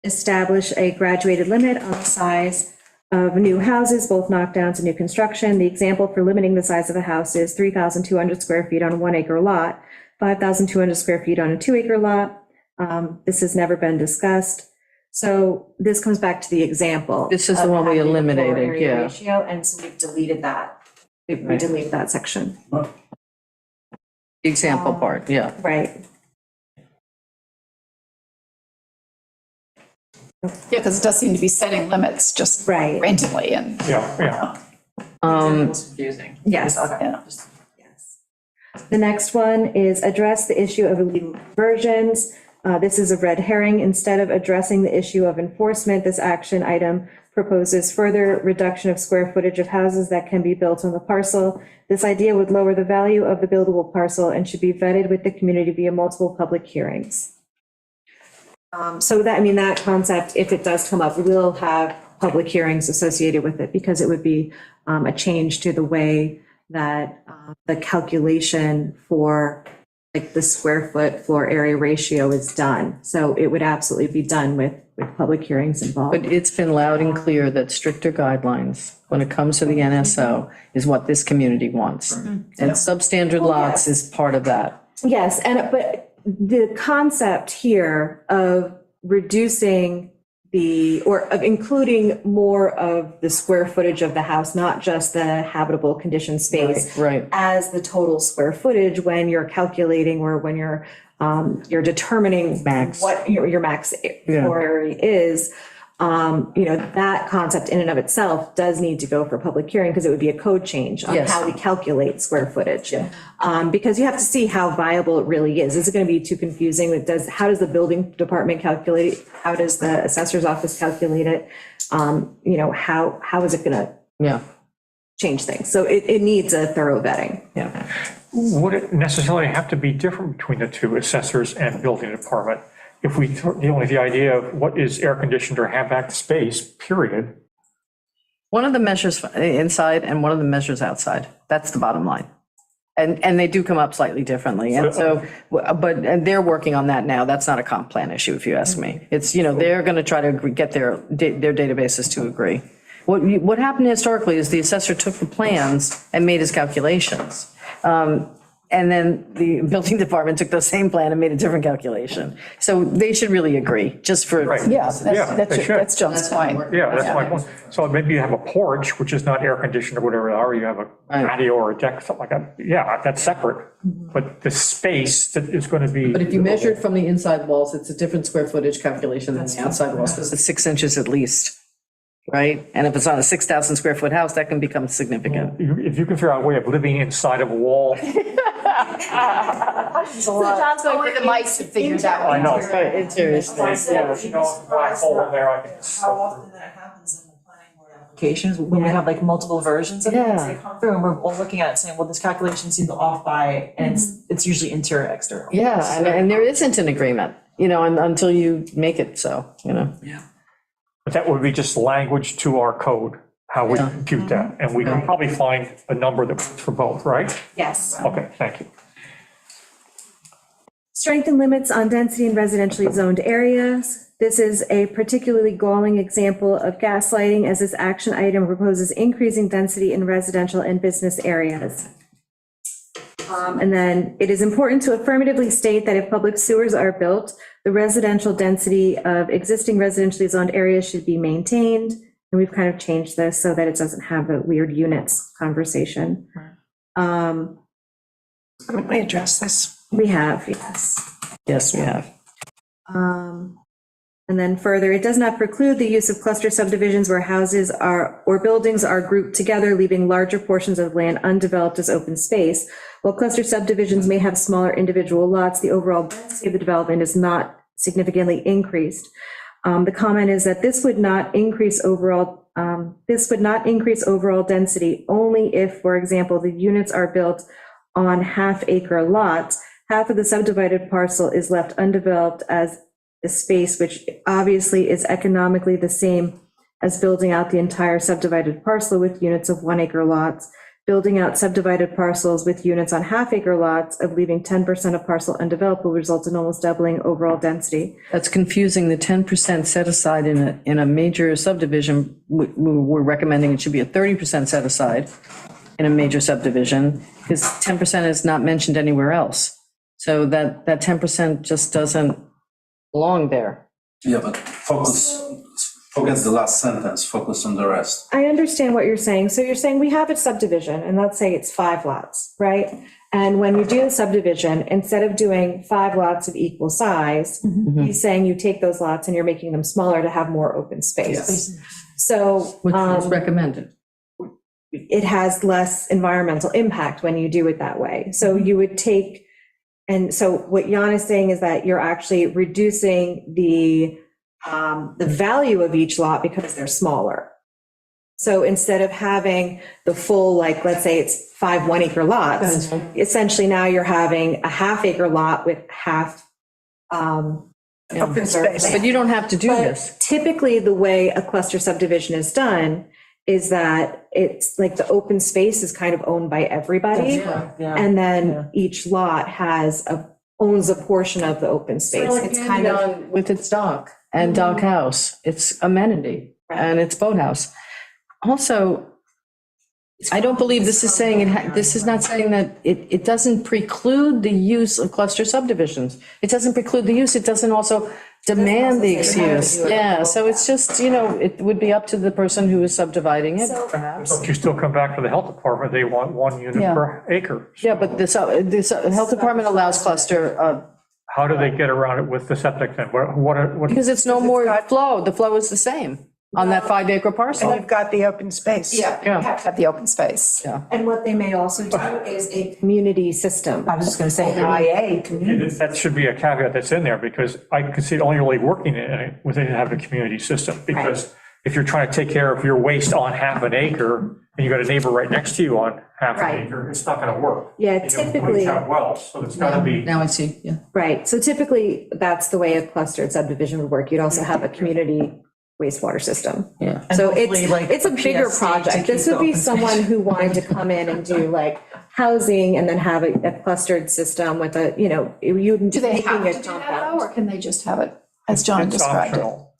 Speaker 1: Establish a graduated limit on the size of new houses, both knockdowns and new construction. The example for limiting the size of a house is 3,200 square feet on a 1 acre lot, 5,200 square feet on a 2 acre lot. This has never been discussed. So this comes back to the example.
Speaker 3: This is the
Speaker 1: of
Speaker 3: one we
Speaker 1: having a floor
Speaker 3: eliminated,
Speaker 1: area
Speaker 3: yeah.
Speaker 1: ratio, and so we've deleted that. We
Speaker 3: Right.
Speaker 1: deleted that section.
Speaker 3: The example part, yeah.
Speaker 1: Right.
Speaker 8: Yeah, because it does seem to be setting limits just
Speaker 1: Right.
Speaker 8: randomly and,
Speaker 5: Yeah.
Speaker 6: Confusing.
Speaker 1: Yes.
Speaker 8: yeah.
Speaker 1: The next one is address the issue of illegal conversions. This is a red herring. Instead of addressing the issue of enforcement, this action item proposes further reduction of square footage of houses that can be built on the parcel. This idea would lower the value of the buildable parcel and should be vetted with the community via multiple public hearings. So that, I mean, that concept, if it does come up, we will have public hearings associated with it because it would be a change to the way that the calculation for like the square foot floor area ratio is done. So it would absolutely be done with public hearings involved.
Speaker 3: But it's been loud and clear that stricter guidelines, when it comes to the NSO, is what this community wants. And substandard lots is part of that.
Speaker 1: Yes, but the concept here of reducing or of including more of the square footage of the house, not just the habitable condition space.
Speaker 3: Right.
Speaker 1: As the total square footage when you're calculating or when you're determining
Speaker 3: Max.
Speaker 1: what your max floor area is. That concept in and of itself does need to go for public hearing because it would be a code change on
Speaker 3: Yes.
Speaker 1: how we calculate square footage. Because you have to see how viable it really is. Is it going to be too confusing? How does the building department calculate it? How does the assessor's office calculate it? How is it going to
Speaker 3: Yeah,
Speaker 1: change things? So it needs a thorough vetting.
Speaker 3: yeah.
Speaker 5: Would it necessarily have to be different between the two, assessors and building department? If we, the idea of what is air conditioned or HVAC space, period.
Speaker 3: One of the measures inside and one of the measures outside. That's the bottom line. And they do come up slightly differently. And so, and they're working on that now. That's not a comp plan issue, if you ask me. It's, they're going to try to get their databases to agree. What happened historically is the assessor took the plans and made his calculations. And then the building department took the same plan and made a different calculation. So they should really agree, just for.
Speaker 5: Right.
Speaker 8: Yeah,
Speaker 5: they should.
Speaker 8: that's John's point.
Speaker 5: Yeah, that's my point. So maybe you have a porch, which is not air conditioned or whatever, or you have a patio or a deck, something like that. Yeah, that's separate. But the space that is going to be.
Speaker 3: But if you measure it from the inside walls, it's a different square footage calculation than the outside walls, because it's 6 inches at least, right? And if it's on a 6,000 square foot house, that can become significant.
Speaker 5: If you can figure out a way of living inside of a wall.
Speaker 8: Only the mice have figured that
Speaker 5: I
Speaker 8: one.
Speaker 5: know.
Speaker 3: Interior space, yeah.
Speaker 5: Black hole in there, I think.
Speaker 9: How often that happens in the planning board
Speaker 6: applications, when we have like multiple versions of things
Speaker 3: Yeah.
Speaker 6: that come through, and we're all looking at it saying, well, this calculation seems off by, and it's usually interior, external.
Speaker 3: Yeah, and there isn't an agreement, until you make it so,
Speaker 5: But that would be just language to our code, how we compute that. And we can probably find a number that works for both, right?
Speaker 1: Yes.
Speaker 5: Okay, thank you.
Speaker 1: Strengthen limits on density in residentially zoned areas. This is a particularly galling example of gaslighting, as this action item proposes increasing density in residential and business areas. And then it is important to affirmatively state that if public sewers are built, the residential density of existing residentially zoned areas should be maintained. And we've kind of changed this so that it doesn't have the weird units conversation.
Speaker 2: Haven't we addressed this?
Speaker 1: We have, yes.
Speaker 3: yes, we have.
Speaker 1: And then further, it does not preclude the use of cluster subdivisions where houses are, or buildings are grouped together, leaving larger portions of land undeveloped as open space. While cluster subdivisions may have smaller individual lots, the overall density of the development is not significantly increased. The comment is that this would not increase overall density only if, for example, the units are built on half-acre lots. Half of the subdivided parcel is left undeveloped as a space, which obviously is economically the same as building out the entire subdivided parcel with units of 1-acre lots. Building out subdivided parcels with units on half-acre lots of leaving 10% of parcel undeveloped will result in almost doubling overall density.
Speaker 3: That's confusing. The 10% set aside in a major subdivision, we're recommending it should be a 30% set aside in a major subdivision, because 10% is not mentioned anywhere else. So that 10% just doesn't belong there.
Speaker 10: Yeah, but forget the last sentence, focus on the rest.
Speaker 1: I understand what you're saying. So you're saying we have a subdivision, and let's say it's 5 lots, right? And when you do the subdivision, instead of doing 5 lots of equal size, he's saying you take those lots and you're making them smaller to have more open space. So
Speaker 3: Which is recommended.
Speaker 1: it has less environmental impact when you do it that way. So you would take, and so what Jan is saying is that you're actually reducing the value of each lot because they're smaller. So instead of having the full, like, let's say it's 5 1-acre lots, essentially now you're having a half-acre lot with half.
Speaker 2: Open space.
Speaker 3: But you don't have to do
Speaker 1: But
Speaker 3: this.
Speaker 1: typically, the way a cluster subdivision is done is that it's like the open space is kind of owned by everybody. And then each lot owns a portion of the open space. It's kind of,
Speaker 3: With its dock and dog house, it's amenity, and it's boathouse. Also, I don't believe this is saying, this is not saying that it doesn't preclude the use of cluster subdivisions. It doesn't preclude the use, it doesn't also demand the use. Yeah, so it's just, it would be up to the person who is subdividing it, perhaps.
Speaker 5: But you still come back to the health department, they want 1 unit
Speaker 3: Yeah.
Speaker 5: per acre.
Speaker 3: Yeah, but this health department allows cluster,
Speaker 5: How do they get around it with the septic then? What?
Speaker 3: because it's no more flow, the flow is the same on that 5-acre
Speaker 2: And
Speaker 3: parcel.
Speaker 2: you've got the open space.
Speaker 8: Yeah, you have to have the open space.
Speaker 1: and what they may also do is a community system.
Speaker 4: I was just gonna say, IA, community.
Speaker 5: That should be a caveat that's in there, because I can see it only really working in it within having a community system. Because if you're trying to take care of your waste on half an acre, and you've got a neighbor right next to you on half
Speaker 1: Right.
Speaker 5: an acre, it's not gonna work.
Speaker 1: Yeah,
Speaker 5: You know,
Speaker 1: typically,
Speaker 5: we have wells, so it's gotta be.
Speaker 3: Now I see, yeah.
Speaker 1: right, so typically, that's the way a clustered subdivision would work. You'd also have a community wastewater system.
Speaker 3: Yeah.
Speaker 1: So
Speaker 6: hopefully, like,
Speaker 1: it's a bigger
Speaker 6: PSC to
Speaker 1: project. This
Speaker 6: keep
Speaker 1: would be
Speaker 6: the open
Speaker 1: someone who wanted to come in and do like housing and then have a clustered system with you'd.
Speaker 8: Do they have to do that though, or can they just have it as John
Speaker 5: It's
Speaker 8: described it?
Speaker 5: optional.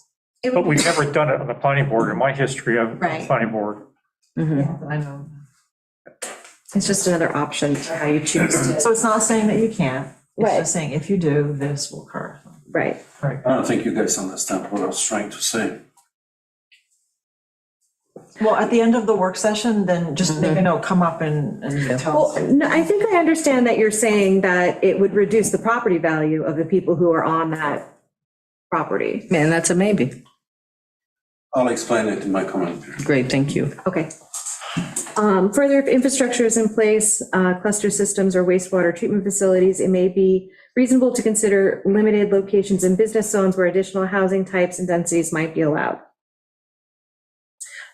Speaker 5: But we've never done it on the planning board in my history of the
Speaker 1: Right.
Speaker 5: planning board.
Speaker 6: I know.
Speaker 1: It's just another option for how you choose to.
Speaker 6: So it's not saying that you can't, it's
Speaker 1: Right.
Speaker 6: just saying if you do, this will occur.
Speaker 1: Right.
Speaker 10: I don't think you guys understand what I was trying to say.
Speaker 6: Well, at the end of the work session, then just make a note, come up and tell us.
Speaker 1: Well, no, I think I understand that you're saying that it would reduce the property value of the people who are on that property.
Speaker 3: Man, that's a maybe.
Speaker 10: I'll explain it in my comment period.
Speaker 3: Great, thank you.
Speaker 1: Okay. Further, if infrastructure is in place, cluster systems or wastewater treatment facilities, it may be reasonable to consider limited locations in business zones where additional housing types and densities might be allowed.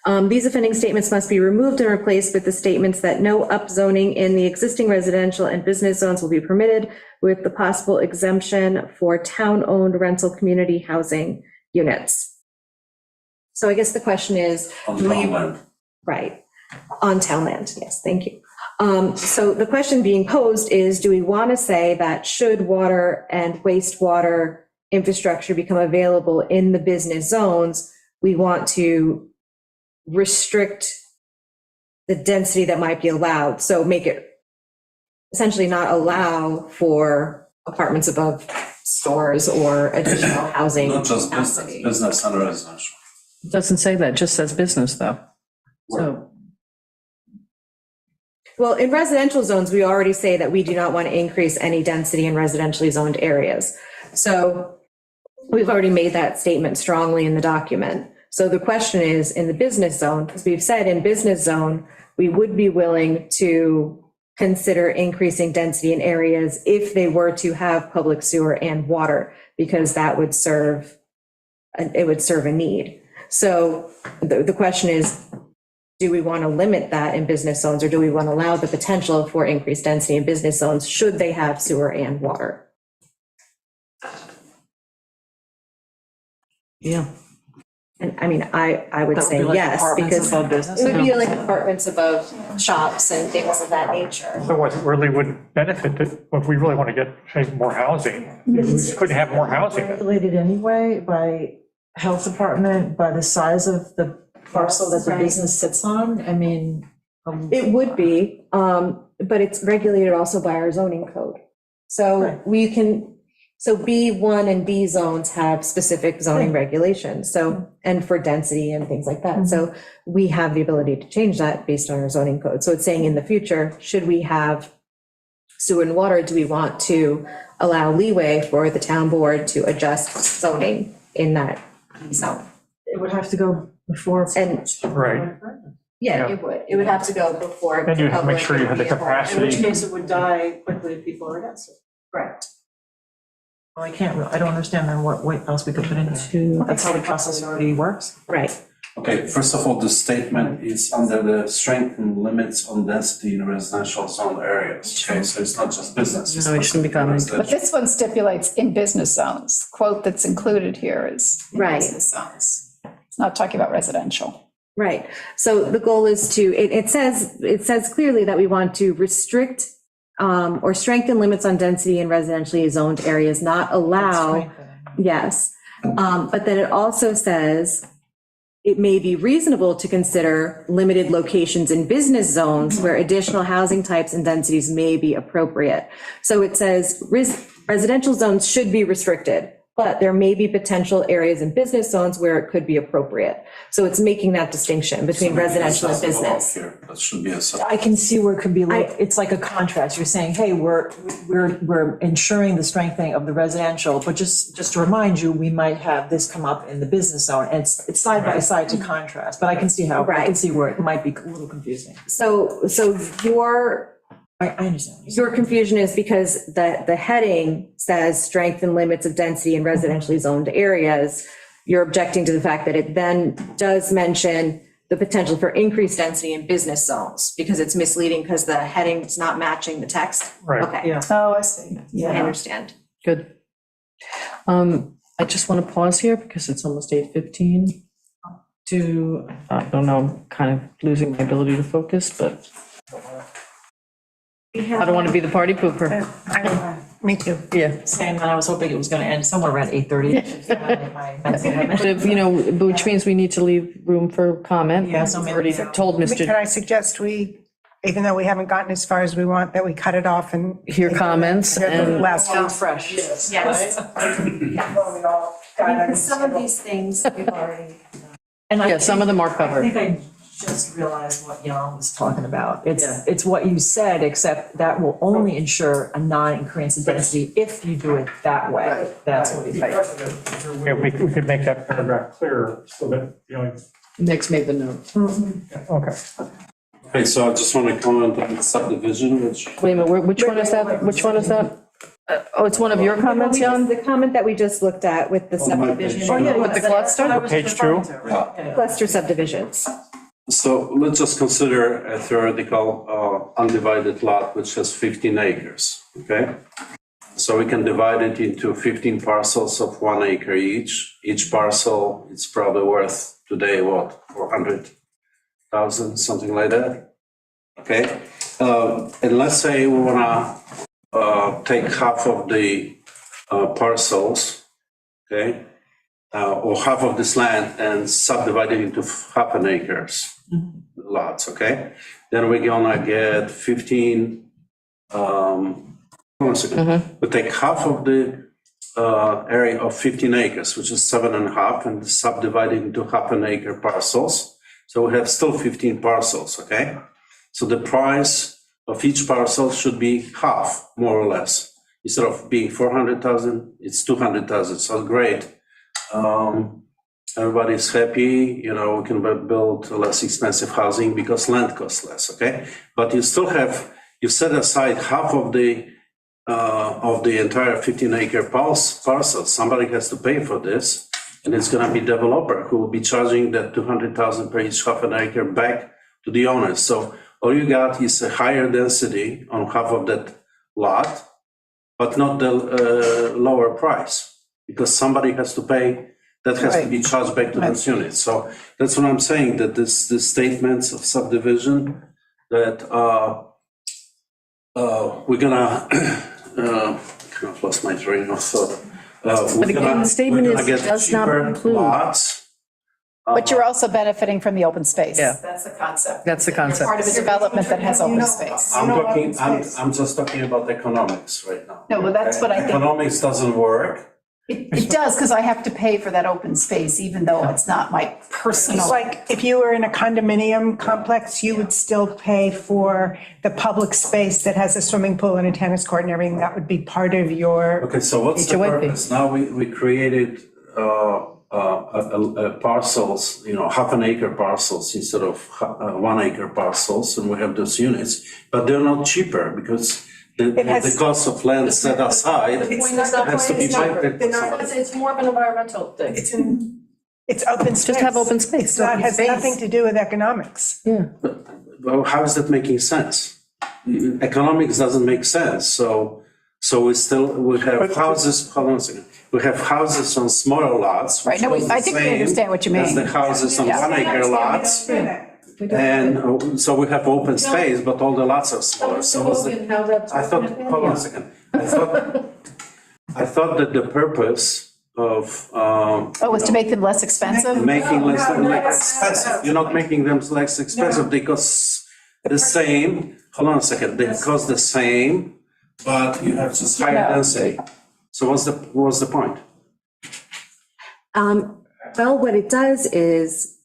Speaker 1: These offending statements must be removed and replaced with the statements that no upzoning in the existing residential and business zones will be permitted, with the possible exemption for town-owned rental community housing units. So I guess the question is,
Speaker 10: On
Speaker 1: do we-
Speaker 10: townland.
Speaker 1: right, on town land, yes, thank you. So the question being posed is, do we want to say that should water and wastewater infrastructure become available in the business zones, we want to restrict the density that might be allowed, so make it essentially not allow for apartments above stores or additional housing.
Speaker 10: Not just business,
Speaker 1: capacity.
Speaker 10: business and residential.
Speaker 3: Doesn't say that, just says business though. So,
Speaker 1: Well, in residential zones, we already say that we do not want to increase any density in residentially zoned areas. So we've already made that statement strongly in the document. So the question is, in the business zone, because we've said in business zone, we would be willing to consider increasing density in areas if they were to have public sewer and water, because that would serve, it would serve a need. So the question is, do we want to limit that in business zones, or do we want to allow the potential for increased density in business zones should they have sewer and water?
Speaker 3: yeah.
Speaker 1: And I mean, I would
Speaker 6: That would
Speaker 1: say
Speaker 6: be like
Speaker 1: yes,
Speaker 6: apartments
Speaker 1: because
Speaker 6: above business?
Speaker 1: it would be like apartments above shops and things of that nature.
Speaker 5: Otherwise, it really wouldn't benefit it if we really want to get, say, more housing. We just couldn't have more housing.
Speaker 6: Regulated anyway by health department, by the size of the parcel that the
Speaker 1: Right.
Speaker 6: business sits on? I mean.
Speaker 1: It would be, but it's regulated also by our zoning code. So
Speaker 6: Right.
Speaker 1: we can, so B1 and B zones have specific zoning regulations, so, and for density and things like that. So we have the ability to change that based on our zoning code. So it's saying in the future, should we have sewer and water, do we want to allow leeway for the town board to adjust zoning in that zone?
Speaker 6: It would have to go before.
Speaker 1: And,
Speaker 5: Right.
Speaker 1: yeah, it would have to go before.
Speaker 5: Then you have to make sure you have the
Speaker 6: In which
Speaker 5: capacity.
Speaker 6: case it would die quickly if people are against it.
Speaker 1: Correct.
Speaker 6: Well, I don't understand then what else we could put into, that's how the process already works?
Speaker 1: Right.
Speaker 10: Okay, first of all, the statement is under the strengthened limits on density in residential zone areas. Okay, so it's not just business. it's
Speaker 3: No, it shouldn't be commented.
Speaker 8: But
Speaker 10: residential.
Speaker 8: this one stipulates in business zones. Quote that's included here is in
Speaker 1: Right.
Speaker 8: business zones. It's not talking about residential.
Speaker 1: Right. So the goal is to, it says clearly that we want to restrict or strengthen limits on density in residentially zoned areas, not allow, yes. But then it also says it may be reasonable to consider limited locations in business zones where additional housing types and densities may be appropriate. So it says residential zones should be restricted, but there may be potential areas in business zones where it could be appropriate. So it's making that distinction between residential and business.
Speaker 10: Here, that should be a sub.
Speaker 6: I can see where it could be, like it's like a contrast. You're saying, hey, we're ensuring the strengthening of the residential, but just to remind you, we might have this come up in the business zone, and it's side by side to contrast, but I can see how, I can see where it might be a little confusing.
Speaker 1: So
Speaker 6: I understand.
Speaker 1: your confusion is because the heading says strengthen limits of density in residentially zoned areas. You're objecting to the fact that it then does mention the potential for increased density in business zones because it's misleading because the heading is not matching the text.
Speaker 5: Right.
Speaker 1: Okay,
Speaker 6: Yeah.
Speaker 8: Oh, I see.
Speaker 1: I understand.
Speaker 3: Good. I just want to pause here because it's almost 8:15 to, I don't know, I'm kind of losing my ability to focus, but I don't want to be the party pooper.
Speaker 2: Me too.
Speaker 3: Yeah.
Speaker 6: Same, and I was hoping it was gonna end somewhere around 8:30.
Speaker 3: But, you know, which means we need to leave room for comment.
Speaker 6: Yeah, so
Speaker 3: I've
Speaker 6: maybe-
Speaker 3: already told
Speaker 2: Can
Speaker 3: Mr.
Speaker 2: I suggest we, even though we haven't gotten as far as we want, that we cut it off and.
Speaker 3: Hear comments
Speaker 2: Hear the
Speaker 3: and-
Speaker 2: last
Speaker 6: Sounds fresh.
Speaker 1: Yes. Because some of these things we've already.
Speaker 6: And
Speaker 3: Yeah, some of them are
Speaker 6: I
Speaker 3: covered.
Speaker 6: think I just realized what Jan was talking about. It's what you said, except that will only ensure a non-increase in density if you do it that way. That's what he meant.
Speaker 5: Yeah, we could make that paragraph clearer so that, you know,
Speaker 3: Nick's made the note.
Speaker 5: okay.
Speaker 10: Okay, so I just want to comment on the subdivision, which
Speaker 3: Wait a minute, which one is that? Which one is that? Oh, it's one of your comments, Jan?
Speaker 1: The comment that we just looked at with the subdivision.
Speaker 3: Oh, yeah, with the cluster?
Speaker 5: Page 2.
Speaker 1: Cluster subdivisions.
Speaker 10: So let's just consider a theoretical undivided lot which has 15 acres, okay? So we can divide it into 15 parcels of 1 acre each. Each parcel, it's probably worth today, what, 400,000, something like that? Okay, and let's say we wanna take half of the parcels, okay? Or half of this land and subdivide it into half an acres lots, okay? Then we're gonna get 15, one second. We take half of the area of 15 acres, which is 7.5, and subdivide it into half an acre parcels. So we have still 15 parcels, okay? So the price of each parcel should be half, more or less. Instead of being 400,000, it's 200,000, so great. Everybody's happy, you know, we can build less expensive housing because land costs less, okay? But you still have, you set aside half of the entire 15-acre parcel. Somebody has to pay for this, and it's gonna be developer who will be charging that 200,000 per each half an acre back to the owners. So all you got is a higher density on half of that lot, but not the lower price, because somebody has to pay, that has to be charged back to those units. So that's what I'm saying, that the statements of subdivision that we're gonna, kind of lost my train of thought.
Speaker 3: But again, the statement is,
Speaker 10: get
Speaker 3: does not
Speaker 10: cheaper
Speaker 3: include.
Speaker 10: lots.
Speaker 8: But you're also benefiting from the open space.
Speaker 3: Yeah.
Speaker 7: That's the concept.
Speaker 3: That's the concept.
Speaker 7: Part of a
Speaker 8: Development that has open space.
Speaker 10: I'm just talking about economics right now.
Speaker 7: No, well, that's what I think.
Speaker 10: Economics doesn't work.
Speaker 7: It does, because I have to pay for that open space, even though it's not my personal.
Speaker 2: It's like if you were in a condominium complex, you would still pay for the public space that has a swimming pool and a tennis court and everything. That would be part of your.
Speaker 10: Okay, so what's the
Speaker 3: HOA fee.
Speaker 10: purpose? Now we created parcels, you know, half an acre parcels instead of 1 acre parcels, and we have those units, but they're not cheaper because the cost of land set aside has to be paid.
Speaker 6: It's more of an environmental thing.
Speaker 2: It's open space.
Speaker 3: Just have open space.
Speaker 2: That has nothing to do with economics.
Speaker 10: Well, how is that making sense? Economics doesn't make sense, so we have houses, hold on a second. We have houses on smaller lots.
Speaker 8: Right, no, I think we understand what you mean.
Speaker 10: As the houses on 1 acre lots. And so we have open space, but all the lots are smaller. So I thought, hold on a second. I thought that the purpose of
Speaker 8: Was to make them less expensive?
Speaker 10: making less expensive, you're not making them less expensive, they cost the same, hold on a second, they cost the same, but you have just higher density. So what's the point?
Speaker 1: Well, what it does is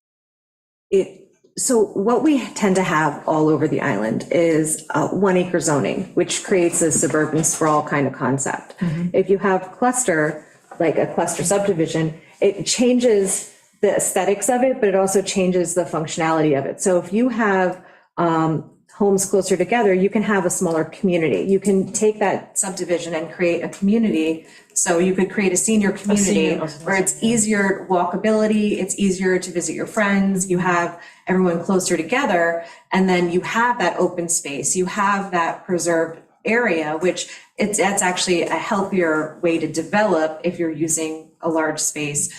Speaker 1: so what we tend to have all over the island is 1 acre zoning, which creates a suburban sprawl kind of concept. If you have cluster, like a cluster subdivision, it changes the aesthetics of it, but it also changes the functionality of it. So if you have homes closer together, you can have a smaller community. You can take that subdivision and create a community. So you could create a senior community where it's easier walkability, it's easier to visit your friends, you have everyone closer together, and then you have that open space, you have that preserved area, which that's actually a healthier way to develop if you're using a large space,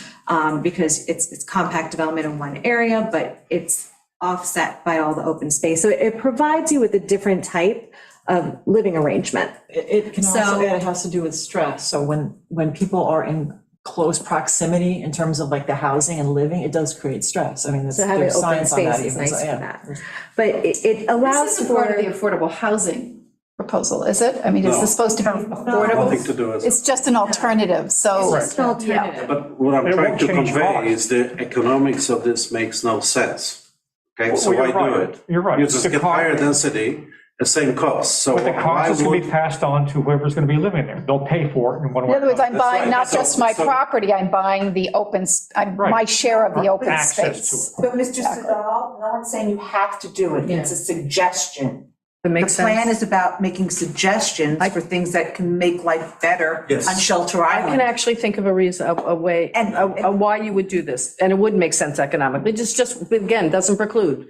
Speaker 1: because it's compact development in one area, but it's offset by all the open space. So it provides you with a different type of living arrangement.
Speaker 6: It can also, it has to do with stress. So when people are in close proximity in terms of like the housing and living, it does create stress. I mean,
Speaker 1: So having
Speaker 6: there's
Speaker 1: open
Speaker 6: science on that
Speaker 1: space is
Speaker 6: even.
Speaker 1: nice
Speaker 6: So,
Speaker 1: for
Speaker 6: yeah.
Speaker 1: that. But it allows
Speaker 7: This isn't part of the
Speaker 1: for,
Speaker 7: affordable housing.
Speaker 8: Proposal, is it? I mean, is this supposed to be affordable?
Speaker 10: Nothing to do with it.
Speaker 8: It's just an alternative, so.
Speaker 1: it's an alternative.
Speaker 10: But what I'm
Speaker 5: It
Speaker 10: trying
Speaker 5: won't
Speaker 10: to
Speaker 5: change
Speaker 10: convey
Speaker 5: costs.
Speaker 10: is the economics of this makes no sense. Okay, so
Speaker 5: Well,
Speaker 10: why
Speaker 5: you're
Speaker 10: do
Speaker 5: right.
Speaker 10: it?
Speaker 5: You're right.
Speaker 10: You just
Speaker 5: The
Speaker 10: get
Speaker 5: cost-
Speaker 10: higher density, the same cost, so
Speaker 5: But the
Speaker 10: why
Speaker 5: cost is going to be
Speaker 10: would?
Speaker 5: passed on to whoever's going to be living there. They'll pay for it in one way.
Speaker 8: In other words, I'm
Speaker 10: That's
Speaker 8: buying
Speaker 10: right.
Speaker 8: not
Speaker 10: So-
Speaker 8: just my
Speaker 10: so-
Speaker 8: property, I'm buying the
Speaker 5: Right.
Speaker 8: my share of the open
Speaker 5: Access to
Speaker 8: space.
Speaker 5: it.
Speaker 11: But Mr. Sedal, no one's saying you have to do it, it's a suggestion.
Speaker 3: That makes
Speaker 4: The plan
Speaker 3: sense.
Speaker 4: is about making suggestions for things that can make life better
Speaker 10: Yes.
Speaker 4: on Shelter
Speaker 3: I can
Speaker 4: Island.
Speaker 3: actually think of a reason, a way,
Speaker 4: And-
Speaker 3: a why you would do this, and it would make sense economically, just, again, doesn't preclude.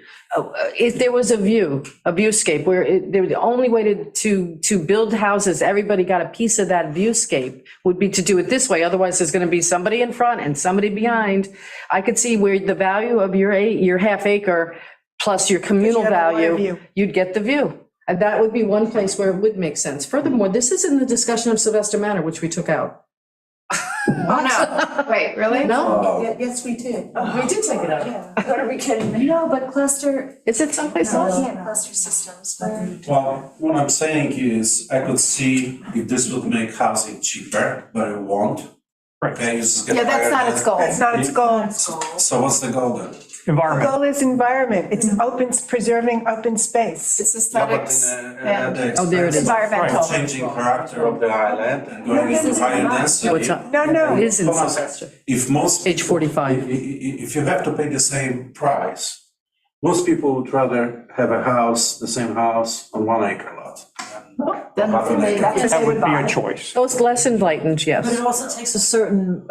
Speaker 3: If there was a viewscape, where the only way to build houses, everybody got a piece of that viewscape, would be to do it this way, otherwise there's gonna be somebody in front and somebody behind. I could see where the value of your half acre plus your communal
Speaker 2: have a wider
Speaker 3: value,
Speaker 2: view.
Speaker 3: you'd get the view. And that would be one place where it would make sense. Furthermore, this is in the discussion of Sylvester Manor, which we took out.
Speaker 8: Oh, no, wait, really?
Speaker 3: No,
Speaker 9: Yes, we did.
Speaker 3: we did take it out.
Speaker 9: What are we kidding me? No, but cluster,
Speaker 3: Is it someplace else?
Speaker 9: can't cluster systems, but.
Speaker 10: Well, what I'm saying is, I could see if this would make housing cheaper, but it won't. Okay, it's just gonna
Speaker 8: Yeah, that's
Speaker 10: hire
Speaker 8: not
Speaker 10: the-
Speaker 8: its goal.
Speaker 2: That's not its goal.
Speaker 10: So what's the goal then?
Speaker 2: The
Speaker 5: Environment.
Speaker 2: goal is environment. It's open, preserving open space.
Speaker 8: It's
Speaker 10: Yeah, but
Speaker 8: aesthetics
Speaker 10: at the
Speaker 3: Oh, there it is.
Speaker 10: expense
Speaker 8: environmental.
Speaker 10: of changing character of the island and going into higher
Speaker 3: No,
Speaker 10: density.
Speaker 3: it's not.
Speaker 2: No.
Speaker 3: It is in
Speaker 10: Hold on a
Speaker 3: Sylvester.
Speaker 10: second. If most.
Speaker 3: Page 45.
Speaker 10: If you have to pay the same price, most people would rather have a house, the same house on 1 acre lot.
Speaker 8: Then
Speaker 10: About an acre.
Speaker 8: that's what
Speaker 5: That
Speaker 8: they
Speaker 5: would
Speaker 8: would
Speaker 5: be a
Speaker 8: buy.
Speaker 5: choice.
Speaker 3: Those less enlightened,
Speaker 6: But
Speaker 3: yes.
Speaker 6: it also takes a certain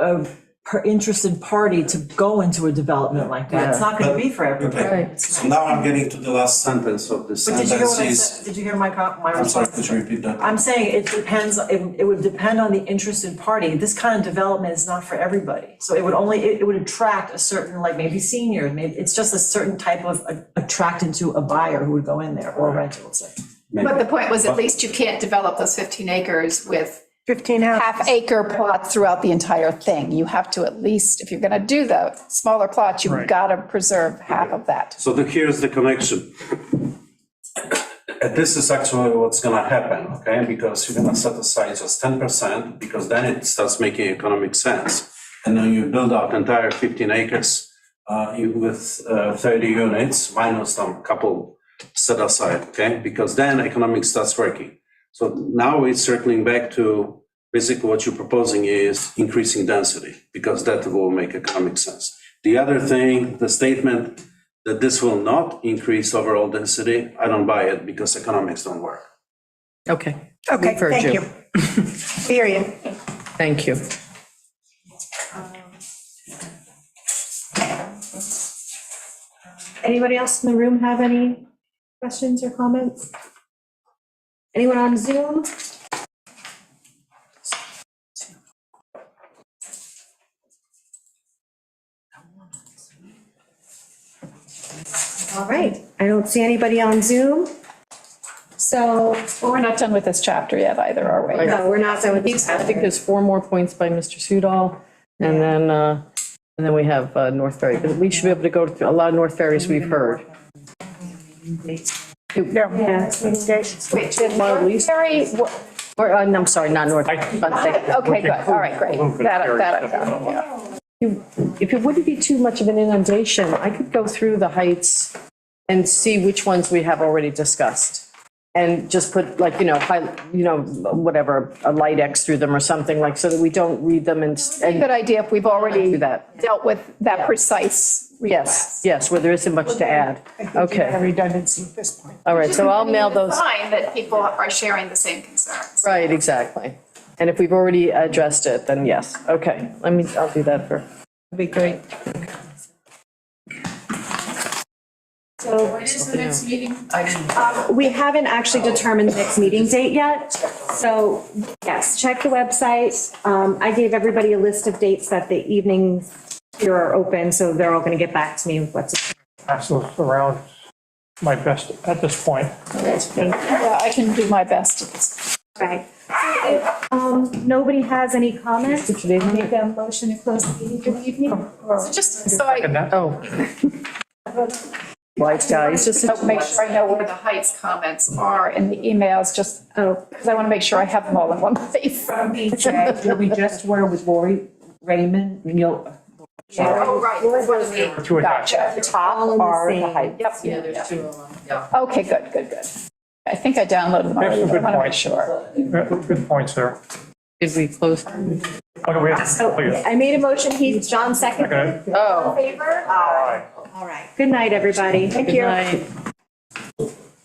Speaker 6: interested party to go into a development like that. It's not gonna be for everybody.
Speaker 10: Okay,
Speaker 3: Right.
Speaker 10: so now I'm getting to the last sentence of this
Speaker 6: But did you hear what I
Speaker 10: sentence
Speaker 6: said?
Speaker 10: is,
Speaker 6: Did you hear my
Speaker 10: I'm sorry,
Speaker 6: response?
Speaker 10: could you repeat that?
Speaker 6: I'm saying it depends, it would depend on the interested party. This kind of development is not for everybody. So it would only, it would attract a certain, like maybe seniors, maybe, it's just a certain type of attractant to a buyer who would go in there or renter, let's say.
Speaker 8: But the point was, at least you can't develop those 15 acres with
Speaker 2: 15 houses.
Speaker 8: half-acre plots throughout the entire thing. You have to at least, if you're going to do the smaller plots, you've
Speaker 5: Right.
Speaker 8: got to preserve half of that.
Speaker 10: So here's the connection. This is actually what's gonna happen, okay? Because you're gonna set aside just 10%, because then it starts making economic sense. And then you build out entire 15 acres with 30 units, minus some couple set aside, okay? Because then economics starts working. So now we're circling back to basically what you're proposing is increasing density, because that will make economic sense. The other thing, the statement that this will not increase overall density, I don't buy it because economics don't work.
Speaker 3: Okay.
Speaker 2: Okay,
Speaker 3: We've heard
Speaker 2: thank you. Period.
Speaker 3: Thank you.
Speaker 1: Anybody else in the room have any questions or comments? Anyone on Zoom? All right, I don't see anybody on Zoom. So,
Speaker 8: Well, we're not done with this chapter yet either, are we?
Speaker 1: no, we're not done with
Speaker 3: I
Speaker 1: this.
Speaker 3: think there's 4 more points by Mr. Sudol, and then we have North Ferry. But we should be able to go to a lot of North Ferries we've heard.
Speaker 2: Yeah.
Speaker 8: Wait, did
Speaker 3: Well, at least-
Speaker 8: Terry,
Speaker 3: Or, I'm sorry, not North.
Speaker 8: okay, good, all right, great. That I got, yeah.
Speaker 3: If it wouldn't be too much of an inundation, I could go through the heights and see which ones we have already discussed. And just put like, whatever, a light X through them or something like, so that we don't read them and
Speaker 8: Good idea if we've already
Speaker 3: do that.
Speaker 8: dealt with that precise request.
Speaker 3: Yes, where there isn't much to add. Okay,
Speaker 2: Redundancy at this point.
Speaker 3: all right, so I'll mail those.
Speaker 8: Fine that people are sharing the same concerns.
Speaker 3: Right, exactly. And if we've already addressed it, then yes. Okay, I'll do that for, that'd be great.
Speaker 1: So
Speaker 8: What is the next meeting?
Speaker 1: we haven't actually determined the next meeting date yet. So yes, check the website. I gave everybody a list of dates that the evenings here are open, so they're all going to get back to me with what's.
Speaker 5: Pass those around my best at this point.
Speaker 8: Yeah, I can do my best.
Speaker 1: Right. Nobody has any comments? Make a motion to close the meeting for the evening?
Speaker 8: So just so I
Speaker 5: And that,
Speaker 3: Oh. White guys, just.
Speaker 8: so make sure I know where the Heights comments are in the emails, just
Speaker 1: Oh,
Speaker 8: because I want to make sure I have them all in one place.
Speaker 6: Where we just were with Lori Raymond,
Speaker 8: Oh, right. What is it?
Speaker 5: two attached.
Speaker 8: Gotcha. The top
Speaker 1: All in the
Speaker 8: are the
Speaker 1: same.
Speaker 8: Heights. Yep.
Speaker 3: Yeah, there's 2 of them, yeah.
Speaker 8: Okay, good. I think I downloaded them
Speaker 5: There's
Speaker 8: already,
Speaker 5: some
Speaker 8: but I
Speaker 5: good
Speaker 8: want to make
Speaker 5: points.
Speaker 8: sure.
Speaker 5: Good points there.
Speaker 3: Did we close?
Speaker 5: Okay, we have,
Speaker 1: so I made a motion, John seconded.
Speaker 5: okay.
Speaker 3: Oh.
Speaker 1: Favor?
Speaker 5: All right.
Speaker 1: All right. Good night, everybody. Thank
Speaker 3: Good
Speaker 1: you.
Speaker 3: night.